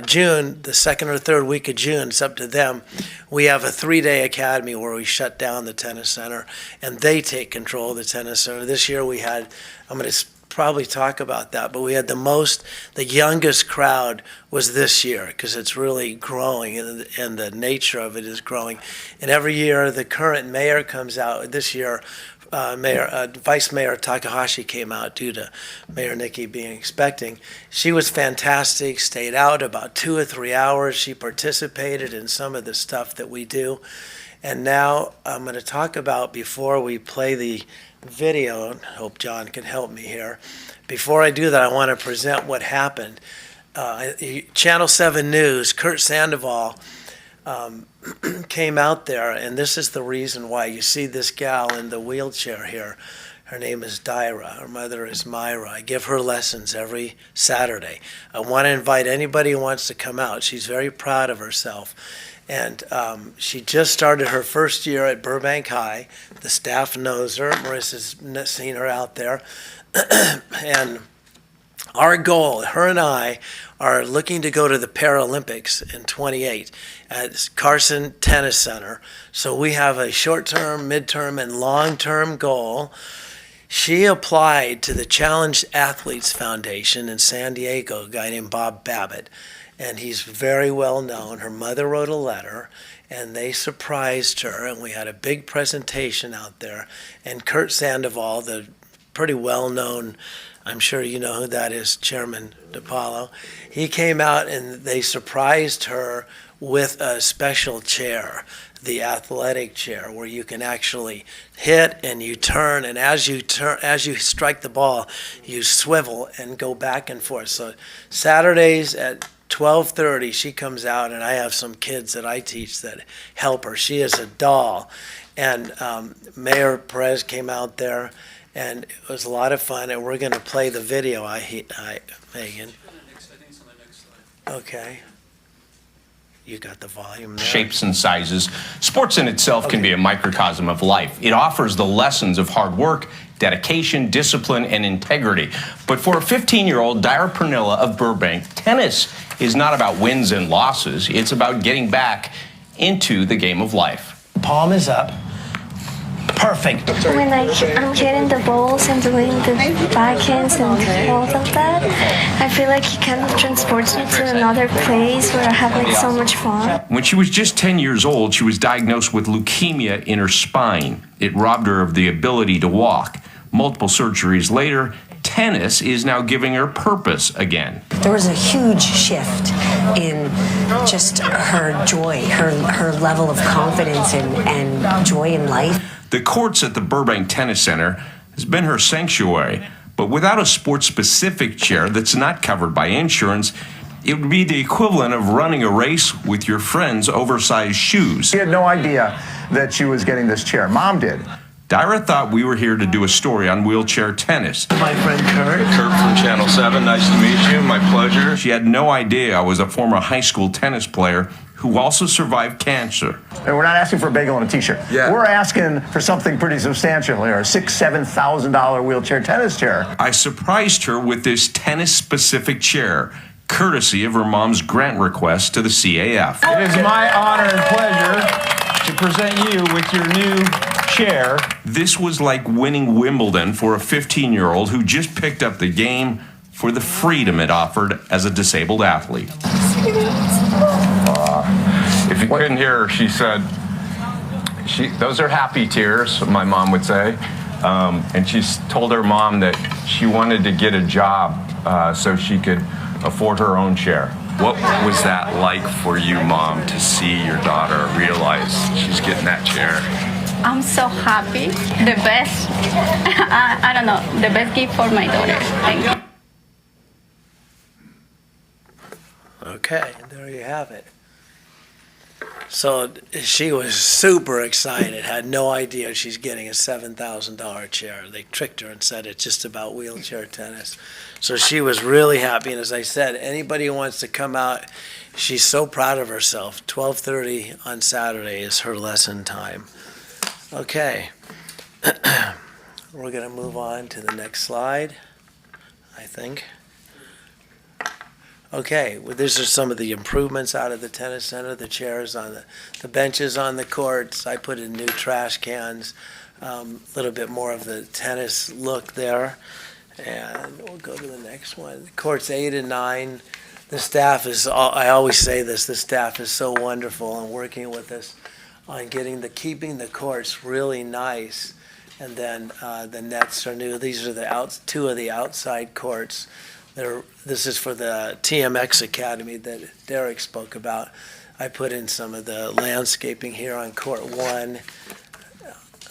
June, the 2nd or 3rd week of June. It's up to them. We have a 3-day academy where we shut down the tennis center, and they take control of the tennis center. This year we had, I'm going to probably talk about that, but we had the youngest crowd was this year, because it's really growing, and the nature of it is growing. And every year the current mayor comes out. This year Vice Mayor Takahashi came out due to Mayor Nikki being expecting. She was fantastic, stayed out about 2 or 3 hours. She participated in some of the stuff that we do. And now I'm going to talk about, before we play the video, and hope John can help me here. Before I do that, I want to present what happened. Channel 7 News, Kurt Sandoval came out there, and this is the reason why. You see this gal in the wheelchair here. Her name is Dyra. Her mother is Myra. I give her lessons every Saturday. I want to invite anybody who wants to come out. She's very proud of herself. And she just started her first year at Burbank High. The staff knows her. Marissa's seen her out there. And our goal, her and I, are looking to go to the Paralympics in 28 at Carson Tennis Center. So we have a short-term, mid-term, and long-term goal. She applied to the Challenged Athletes Foundation in San Diego, a guy named Bob Babbitt. And he's very well known. Her mother wrote a letter, and they surprised her, and we had a big presentation out there. And Kurt Sandoval, the pretty well-known, I'm sure you know who that is, Chairman DiPaolo, he came out and they surprised her with a special chair the athletic chair, where you can actually hit and you turn, and as you strike the ball, you swivel and go back and forth. So Saturdays at 12:30, she comes out, and I have some kids that I teach that help her. She is a doll. And Mayor Perez came out there, and it was a lot of fun, and we're going to play the video, Megan. Okay. You got the volume there. Shapes and sizes. Sports in itself can be a microcosm of life. It offers the lessons of hard work, dedication, discipline, and integrity. But for a 15-year-old Dara Pernilla of Burbank, tennis is not about wins and losses. It's about getting back into the game of life. Palm is up. Perfect. When I'm hitting the balls and doing the backhands and all of that, I feel like it kind of transports me to another place where I have like so much fun. When she was just 10 years old, she was diagnosed with leukemia in her spine. It robbed her of the ability to walk. Multiple surgeries later, tennis is now giving her purpose again. There was a huge shift in just her joy, her level of confidence and joy in life. The courts at the Burbank Tennis Center has been her sanctuary, but without a sports-specific chair that's not covered by insurance, it would be the equivalent of running a race with your friend's oversized shoes. She had no idea that she was getting this chair. Mom did. Dara thought we were here to do a story on wheelchair tennis. My friend Kurt. Kurt from Channel 7, nice to meet you, my pleasure. She had no idea I was a former high school tennis player who also survived cancer. And we're not asking for a bagel and a t-shirt. Yeah. We're asking for something pretty substantial here, a $6,000-7,000 wheelchair tennis chair. I surprised her with this tennis-specific chair, courtesy of her mom's grant request to the CAF. It is my honor and pleasure to present you with your new chair. This was like winning Wimbledon for a 15-year-old who just picked up the game for the freedom it offered as a disabled athlete. If you couldn't hear her, she said, those are happy tears, my mom would say. And she told her mom that she wanted to get a job so she could afford her own chair. What was that like for you, Mom, to see your daughter realize she's getting that chair? I'm so happy. The best, I don't know, the best gift for my daughter. Thank you. Okay, there you have it. So she was super excited, had no idea she's getting a $7,000 chair. They tricked her and said it's just about wheelchair tennis. So she was really happy, and as I said, anybody who wants to come out, she's so proud of herself. 12:30 on Saturday is her lesson time. Okay, we're going to move on to the next slide, I think. Okay, well, these are some of the improvements out of the tennis center, the chairs on the benches on the courts. I put in new trash cans, a little bit more of the tennis look there. And we'll go to the next one. Courts 8 and 9, the staff is, I always say this, the staff is so wonderful and working with us on keeping the courts really nice. And then the nets are new. These are two of the outside courts. This is for the TMX Academy that Derek spoke about. I put in some of the landscaping here on court 1.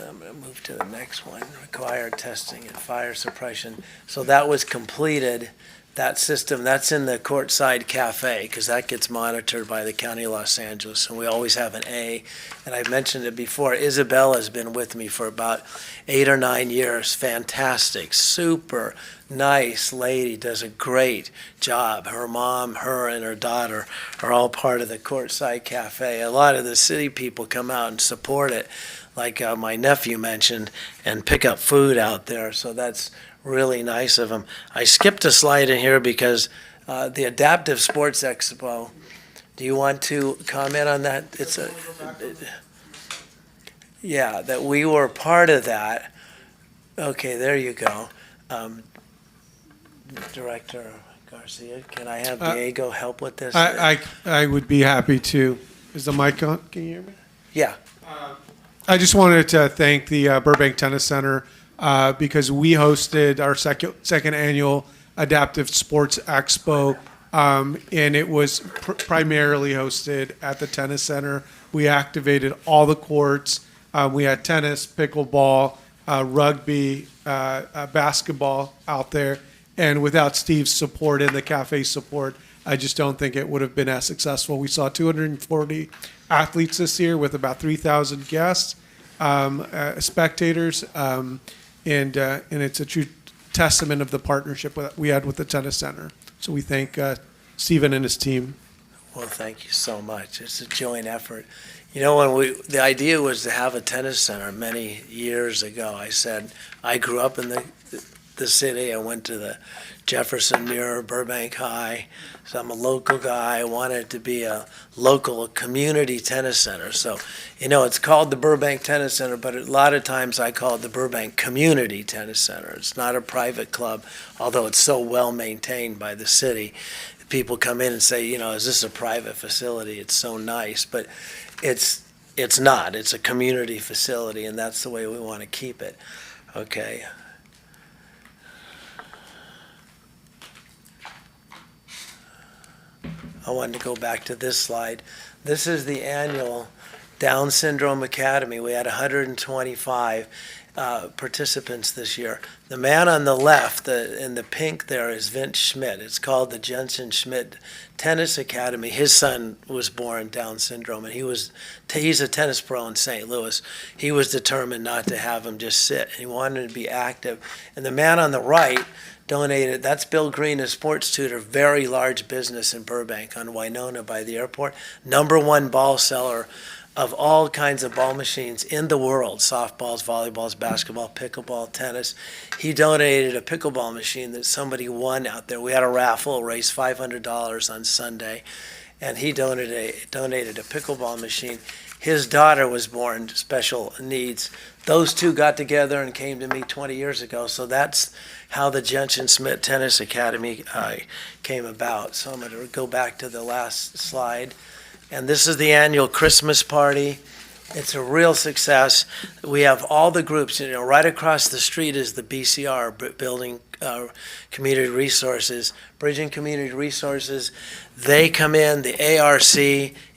I'm going to move to the next one, required testing and fire suppression. So that was completed, that system. That's in the courtside cafe because that gets monitored by the County of Los Angeles, and we always have an A. And I mentioned it before, Isabella's been with me for about 8 or 9 years. Fantastic, super nice lady, does a great job. Her mom, her and her daughter are all part of the courtside cafe. A lot of the city people come out and support it, like my nephew mentioned, and pick up food out there. So that's really nice of them. I skipped a slide in here because the Adaptive Sports Expo, do you want to comment on that? It's yeah, that we were part of that. Okay, there you go. Director Garcia, can I have Diego help with this? I would be happy to. Is the mic on? Can you hear me? Yeah. I just wanted to thank the Burbank Tennis Center because we hosted our second annual Adaptive Sports Expo And it was primarily hosted at the tennis center. We activated all the courts. We had tennis, pickleball, rugby, basketball out there. And without Steve's support and the cafe support, I just don't think it would have been as successful. We saw 240 athletes this year with about 3,000 guests, spectators, and it's a true testament of the partnership that we had with the tennis center. So we thank Stephen and his team. Well, thank you so much. It's a joint effort. You know, when the idea was to have a tennis center many years ago, I said, I grew up in the city. I went to the Jefferson Muir, Burbank High. So I'm a local guy. I wanted it to be a local community tennis center. So, you know, it's called the Burbank Tennis Center, but a lot of times I call it the Burbank Community Tennis Center. It's not a private club, although it's so well maintained by the city. People come in and say, you know, is this a private facility? It's so nice, but it's not. It's a community facility, and that's the way we want to keep it. Okay. I wanted to go back to this slide. This is the annual Down Syndrome Academy. We had 125 participants this year. The man on the left, in the pink there, is Vince Schmidt. It's called the Jensen Schmidt Tennis Academy. His son was born Down syndrome, and he's a tennis pro in St. Louis. He was determined not to have him just sit. He wanted to be active. And the man on the right donated, that's Bill Green, a sports tutor, very large business in Burbank on Winona by the airport. #1 ball seller of all kinds of ball machines in the world, softballs, volleyballs, basketball, pickleball, tennis. He donated a pickleball machine that somebody won out there. We had a raffle, raised $500 on Sunday, and he donated a pickleball machine. His daughter was born special needs. Those two got together and came to me 20 years ago, so that's how the Jensen Schmidt Tennis Academy came about. So I'm going to go back to the last slide. And this is the annual Christmas party. It's a real success. We have all the groups, you know, right across the street is the BCR, Building Community Resources, Bridging Community Resources. They come in, the ARC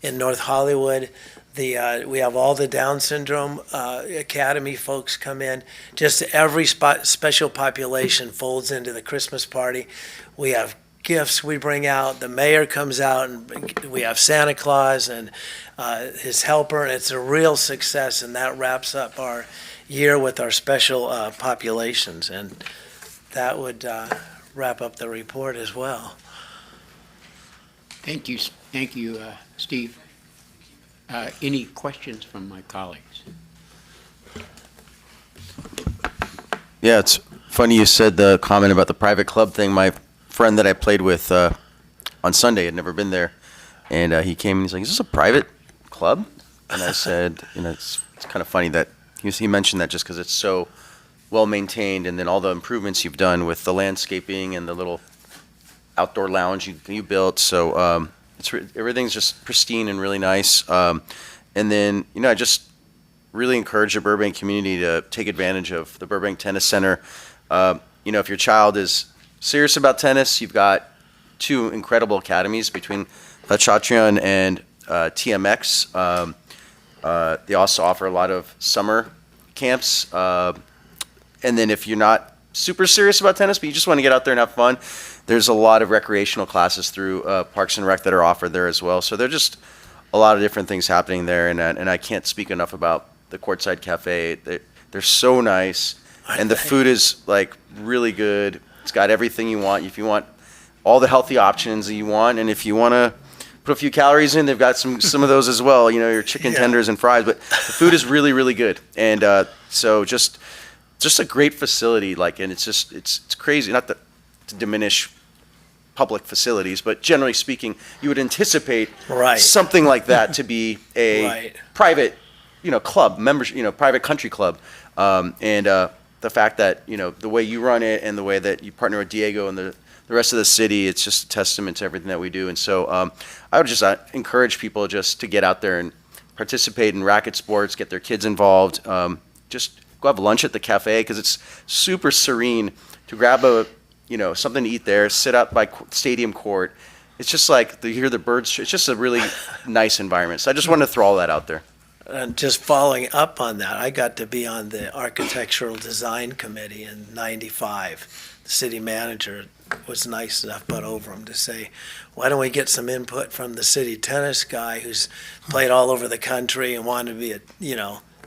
in North Hollywood. We have all the Down Syndrome Academy folks come in. Just every special population folds into the Christmas party. We have gifts we bring out. The mayor comes out, and we have Santa Claus and his helper, and it's a real success, and that wraps up our year with our special populations, and that would wrap up the report as well. Thank you, Steve. Any questions from my colleagues? Yeah, it's funny you said the comment about the private club thing. My friend that I played with on Sunday had never been there, and he came and he's like, "Is this a private club?" And I said, "You know, it's kind of funny that he mentioned that just because it's so well maintained, and then all the improvements you've done with the landscaping and the little outdoor lounge you built. So everything's just pristine and really nice. And then I just really encourage the Burbank community to take advantage of the Burbank Tennis Center. If your child is serious about tennis, you've got two incredible academies between Chatrian and TMX. They also offer a lot of summer camps. And then if you're not super serious about tennis, but you just want to get out there and have fun, there's a lot of recreational classes through Parks and Rec that are offered there as well. So there's just a lot of different things happening there. And I can't speak enough about the Courtside Cafe. They're so nice. And the food is like really good. It's got everything you want. If you want all the healthy options that you want, and if you want to put a few calories in, they've got some of those as well. Your chicken tenders and fries. But the food is really, really good. And so just a great facility. And it's crazy. Not to diminish public facilities, but generally speaking, you would anticipate something like that to be a private, club membership, private country club. The fact that, the way you run it and the way that you partner with Diego and the rest of the city, it's just a testament to everything that we do. And so I would just encourage people just to get out there and participate in racket sports, get their kids involved. Just go have lunch at the cafe because it's super serene to grab something to eat there, sit out by stadium court, it's just like you hear the birds. It's just a really nice environment. So I just wanted to throw all that out there. And just following up on that, I got to be on the Architectural Design Committee in '95. The city manager was nice enough, put over him to say, why don't we get some input from the city tennis guy who's played all over the country and wanted to be a,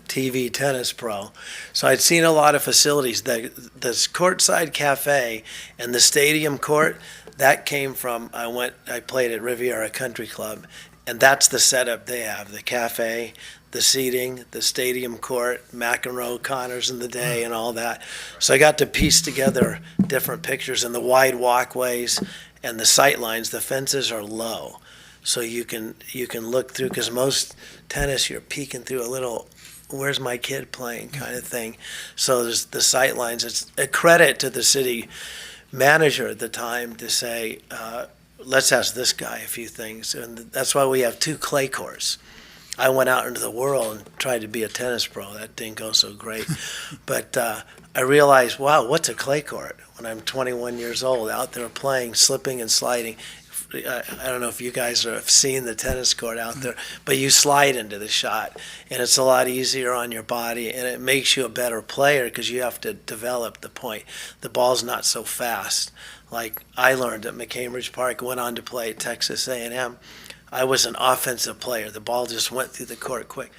TV tennis pro. So I'd seen a lot of facilities. This courtside cafe and the stadium court, that came from, I played at Riviera Country Club, and that's the setup they have, the cafe, the seating, the stadium court, McEnroe, Connors in the day, and all that. So I got to piece together different pictures, and the wide walkways and the sight lines. The fences are low, so you can look through, because most tennis you're peeking through a little, where's my kid playing kind of thing. So there's the sight lines. It's a credit to the city manager at the time to say, let's ask this guy a few things, and that's why we have 2 clay courts. I went out into the world and tried to be a tennis pro. That didn't go so great. But I realized, wow, what's a clay court? When I'm 21 years old, out there playing, slipping and sliding. I don't know if you guys have seen the tennis court out there, but you slide into the shot, and it's a lot easier on your body, and it makes you a better player because you have to develop the point. The ball's not so fast. Like I learned at McCambridge Park, went on to play at Texas A&M. I was an offensive player. The ball just went through the court quick.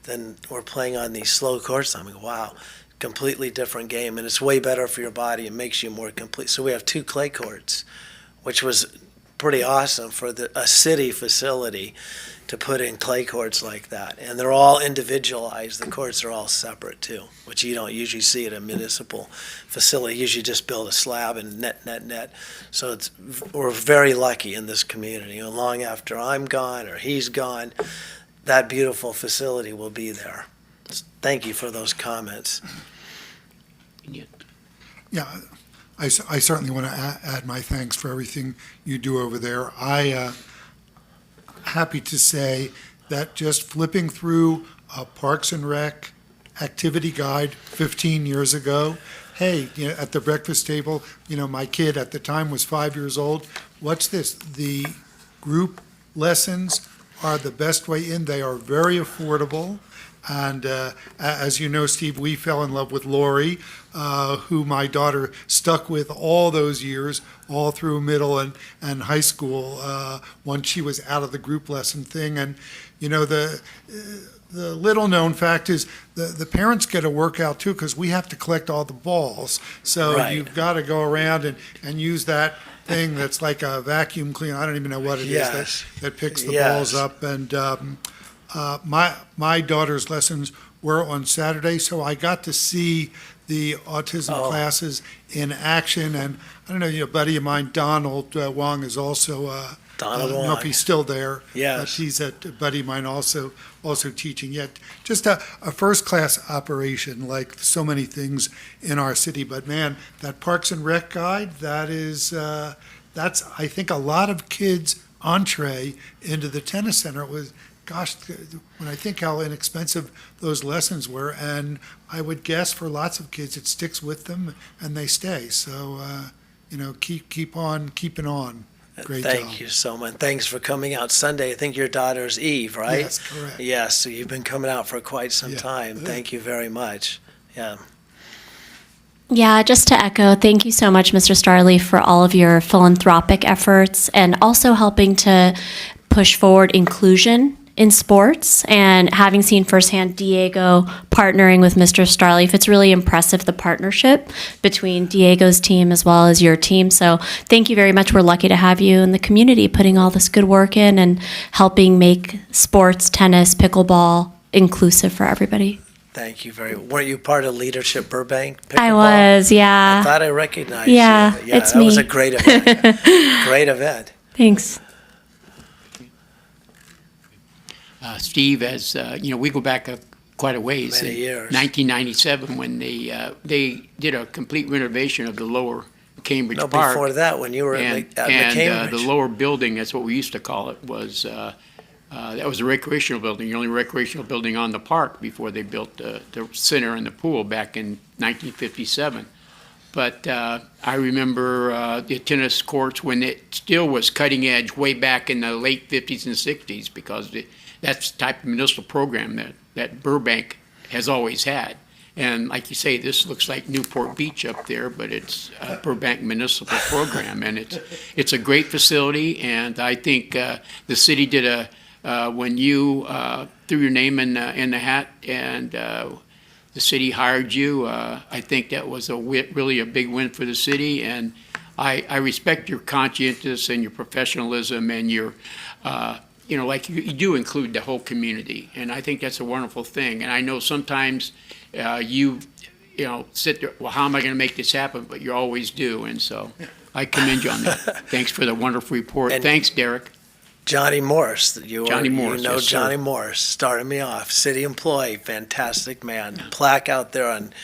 Then we're playing on these slow courts. I'm like, wow, completely different game. And it's way better for your body. It makes you more complete. So we have 2 clay courts, which was pretty awesome for a city facility to put in clay courts like that. And they're all individualized. The courts are all separate too, which you don't usually see at a municipal facility. You usually just build a slab and net. So we're very lucky in this community. And long after I'm gone or he's gone, that beautiful facility will be there. Thank you for those comments. Yeah, I certainly want to add my thanks for everything you do over there. Happy to say that just flipping through a Parks and Rec activity guide 15 years ago, hey, at the breakfast table, my kid at the time was 5 years old. What's this? The group lessons are the best way in. They are very affordable. And as you know, Steve, we fell in love with Lori, who my daughter stuck with all those years, all through middle and high school, once she was out of the group lesson thing. And, the little known fact is the parents get a workout too, because we have to collect all the balls. So Right. You've got to go around and use that thing that's like a vacuum cleaner. I don't even know what it Yes. is that picks the Yes. balls up. And my daughter's lessons were on Saturday, so I got to see the autism classes in action. And I don't know, a buddy of mine, Donald Wong, is also, Donald I don't know Wong. if he's still there. Yes. But he's a buddy of mine also teaching. Yet just a first-class operation, like so many things in our city. But man, that Parks and Rec guide, that's, I think, a lot of kids' entree into the tennis center. It was, gosh, when I think how inexpensive those lessons were, and I would guess for lots of kids, it sticks with them and they stay. So, keep on keeping on. Great job. Thank you so much. Thanks for coming out Sunday. I think your daughter's Eve, right? Yes, correct. Yes, so you've been coming out for quite some Yeah. time. Thank you very much. Yeah. Yeah, just to echo, thank you so much, Mr. Starley, for all of your philanthropic efforts and also helping to push forward inclusion in sports, and having seen firsthand Diego partnering with Mr. Starleaf, it's really impressive, the partnership between Diego's team as well as your team. So thank you very much. We're lucky to have you in the community putting all this good work in and helping make sports, tennis, pickleball inclusive for everybody. Thank you very much. Weren't you part of Leadership Burbank? I Pickleball? was, yeah. I thought I recognized Yeah, you. Yeah, it's that was me. a great event. Great event. Thanks. Steve, as we go back quite a ways. Many In years. 1997, when they did a complete renovation of the lower Cambridge No, Park. before that, when you were and at and, Cambridge. the lower building, that's what we used to call it, was that was a recreational building, the only recreational building on the park before they built the center and the pool back in 1957. but I remember the tennis courts when it still was cutting edge way back in the late 50s and 60s, because that's the type of municipal program that Burbank has always had. And like you say, this looks like Newport Beach up there, but it's a Burbank municipal program, and it's a great facility. And I think the city did when you threw your name in the hat and the city hired you. I think that was really a big win for the city, and I respect your conscientiousness and your professionalism and your, like you do include the whole community, and I think that's a wonderful thing. And I know sometimes you sit there, well, how am I going to make this happen? But you always do, and so I commend you on that. Thanks for the wonderful report. And thanks, Derek. Johnny Morse, Johnny Morse, you know yes, sir. Johnny Morse, started me off, city employee, fantastic man. Plaque out there on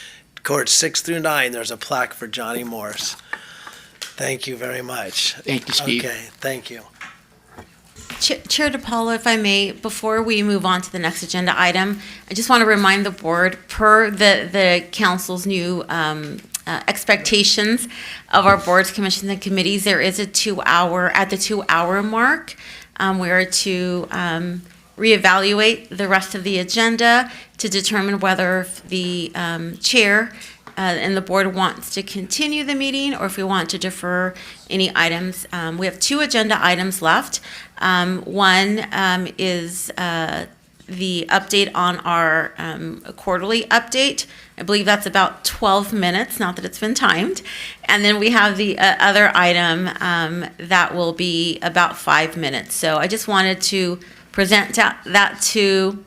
courts 6 through 9, there's a plaque for Johnny Morse. Thank you very much. Thank you, Steve. Okay, thank you. Chair DiPaolo, if I may, before we move on to the next agenda item, I just want to remind the board, per the council's new expectations of our boards, commissions, and committees, there is a 2-hour, at the 2-hour mark, we are to reevaluate the rest of the agenda to determine whether the chair and the board wants to continue the meeting or if we want to defer any items. We have 2 agenda items left. One is the update on our quarterly update. I believe that's about 12 minutes, not that it's been timed. And then we have the other item that will be about 5 minutes. So I just wanted to present that to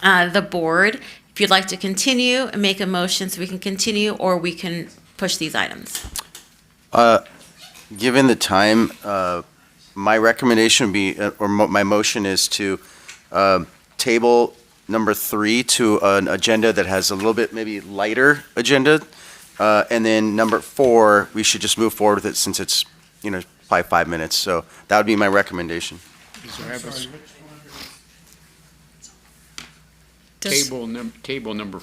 the board. If you'd like to continue, make a motion so we can continue, or we can push these items. Given the time, my recommendation would be, or my motion is to table number 3 to an agenda that has a little bit maybe lighter agenda. And then number 4, we should just move forward with it since it's, probably 5 minutes. So that would be my recommendation. Table number. Table number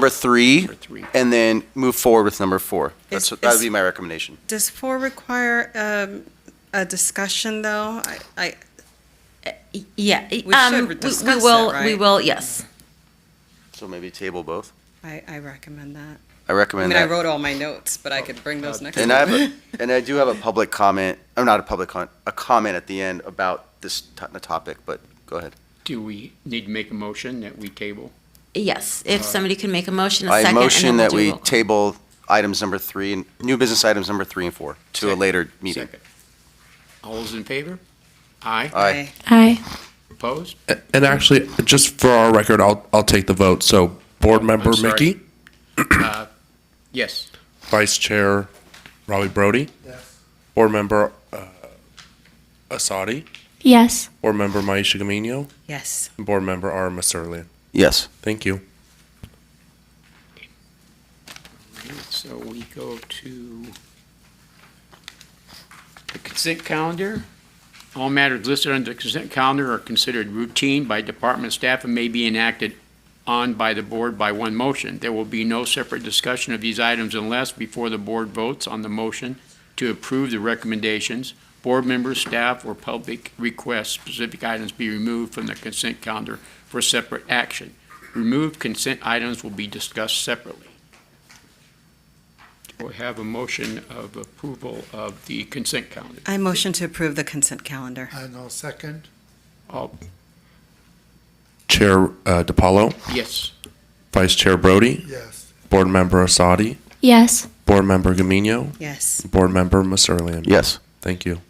3, number 3. and then move forward with number 4. That would be my recommendation. Does 4 require a discussion, though? Yeah. We should discuss we will, it, right? We will, yes. So maybe table both. I recommend that. I recommend I that. wrote all my notes, but I could bring those next And time. I do have a public comment, or not a public comment, a comment at the end about this topic, but go ahead. Do we need to make a motion that we table? Yes, if somebody can make a motion, a I second. motion and then that we'll do we roll call. table items number 3, and new business items number 3 and 4 to a later meeting. Second. All those in favor? Aye. Aye. Aye. Opposed? And actually, just for our record, I'll take the vote. So, Board Member I'm sorry. Mickey, Yes. Vice Chair Robbie Brody, Yes. Board Member Asadi, Yes. Board Member Maisha Gamino, Yes. and Board Member R. Masurlian. Yes. Thank you. So we go to the consent calendar. All matters listed on the consent calendar are considered routine by department staff and may be enacted on by the board by one motion. There will be no separate discussion of these items unless before the board votes on the motion to approve the recommendations, board members, staff, or public request specific items be removed from the consent calendar for separate action. Removed consent items will be discussed separately. We have a motion of approval of the consent calendar. I motion to approve the consent calendar. And I'll second. All, Chair DiPaolo, yes. Vice Chair Brody, Yes. Board Member Asadi, Yes. Board Member Gamino, Yes. Board Member Masurlian. Yes. Thank you.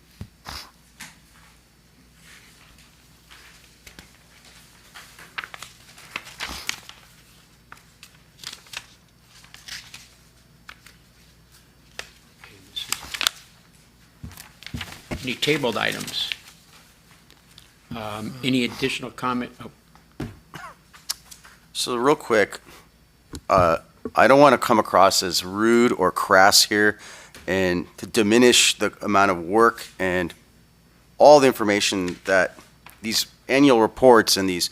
Any tabled items? Any additional comment? Oh, So real quick, I don't want to come across as rude or crass here and to diminish the amount of work and all the information that these annual reports and these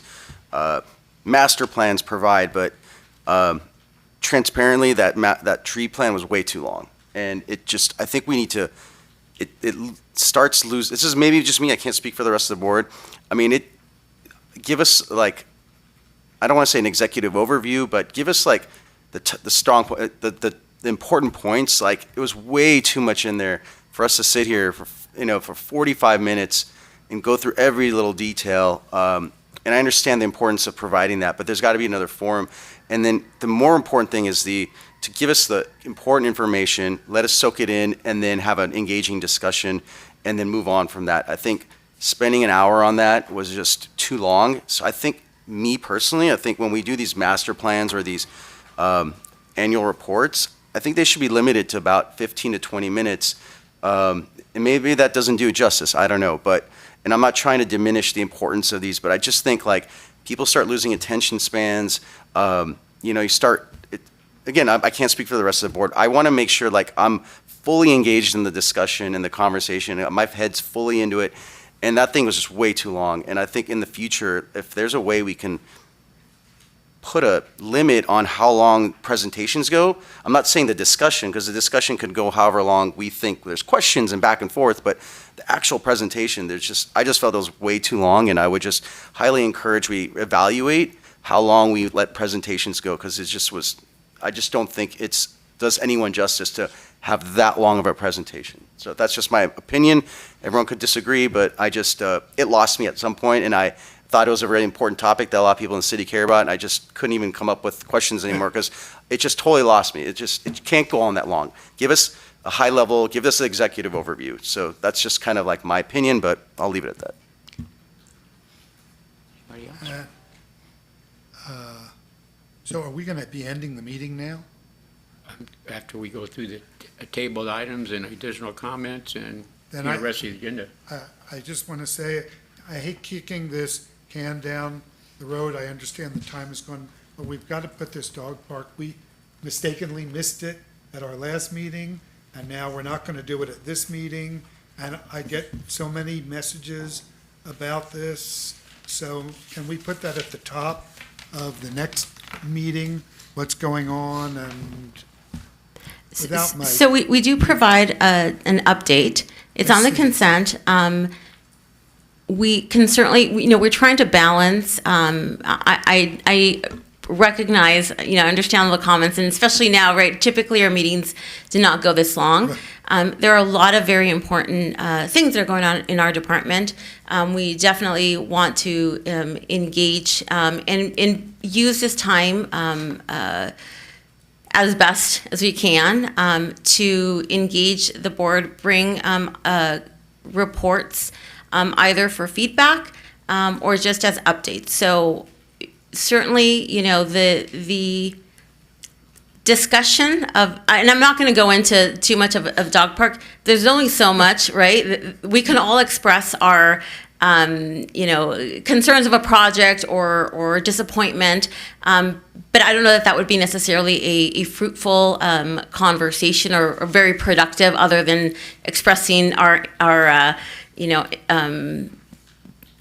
master plans provide, but transparently, that tree plan was way too long. And it just, I think we need to, it starts lose, this is maybe just me, I can't speak for the rest of the board. I mean, give us like, I don't want to say an executive overview, but give us like the strong, the important points. Like, it was way too much in there for us to sit here for 45 minutes and go through every little detail. And I understand the importance of providing that, but there's got to be another forum. And then the more important thing is to give us the important information, let us soak it in, and then have an engaging discussion, and then move on from that. I think spending an hour on that was just too long. So I think, me personally, I think when we do these master plans or these annual reports, I think they should be limited to about 15 to 20 minutes. And maybe that doesn't do it justice, I don't know. And I'm not trying to diminish the importance of these, but I just think like people start losing attention spans. You start, again, I can't speak for the rest of the board. I want to make sure like I'm fully engaged in the discussion and the conversation. My head's fully into it. And that thing was just way too long. And I think in the future, if there's a way we can put a limit on how long presentations go, I'm not saying the discussion, because the discussion could go however long we think there's questions and back and forth, but the actual presentation, I just felt it was way too long, and I would just highly encourage we evaluate how long we let presentations go, because I just don't think it does anyone justice to have that long of a presentation. So that's just my opinion. Everyone could disagree, but it lost me at some point, and I thought it was a very important topic that a lot of people in the city care about, and I just couldn't even come up with questions anymore because it just totally lost me. It can't go on that long. Give us a high level, give us an executive overview. So that's just kind of like my opinion, but I'll leave it at that. So are we going to be ending the meeting now? After we go through the tabled items and additional comments and Then the rest of the agenda. I just want to say, I hate kicking this can down the road. I understand the time is gone, but we've got to put this dog park. We mistakenly missed it at our last meeting, and now we're not going to do it at this meeting. And I get so many messages about this. So can we put that at the top of the next meeting, what's going on, and without my... So we do provide an update. It's on the consent. We can certainly, we're trying to balance. I recognize, understand the comments, and especially now, right? Typically, our meetings do not go this long. There are a lot of very important things that are going on in our department. We definitely want to engage and use this time as best as we can to engage the board, bring reports either for feedback or just as updates. So certainly, the discussion of, and I'm not going to go into too much of dog park. There's only so much, right? We can all express our concerns of a project or disappointment. But I don't know that would be necessarily a fruitful conversation or very productive, other than expressing our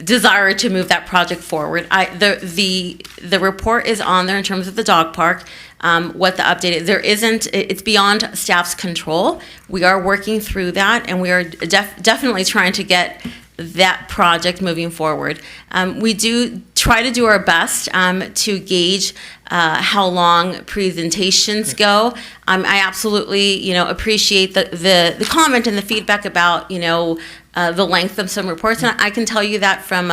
desire to move that project forward. The report is on there in terms of the dog park. What the update is, it's beyond staff's control. We are working through that, and we are definitely trying to get that project moving forward. We do try to do our best to gauge how long presentations go. I absolutely, appreciate the comment and the feedback about, the length of some reports. And I can tell you that from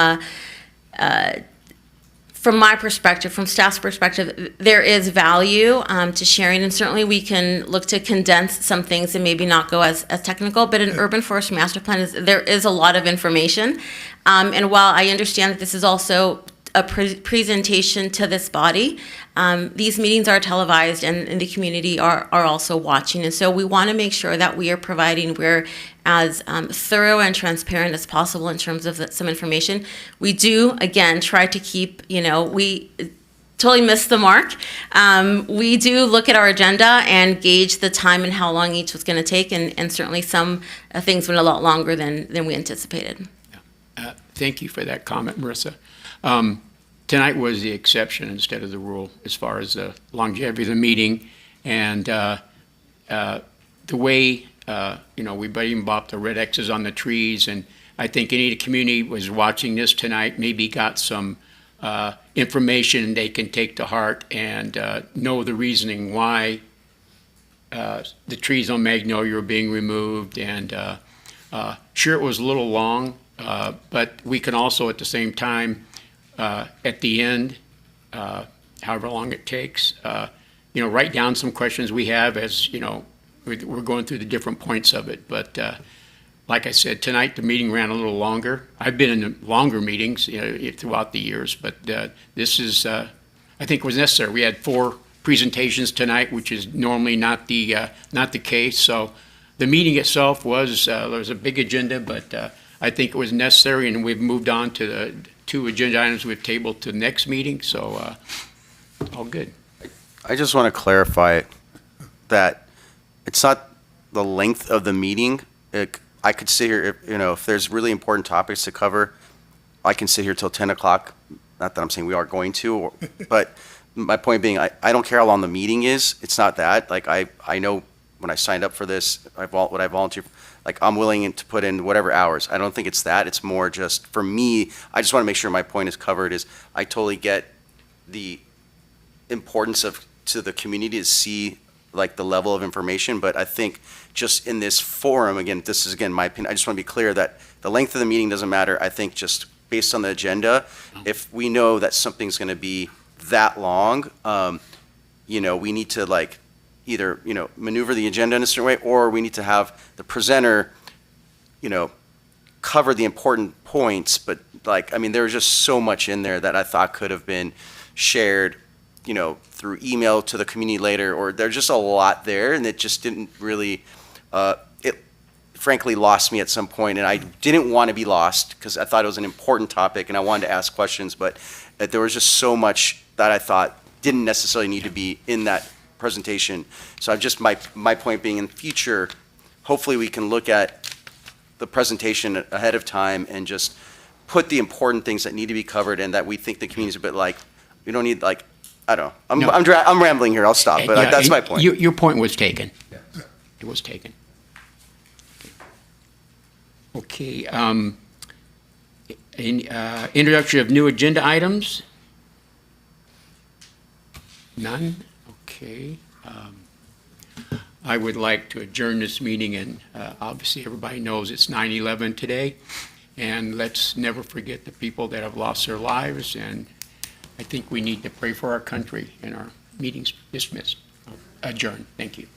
my perspective, from staff's perspective, there is value to sharing, and certainly we can look to condense some things and maybe not go as technical, but an urban forest master plan there is a lot of information. And while I understand that this is also a presentation to this body, these meetings are televised, and the community are also watching. And so we want to make sure that we're as thorough and transparent as possible in terms of some information. We do, again, try to keep, we totally missed the mark. We do look at our agenda and gauge the time and how long each was going to take, and certainly some things went a lot longer than we anticipated. Thank you for that comment, Marissa. tonight was the exception instead of the rule as far as the longevity of the meeting. And the way, we even bopped the red X's on the trees. And I think any of the community was watching this tonight, maybe got some information they can take to heart and know the reasoning why the trees on Magnolia are being removed. And sure, it was a little long, but we can also at the same time, at the end, however long it takes, write down some questions we have as, we're going through the different points of it. But like I said, tonight the meeting ran a little longer. I've been in longer meetings throughout the years, but this is, I think, was necessary. We had 4 presentations tonight, which is normally not the case. So the meeting itself was there was a big agenda, but I think it was necessary, and we've moved on to the 2 agenda items we've tabled to the next meeting. So all good. I just want to clarify that it's not the length of the meeting. I could sit here, if there's really important topics to cover, I can sit here till 10 o'clock. Not that I'm saying we are going to, but my point being, I don't care how long the meeting is. It's not that. Like, I know when I signed up for this, what I volunteered, like, I'm willing to put in whatever hours. I don't think it's that. It's more just, for me, I just want to make sure my point is covered. Is I totally get the importance to the community to see like the level of information, but I think just in this forum, again, this is again my opinion, I just want to be clear that the length of the meeting doesn't matter. I think just based on the agenda, if we know that something's going to be that long, we need to like either, maneuver the agenda in a certain way, or we need to have the presenter, cover the important points. But there was just so much in there that I thought could have been shared through email to the community later, or there's just a lot there, and it just didn't really, it frankly lost me at some point, and I didn't want to be lost because I thought it was an important topic and I wanted to ask questions, but there was just so much that I thought didn't necessarily need to be in that presentation. So I've just, my point being, in the future, hopefully we can look at the presentation ahead of time and just put the important things that need to be covered and that we think the community's a bit like, we don't need like, I don't know. I'm rambling here. I'll stop. But that's my point. Your point was taken. It was taken. Okay. Introduction of new agenda items. None. Okay. I would like to adjourn this meeting, and obviously everybody knows it's 9/11 today, and let's never forget the people that have lost their lives. And I think we need to pray for our country, and our meeting's dismissed. Adjourned. Thank you.